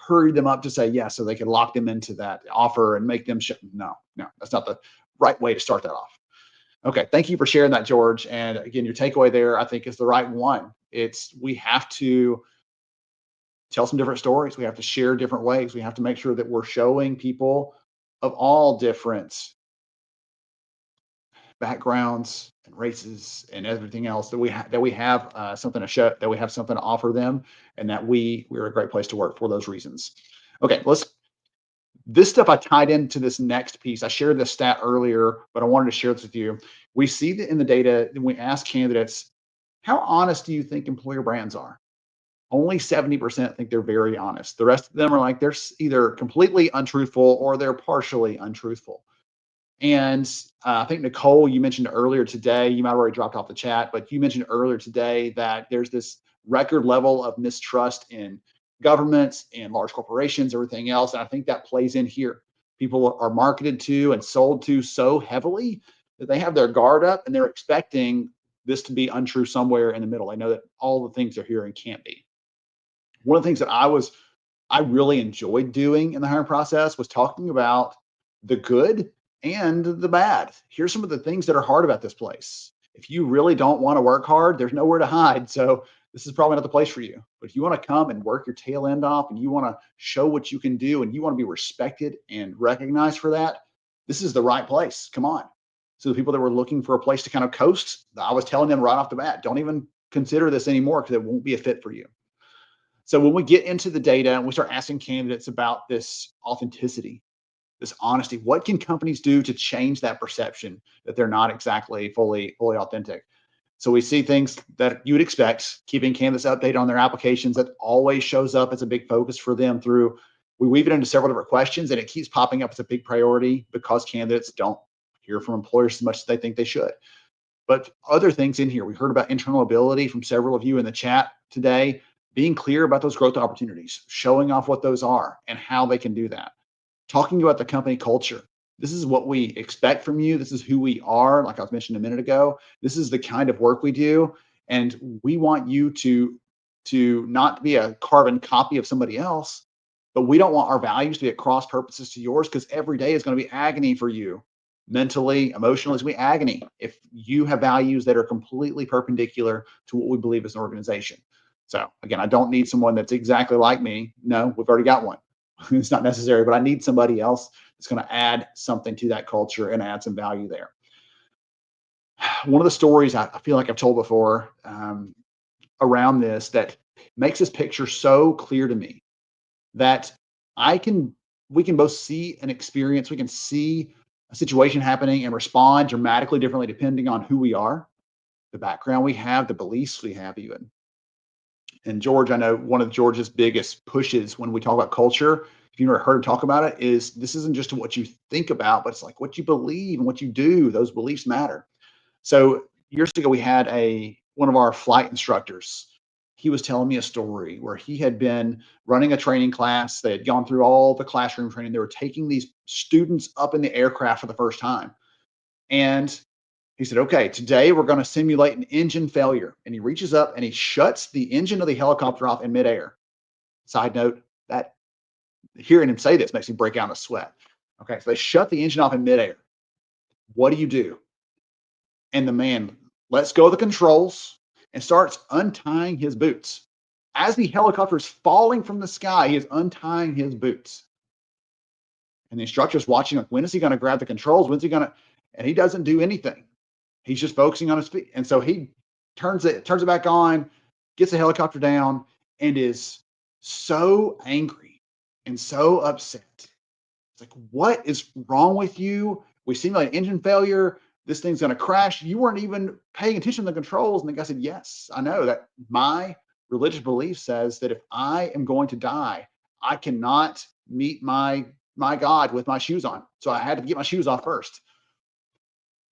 hurried them up to say yes so they could lock them into that offer and make them no, that's not the right way to start that off. Okay, thank you for sharing that, George. And again, your takeaway there, I think, is the right one. We have to tell some different stories. We have to share different ways. We have to make sure that we're showing people of all different backgrounds and races and everything else that we have something to show, that we have something to offer them, and that we're a great place to work for those reasons. Okay, this stuff I tied into this next piece. I shared this stat earlier, but I wanted to share this with you. We see that in the data, when we ask candidates, how honest do you think employer brands are? Only 70% think they're very honest. The rest of them are they're either completely untruthful or they're partially untruthful. And I think, Nicole, you mentioned earlier today, you might have already dropped off the chat, but you mentioned earlier today that there's this record level of mistrust in governments and large corporations, everything else. And I think that plays in here. People are marketed to and sold to so heavily that they have their guard up and they're expecting this to be untrue somewhere in the middle. I know that all the things they're hearing can't be. One of the things that I really enjoyed doing in the hiring process was talking about the good and the bad. Here's some of the things that are hard about this place. If you really don't want to work hard, there's nowhere to hide. So this is probably not the place for you. But if you want to come and work your tail end off and you want to show what you can do and you want to be respected and recognized for that, this is the right place. Come on. So the people that were looking for a place to kind of coast, I was telling them right off the bat, don't even consider this anymore because it won't be a fit for you. So when we get into the data and we start asking candidates about this authenticity, this honesty, what can companies do to change that perception that they're not exactly fully authentic? So we see things that you would expect, keeping candidates updated on their applications. That always shows up as a big focus for them we weave it into several different questions, and it keeps popping up as a big priority because candidates don't hear from employers as much as they think they should. But other things in here, we heard about internal ability from several of you in the chat today, being clear about those growth opportunities, showing off what those are and how they can do that. Talking about the company culture. This is what we expect from you. This is who we are. Like I was mentioning a minute ago, this is the kind of work we do. And we want you to not be a carbon copy of somebody else, but we don't want our values to be at cross purposes to yours, because every day is going to be agony for you. Mentally, emotionally, it's going to be agony if you have values that are completely perpendicular to what we believe as an organization. So again, I don't need someone that's exactly like me. No, we've already got one. It's not necessary, but I need somebody else that's going to add something to that culture and add some value there. One of the stories I feel like I've told before around this that makes this picture so clear to me that we can both see an experience, we can see a situation happening and respond dramatically differently depending on who we are, the background we have, the beliefs we have even. And George, I know one of George's biggest pushes when we talk about culture, if you've never heard him talk about it, is this isn't just what you think about, but it's like what you believe and what you do. Those beliefs matter. So years ago, we had one of our flight instructors. He was telling me a story where he had been running a training class. They had gone through all the classroom training. They were taking these students up in the aircraft for the first time. And he said, okay, today we're going to simulate an engine failure. And he reaches up and he shuts the engine of the helicopter off in midair. Side note, that hearing him say this makes me break out in a sweat. Okay, so they shut the engine off in midair. What do you do? And the man lets go of the controls and starts untying his boots. As the helicopter is falling from the sky, he is untying his boots. And the instructor's watching, like, when is he going to grab the controls? When's he going to? And he doesn't do anything. He's just focusing on his feet. And so he turns it back on, gets the helicopter down, and is so angry and so upset. It's like, what is wrong with you? We simulate an engine failure. This thing's going to crash. You weren't even paying attention to the controls. And the guy said, yes, I know that my religious belief says that if I am going to die, I cannot meet my God with my shoes on. So I had to get my shoes off first.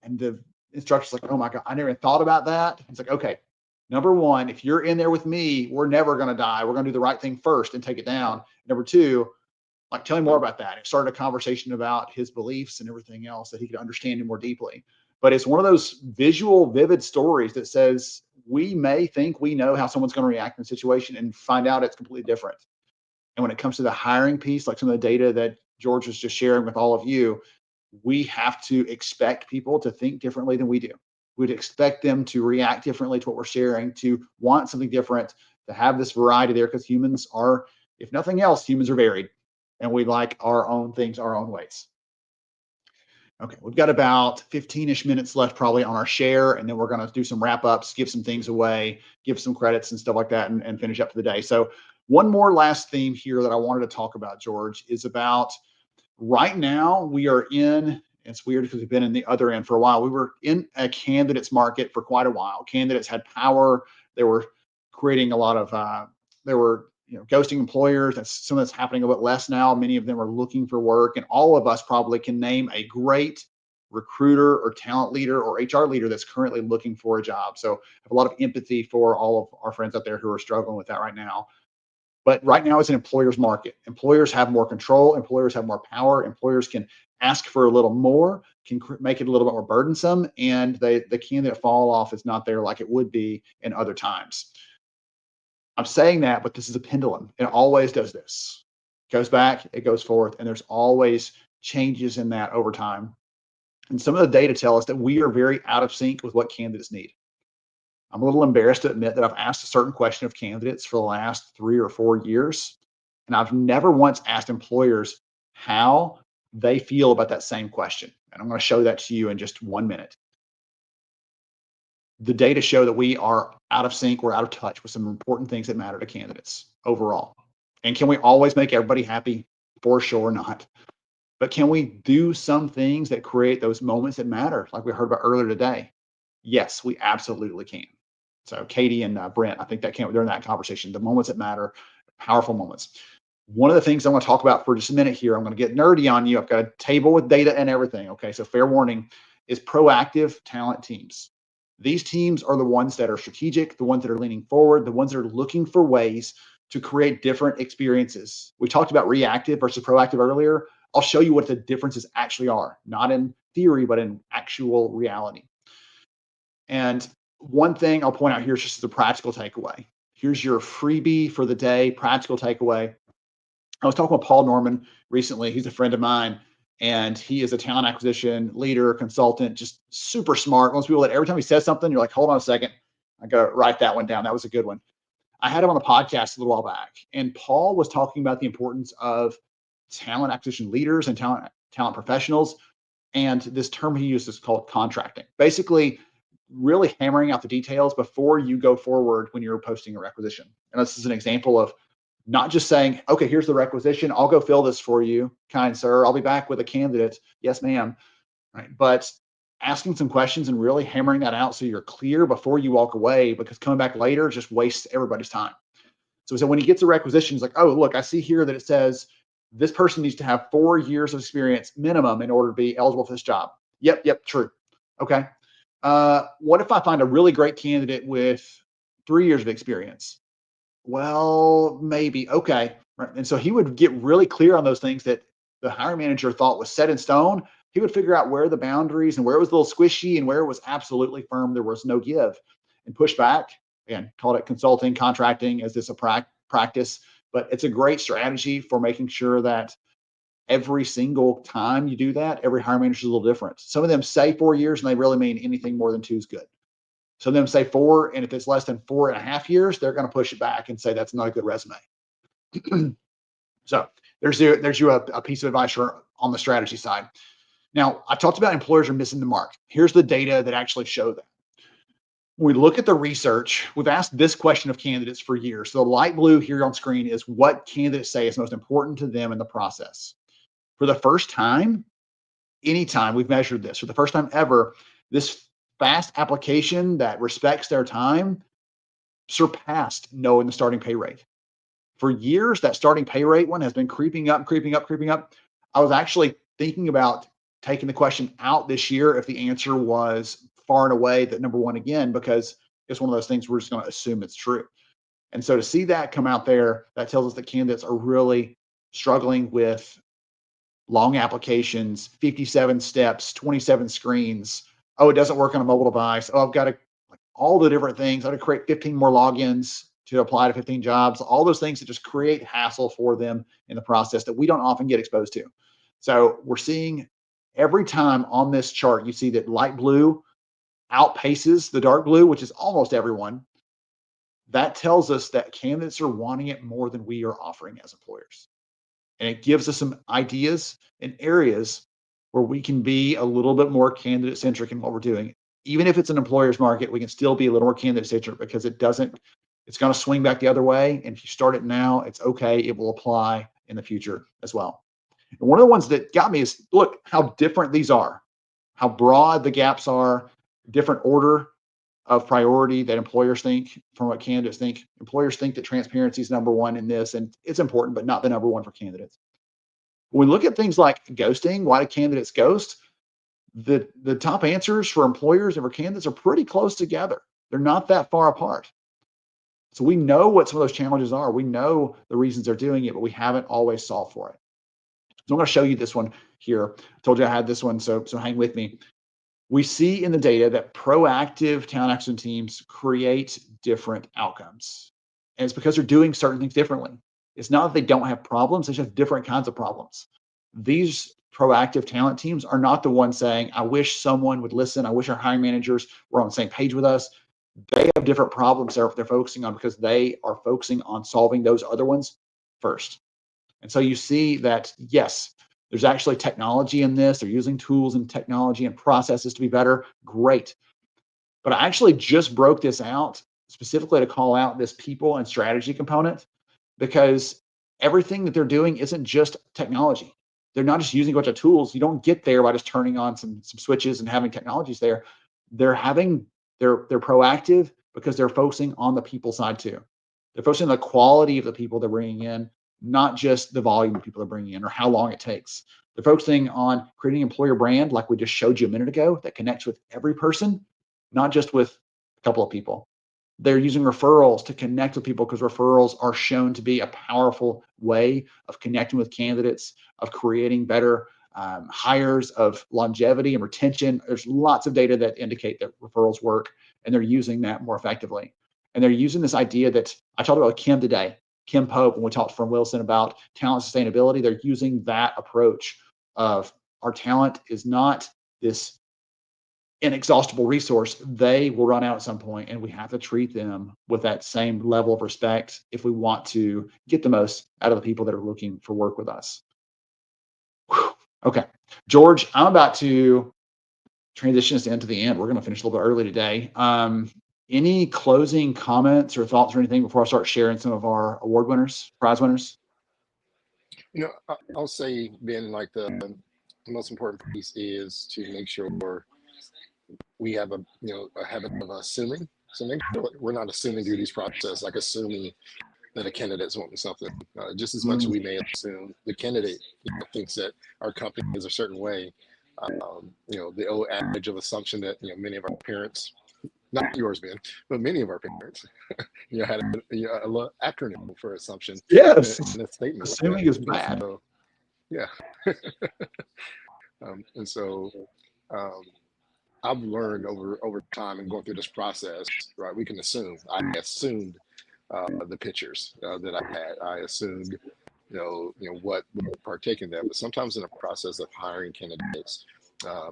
And the instructor's like, oh my God, I never even thought about that. He's like, okay, number one, if you're in there with me, we're never going to die. We're going to do the right thing first and take it down. Number two, like, tell me more about that. It started a conversation about his beliefs and everything else that he could understand him more deeply. But it's one of those visual, vivid stories that says we may think we know how someone's going to react in a situation and find out it's completely different. And when it comes to the hiring piece, like some of the data that George was just sharing with all of you, we have to expect people to think differently than we do. We'd expect them to react differently to what we're sharing, to want something different, to have this variety there, because humans are, if nothing else, humans are varied. And we like our own things, our own ways. Okay, we've got about 15-ish minutes left probably on our share, and then we're going to do some wrap ups, give some things away, give some credits and stuff like that, and finish up for the day. So one more last theme here that I wanted to talk about, George, is about right now we are in, it's weird because we've been in the other end for a while. We were in a candidates market for quite a while. Candidates had power. They were creating a lot of, they were ghosting employers. That's some of that's happening a bit less now. Many of them are looking for work, and all of us probably can name a great recruiter or talent leader or HR leader that's currently looking for a job. So I have a lot of empathy for all of our friends out there who are struggling with that right now. But right now it's an employer's market. Employers have more control. Employers have more power. Employers can ask for a little more, can make it a little bit more burdensome, and the candidate fall off is not there like it would be in other times. I'm saying that, but this is a pendulum. It always does this. It goes back, it goes forth, and there's always changes in that over time. And some of the data tell us that we are very out of sync with what candidates need. I'm a little embarrassed to admit that I've asked a certain question of candidates for the last 3 or 4 years, and I've never once asked employers how they feel about that same question. And I'm going to show that to you in just 1 minute. The data show that we are out of sync, we're out of touch with some important things that matter to candidates overall. And can we always make everybody happy? For sure not. But can we do some things that create those moments that matter, like we heard about earlier today? Yes, we absolutely can. So Katie and Brent, I think that came during that conversation, the moments that matter, powerful moments. One of the things I want to talk about for just a minute here, I'm going to get nerdy on you. I've got a table with data and everything. Okay, so fair warning, is proactive talent teams. These teams are the ones that are strategic, the ones that are leaning forward, the ones that are looking for ways to create different experiences. We talked about reactive versus proactive earlier. I'll show you what the differences actually are, not in theory, but in actual reality. And one thing I'll point out here is just the practical takeaway. Here's your freebie for the day, practical takeaway. I was talking with Paul Norman recently. He's a friend of mine, and he is a talent acquisition leader, consultant, just super smart. Most people that every time he says something, you're like, hold on a second, I got to write that one down. That was a good one. I had him on the podcast a little while back, and Paul was talking about the importance of talent acquisition leaders and talent professionals. And this term he used is called contracting. Basically, really hammering out the details before you go forward when you're posting a requisition. And this is an example of not just saying, okay, here's the requisition, I'll go fill this for you, kind sir, I'll be back with a candidate. Yes, ma'am. Right. But asking some questions and really hammering that out so you're clear before you walk away, because coming back later just wastes everybody's time. So when he gets a requisition, he's like, oh, look, I see here that it says this person needs to have 4 years of experience minimum in order to be eligible for this job. Yep, true. Okay. What if I find a really great candidate with 3 years of experience? Well, maybe. Okay. Right. And so he would get really clear on those things that the hiring manager thought was set in stone. He would figure out where the boundaries and where it was a little squishy and where it was absolutely firm. There was no give, and push back. Again, called it consulting, contracting as this a practice, but it's a great strategy for making sure that every single time you do that, every hiring manager is a little different. Some of them say 4 years and they really mean anything more than 2 is good. Some of them say 4, and if it's less than 4.5 years, they're going to push it back and say that's not a good resume. So there's you a piece of advice on the strategy side. Now, I talked about employers are missing the mark. Here's the data that actually show that. When we look at the research, we've asked this question of candidates for years. So the light blue here on screen is what candidates say is most important to them in the process. For the first time, anytime we've measured this, for the first time ever, this fast application that respects their time surpassed knowing the starting pay rate. For years, that starting pay rate one has been creeping up. I was actually thinking about taking the question out this year if the answer was far and away the number one again, because it's one of those things we're just going to assume it's true. And so to see that come out there, that tells us that candidates are really struggling with long applications, 57 steps, 27 screens. Oh, it doesn't work on a mobile device. Oh, I've got to all the different things. I have to create 15 more logins to apply to 15 jobs, all those things that just create hassle for them in the process that we don't often get exposed to. So we're seeing every time on this chart, you see that light blue outpaces the dark blue, which is almost everyone. That tells us that candidates are wanting it more than we are offering as employers. And it gives us some ideas and areas where we can be a little bit more candidate centric in what we're doing. Even if it's an employer's market, we can still be a little more candidate centric because it's going to swing back the other way. And if you start it now, it's okay. It will apply in the future as well. And one of the ones that got me is look how different these are, how broad the gaps are, different order of priority that employers think from what candidates think. Employers think that transparency is number one in this, and it's important, but not the number one for candidates. When we look at things like ghosting, why do candidates ghost? The top answers for employers and for candidates are pretty close together. They're not that far apart. So we know what some of those challenges are. We know the reasons they're doing it, but we haven't always solved for it. So I'm going to show you this one here. I told you I had this one, so hang with me. We see in the data that proactive talent acquisition teams create different outcomes. And it's because they're doing certain things differently. It's not that they don't have problems, they just have different kinds of problems. These proactive talent teams are not the ones saying, I wish someone would listen. I wish our hiring managers were on the same page with us. They have different problems they're focusing on because they are focusing on solving those other ones first. And so you see that, yes, there's actually technology in this. They're using tools and technology and processes to be better. Great. But I actually just broke this out specifically to call out this people and strategy component, because everything that they're doing isn't just technology. They're not just using a bunch of tools. You don't get there by just turning on some switches and having technologies there. They're proactive because they're focusing on the people side too. They're focusing on the quality of the people they're bringing in, not just the volume of people they're bringing in or how long it takes. They're focusing on creating an employer brand, like we just showed you a minute ago, that connects with every person, not just with a couple of people. They're using referrals to connect with people because referrals are shown to be a powerful way of connecting with candidates, of creating better hires, of longevity and retention. There's lots of data that indicate that referrals work, and they're using that more effectively. And they're using this idea that I talked about Kim today, Kim Pope, when we talked from Wilson about talent sustainability. They're using that approach of our talent is not this inexhaustible resource. They will run out at some point, and we have to treat them with that same level of respect if we want to get the most out of the people that are looking for work with us. Okay, George, I'm about to transition us into the end. We're going to finish a little bit early today. Any closing comments or thoughts or anything before I start sharing some of our award winners, prize winners? I'll say, Ben, like the most important piece is to make sure we have a habit of assuming. So make sure we're not assuming through these processes, like assuming that a candidate's wanting something. Just as much as we may assume the candidate thinks that our company is a certain way. The old adage of assumption that many of our parents, not yours, Ben, but many of our parents, had a acronym for assumption Yes, in a statement. assuming is bad. So, yeah. And so I've learned over time and going through this process, right? We can assume. I assumed the pictures that I had. I assumed, what would partake in that. But sometimes in the process of hiring candidates,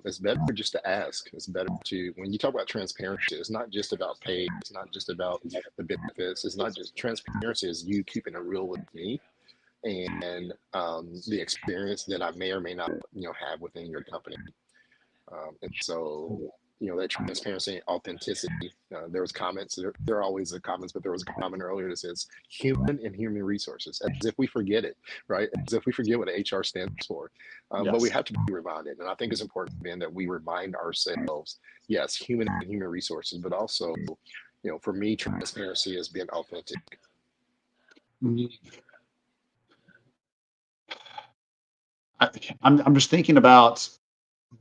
it's better just to ask. It's better to, when you talk about transparency, it's not just about pay. It's not just about the benefits. It's not just transparency. Is you keeping it real with me and the experience that I may or may not, have within your company. And so, that transparency and authenticity, there was comments, there are always the comments, but there was a comment earlier that says human and human resources, as if we forget it, right? As if we forget what HR stands for. But we have to be reminded. And I think it's important, Ben, that we remind ourselves, yes, human and human resources, but also, for me, transparency is being authentic. I'm just thinking about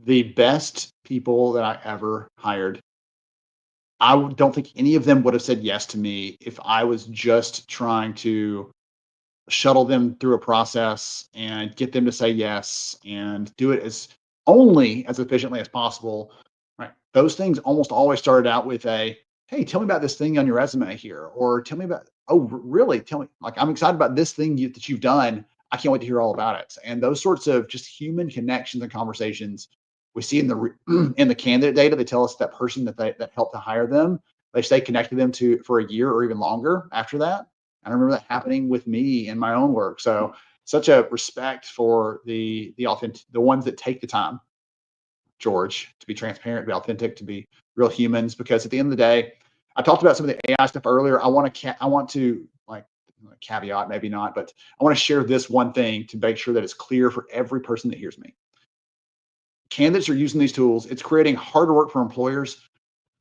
the best people that I ever hired. I don't think any of them would have said yes to me if I was just trying to shuttle them through a process and get them to say yes and do it only as efficiently as possible. Right. Those things almost always started out with hey, tell me about this thing on your resume here, or tell me about, oh, really? Tell me, like, I'm excited about this thing that you've done. I can't wait to hear all about it. And those sorts of just human connections and conversations we see in the in the candidate data. They tell us that person that helped to hire them, they stay connected to them for a year or even longer after that. I remember that happening with me in my own work. So such a respect for the authentic, the ones that take the time, George, to be transparent, to be authentic, to be real humans. Because at the end of the day, I talked about some of the AI stuff earlier. I want to like caveat, maybe not, but I want to share this one thing to make sure that it's clear for every person that hears me. Candidates are using these tools. It's creating harder work for employers,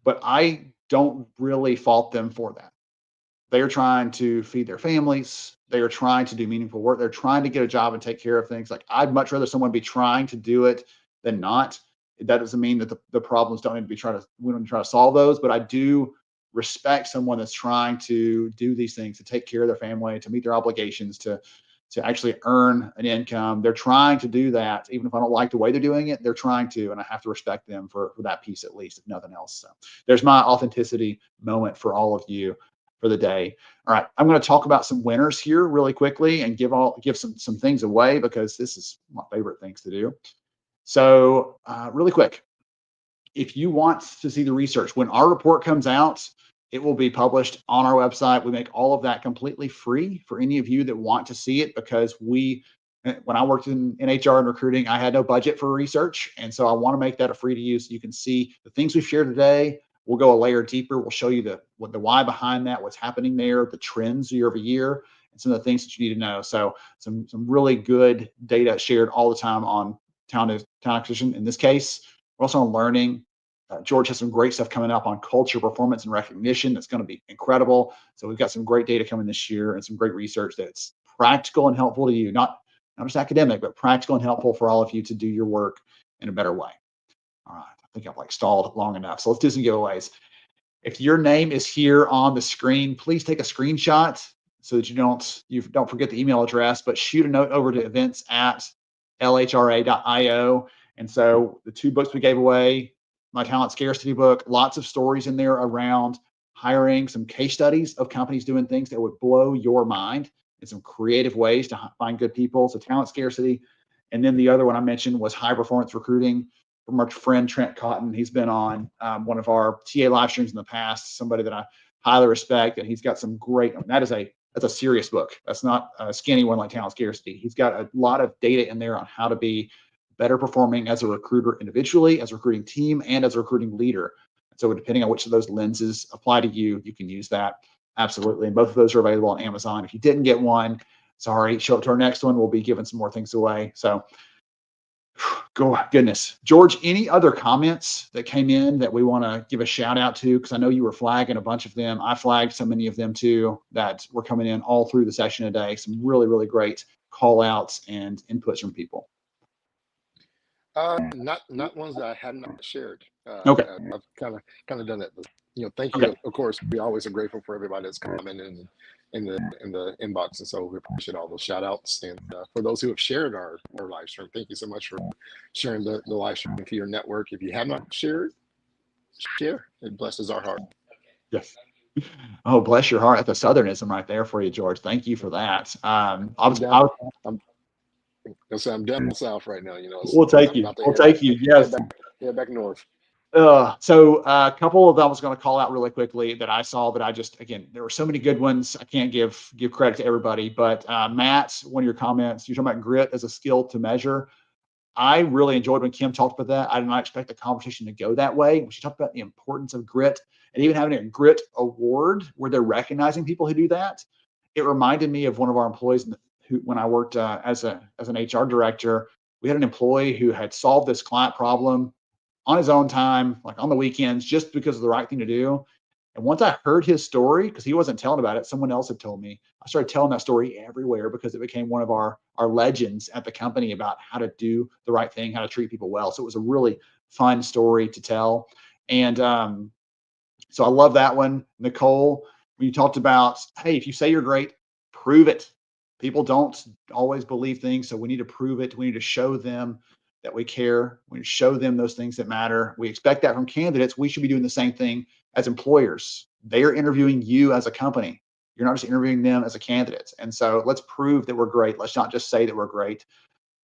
but I don't really fault them for that. They are trying to feed their families. They are trying to do meaningful work. They're trying to get a job and take care of things. Like, I'd much rather someone be trying to do it than not. That doesn't mean that the problems don't need to be we don't try to solve those, but I do respect someone that's trying to do these things, to take care of their family, to meet their obligations, to actually earn an income. They're trying to do that. Even if I don't like the way they're doing it, they're trying to, and I have to respect them for that piece, at least, if nothing else. So there's my authenticity moment for all of you for the day. All right, I'm going to talk about some winners here really quickly and give some things away, because this is my favorite things to do. So really quick, if you want to see the research, when our report comes out, it will be published on our website. We make all of that completely free for any of you that want to see it, because when I worked in HR and recruiting, I had no budget for research. And so I want to make that a free to use, so you can see the things we've shared today. We'll go a layer deeper. We'll show you the why behind that, what's happening there, the trends year over year, and some of the things that you need to know. So some really good data shared all the time on talent acquisition. In this case, we're also on learning. George has some great stuff coming up on culture, performance, and recognition. That's going to be incredible. So we've got some great data coming this year and some great research that's practical and helpful to you, not just academic, but practical and helpful for all of you to do your work in a better way. All right, I think I've stalled long enough. So let's do some giveaways. If your name is here on the screen, please take a screenshot so that you don't forget the email address, but shoot a note over to events@lhra.io. And so the 2 books we gave away, my talent scarcity book, lots of stories in there around hiring, some case studies of companies doing things that would blow your mind, and some creative ways to find good people. So talent scarcity. And then the other one I mentioned was high performance recruiting from our friend Trent Cotton. He's been on one of our TA live streams in the past, somebody that I highly respect, and he's got some great, that's a serious book. That's not a skinny one like talent scarcity. He's got a lot of data in there on how to be better performing as a recruiter individually, as a recruiting team, and as a recruiting leader. So depending on which of those lenses apply to you, you can use that. Absolutely. And both of those are available on Amazon. If you didn't get one, sorry, show up to our next one. We'll be giving some more things away. So goodness. George, any other comments that came in that we want to give a shout out to? Because I know you were flagging a bunch of them. I flagged so many of them too that were coming in all through the session today. Some really, really great call outs and inputs from people. Not ones that I had not shared. Okay. I've kind of done that. But, thank you. Okay. Of course, we always are grateful for everybody that's commenting in the inbox, and so we appreciate all those shout outs. And for those who have shared our live stream, thank you so much for sharing the live stream to your network. If you have not shared, share. It blesses our heart. Yes. Oh, bless your heart. That's a Southernism right there for you, George. Thank you for that. I'm down in the South right now. We'll take you. We'll take you. Yes. Head back north. So a couple of them I was going to call out really quickly that I saw that I just, again, there were so many good ones. I can't give credit to everybody, but Matt, one of your comments, you're talking about grit as a skill to measure. I really enjoyed when Kim talked about that. I did not expect the conversation to go that way. She talked about the importance of grit and even having a grit award where they're recognizing people who do that. It reminded me of one of our employees when I worked as an HR director. We had an employee who had solved this client problem on his own time, like on the weekends, just because of the right thing to do. And once I heard his story, because he wasn't telling about it, someone else had told me, I started telling that story everywhere because it became one of our legends at the company about how to do the right thing, how to treat people well. So it was a really fun story to tell. And so I love that one. Nicole, when you talked about, hey, if you say you're great, prove it. People don't always believe things, so we need to prove it. We need to show them that we care. We show them those things that matter. We expect that from candidates. We should be doing the same thing as employers. They are interviewing you as a company. You're not just interviewing them as a candidate. And so let's prove that we're great. Let's not just say that we're great.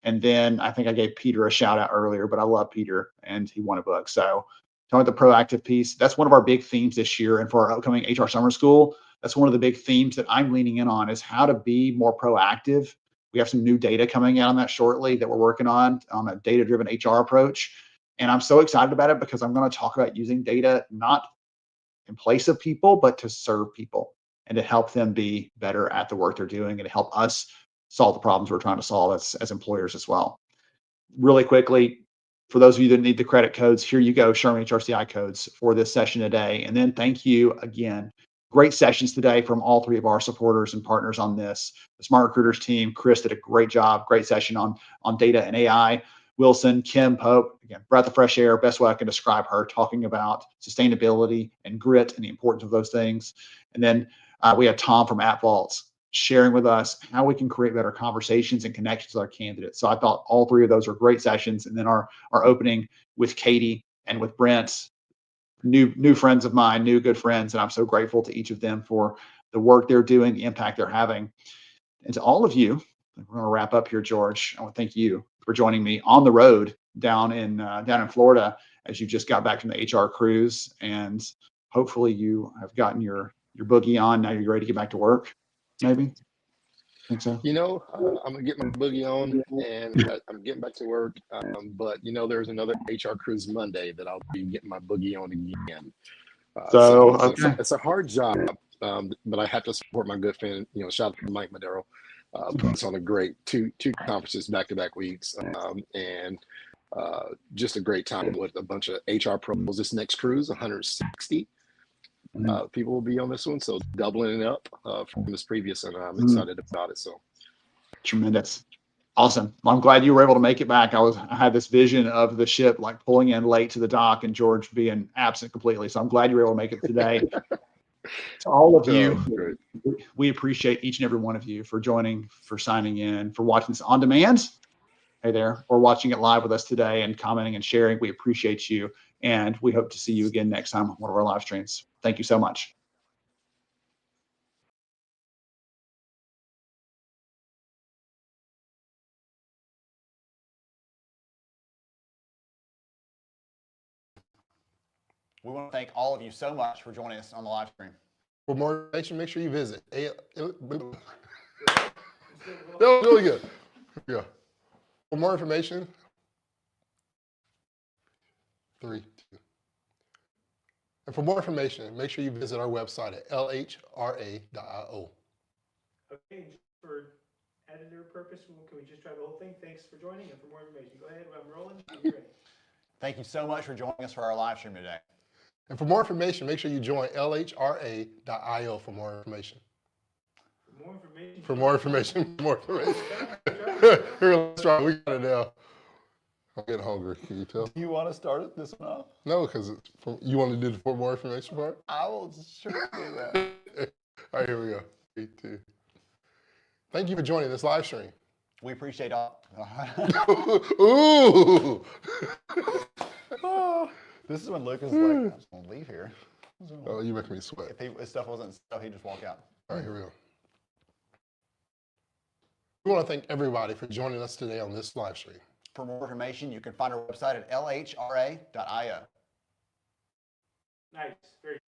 And then I think I gave Peter a shout out earlier, but I love Peter and he won a book. So talking about the proactive piece, that's one of our big themes this year. And for our upcoming HR summer school, that's one of the big themes that I'm leaning in on is how to be more proactive. We have some new data coming out on that shortly that we're working on a data-driven HR approach. And I'm so excited about it because I'm going to talk about using data not in place of people, but to serve people and to help them be better at the work they're doing and to help us solve the problems we're trying to solve as employers as well. Really quickly, for those of you that need the credit codes, here you go, Sherman HRCI codes for this session today. And then thank you again. Great sessions today from all three of our supporters and partners on this. The Smart Recruiters team, Chris did a great job, great session on data and AI. Wilson, Kim Pope, again, breath of fresh air, best way I can describe her, talking about sustainability and grit and the importance of those things. And then we have Tom from AppVaults sharing with us how we can create better conversations and connections with our candidates. So I thought all three of those were great sessions. And then our opening with Katie and with Brent, new friends of mine, new good friends, and I'm so grateful to each of them for the work they're doing, the impact they're having. And to all of you, we're going to wrap up here, George. I want to thank you for joining me on the road down in Florida as you just got back from the HR cruise, and hopefully you have gotten your boogie on. Now you're ready to get back to work. Maybe. Think so. I'm gonna get my boogie on, and I'm getting back to work. But there's another HR cruise Monday that I'll be getting my boogie on again. It's a hard job, but I have to support my good friend. Shout out to Mike Madero. Put us on a great two conferences back-to-back weeks, and just a great time with a bunch of HR pros. This next cruise, 160 people will be on this one, so doubling it up from this previous, and I'm excited about it. So tremendous. Awesome. Well, I'm glad you were able to make it back. I had this vision of the ship like pulling in late to the dock and George being absent completely. So I'm glad you were able to make it today. To all of you, we appreciate each and every one of you for joining, for signing in, for watching this on demand. Hey there, or watching it live with us today and commenting and sharing. We appreciate you. And we hope to see you again next time on one of our live streams. Thank you so much. We want to thank all of you so much for joining us on the live stream. For more information, make sure you visit. That was really good. Yeah. For more information, 3, 2. And for more information, make sure you visit our website at lhra.io. Okay, and just for editor purpose, can we just try the whole thing? Thanks for joining, and for more information, go ahead. I'm rolling. You're ready. Thank you so much for joining us for our live stream today. And for more information, make sure you join lhra.io for more information. For more information. For more information, more information. Here, let's try. We got it now. I'm getting hungry. Can you tell? Do you want to start it this one off? No, because you want to do the for more information part? I will sure do that. All right, here we go. 3, 2. Thank you for joining this live stream. We appreciate all. Ooh! This is when Lucas is like, I'm just going to leave here. Oh, you make me sweat. If stuff wasn't stuff, he'd just walk out. All right, here we go. We want to thank everybody for joining us today on this live stream. For more information, you can find our website at lhra.io. Nice. Very